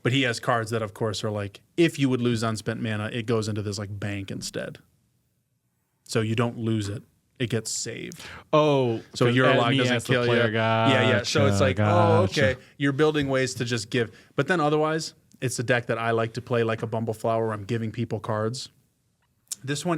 But he has cards that, of course, are like, if you would lose unspent mana, it goes into this like bank instead. So you don't lose it. It gets saved. Oh. So your log doesn't kill you. Yeah. So it's like, okay. You're building ways to just give. But then otherwise, it's a deck that I like to play like a Bumbleflower where I'm giving people cards. This one,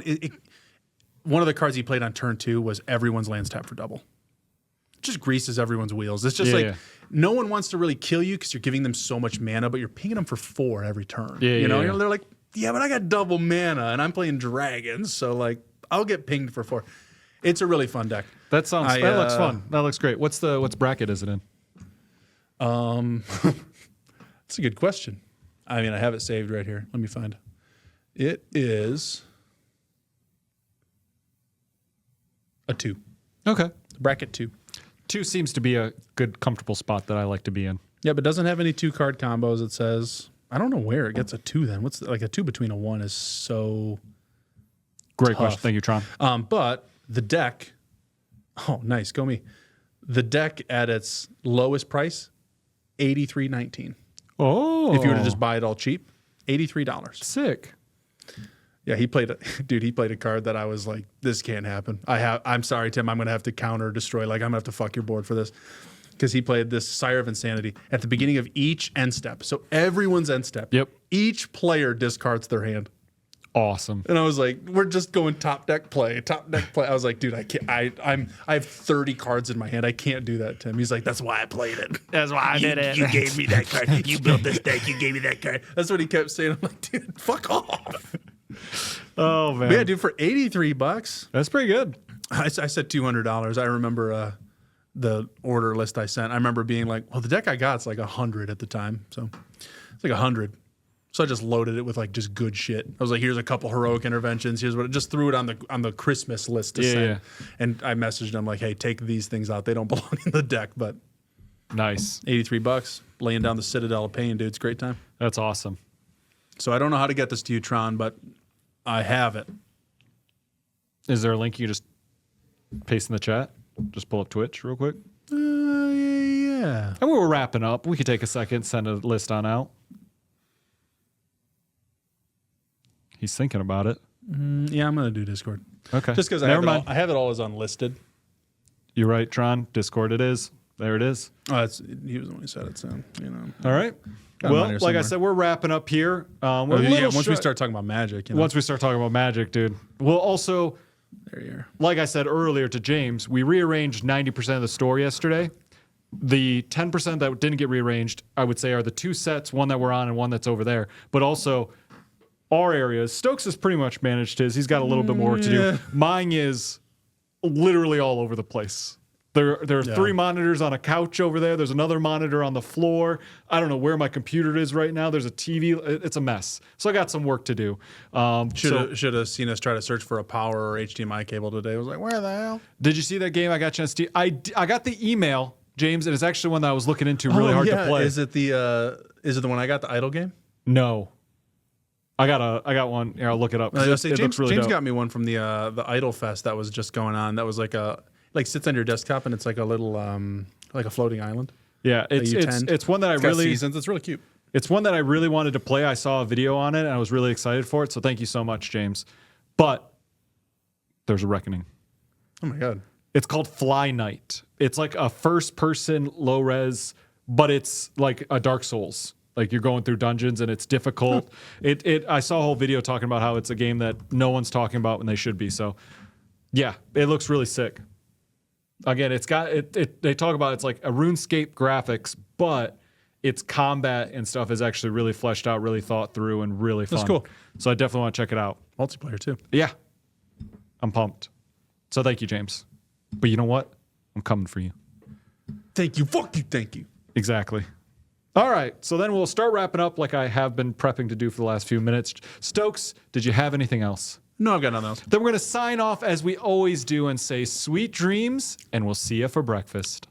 one of the cards he played on turn 2 was everyone's lands tap for double. It just greases everyone's wheels. It's just no one wants to really kill you because you're giving them so much mana, but you're pinging them for 4 every turn. They're like, yeah, but I got double mana and I'm playing dragons, so like I'll get pinged for 4. It's a really fun deck. That looks fun. That looks great. What's bracket is it in? That's a good question. I mean, I have it saved right here. Let me find it. It is a 2. Okay. Bracket 2. 2 seems to be a good, comfortable spot that I like to be in. Yeah, but doesn't have any 2 card combos. It says, I don't know where it gets a 2 then. What's like a 2 between a 1 is so Great tough. question. Thank you, Tron. But the deck, oh, nice. Go me. The deck at its lowest price, $83.19. Oh. If you were to just buy it all cheap, $83. Sick. Yeah, he played a card that I was like, this can't happen. I'm sorry, Tim, I'm gonna have to counter destroy. Like, I'm gonna have to fuck your board for this. Because he played this Sire of Insanity at the beginning of each end step. So everyone's end step. Yep. Each player discards their hand. Awesome. And I was like, we're just going top deck play. I was like, dude, I can't. I have 30 cards in my hand. I can't do that, Tim. He's like, that's why I played it. That's why I did it. You gave me that card. You built this deck. You gave me that card. That's what he kept saying. I'm like, dude, fuck off. Oh man. But yeah, dude, for $83, That's pretty good. I said $200. I remember the order list I sent. I remember being like, well, the deck I got's like 100 at the time, so it's like 100. So I just loaded it with like just good shit. I was like, here's a couple heroic interventions. Here's what. Just threw it on the Christmas list to send. Yeah. And I messaged them like, hey, take these things out. They don't belong in the deck. But Nice. $83, laying down the Citadel of Pain, dude. It's a great time. That's awesome. So I don't know how to get this to you, Tron, but I have it. Is there a link you just paste in the chat? Just pull up Twitch real quick. Yeah. And we're wrapping up. We could take a second, send a list on out. He's thinking about it. Yeah, I'm gonna do Discord. Okay. Just because I have it all as unlisted. You're right, Tron. Discord it is. There it is. Oh, he was the one who said it, so you know. All right. Got 'em on Well, here like somewhere. I said, we're wrapping up here. Once we start talking about Magic, you know. Once we start talking about Magic, dude. We'll also, There you are. like I said earlier to James, we rearranged 90% of the store yesterday. The 10% that didn't get rearranged, I would say, are the two sets, one that we're on and one that's over there. But also our areas. Stokes has pretty much managed his. He's got a little bit more work to do. Mine is literally all over the place. There are 3 monitors on a couch over there. There's another monitor on the floor. I don't know where my computer is right now. There's a TV. It's a mess. So I got some work to do. Should have seen us try to search for a power or HDMI cable today. I was like, where the hell? Did you see that game? I got a chance to. I got the email, James, and it's actually one that I was looking into really hard to play. Is it the one I got, the Idle game? No. I got one. Here, I'll look it up. It James looks really James dope. got me one from the Idle Fest that was just going on. That was like sits on your desktop and it's like a little like a floating island. Yeah, it's one that I It's got really seasons. It's really cute. It's one that I really wanted to play. I saw a video on it and I was really excited for it. So thank you so much, James. But there's a reckoning. Oh my god. It's called Fly Night. It's like a first-person low res, but it's like a Dark Souls. Like you're going through dungeons and it's difficult. I saw a whole video talking about how it's a game that no one's talking about when they should be. So yeah, it looks really sick. Again, it's got it. They talk about it's like a RuneScape graphics, but its combat and stuff is actually really fleshed out, really thought through, and really fun. That's cool. So I definitely want to check it out. Multiplayer too. Yeah, I'm pumped. So thank you, James. But you know what? I'm coming for you. Thank you. Fuck you. Thank you. Exactly. All right. So then we'll start wrapping up like I have been prepping to do for the last few minutes. Stokes, did you have anything else? No, I've got nothing else. Then we're going to sign off as we always do and say sweet dreams, and we'll see you for breakfast.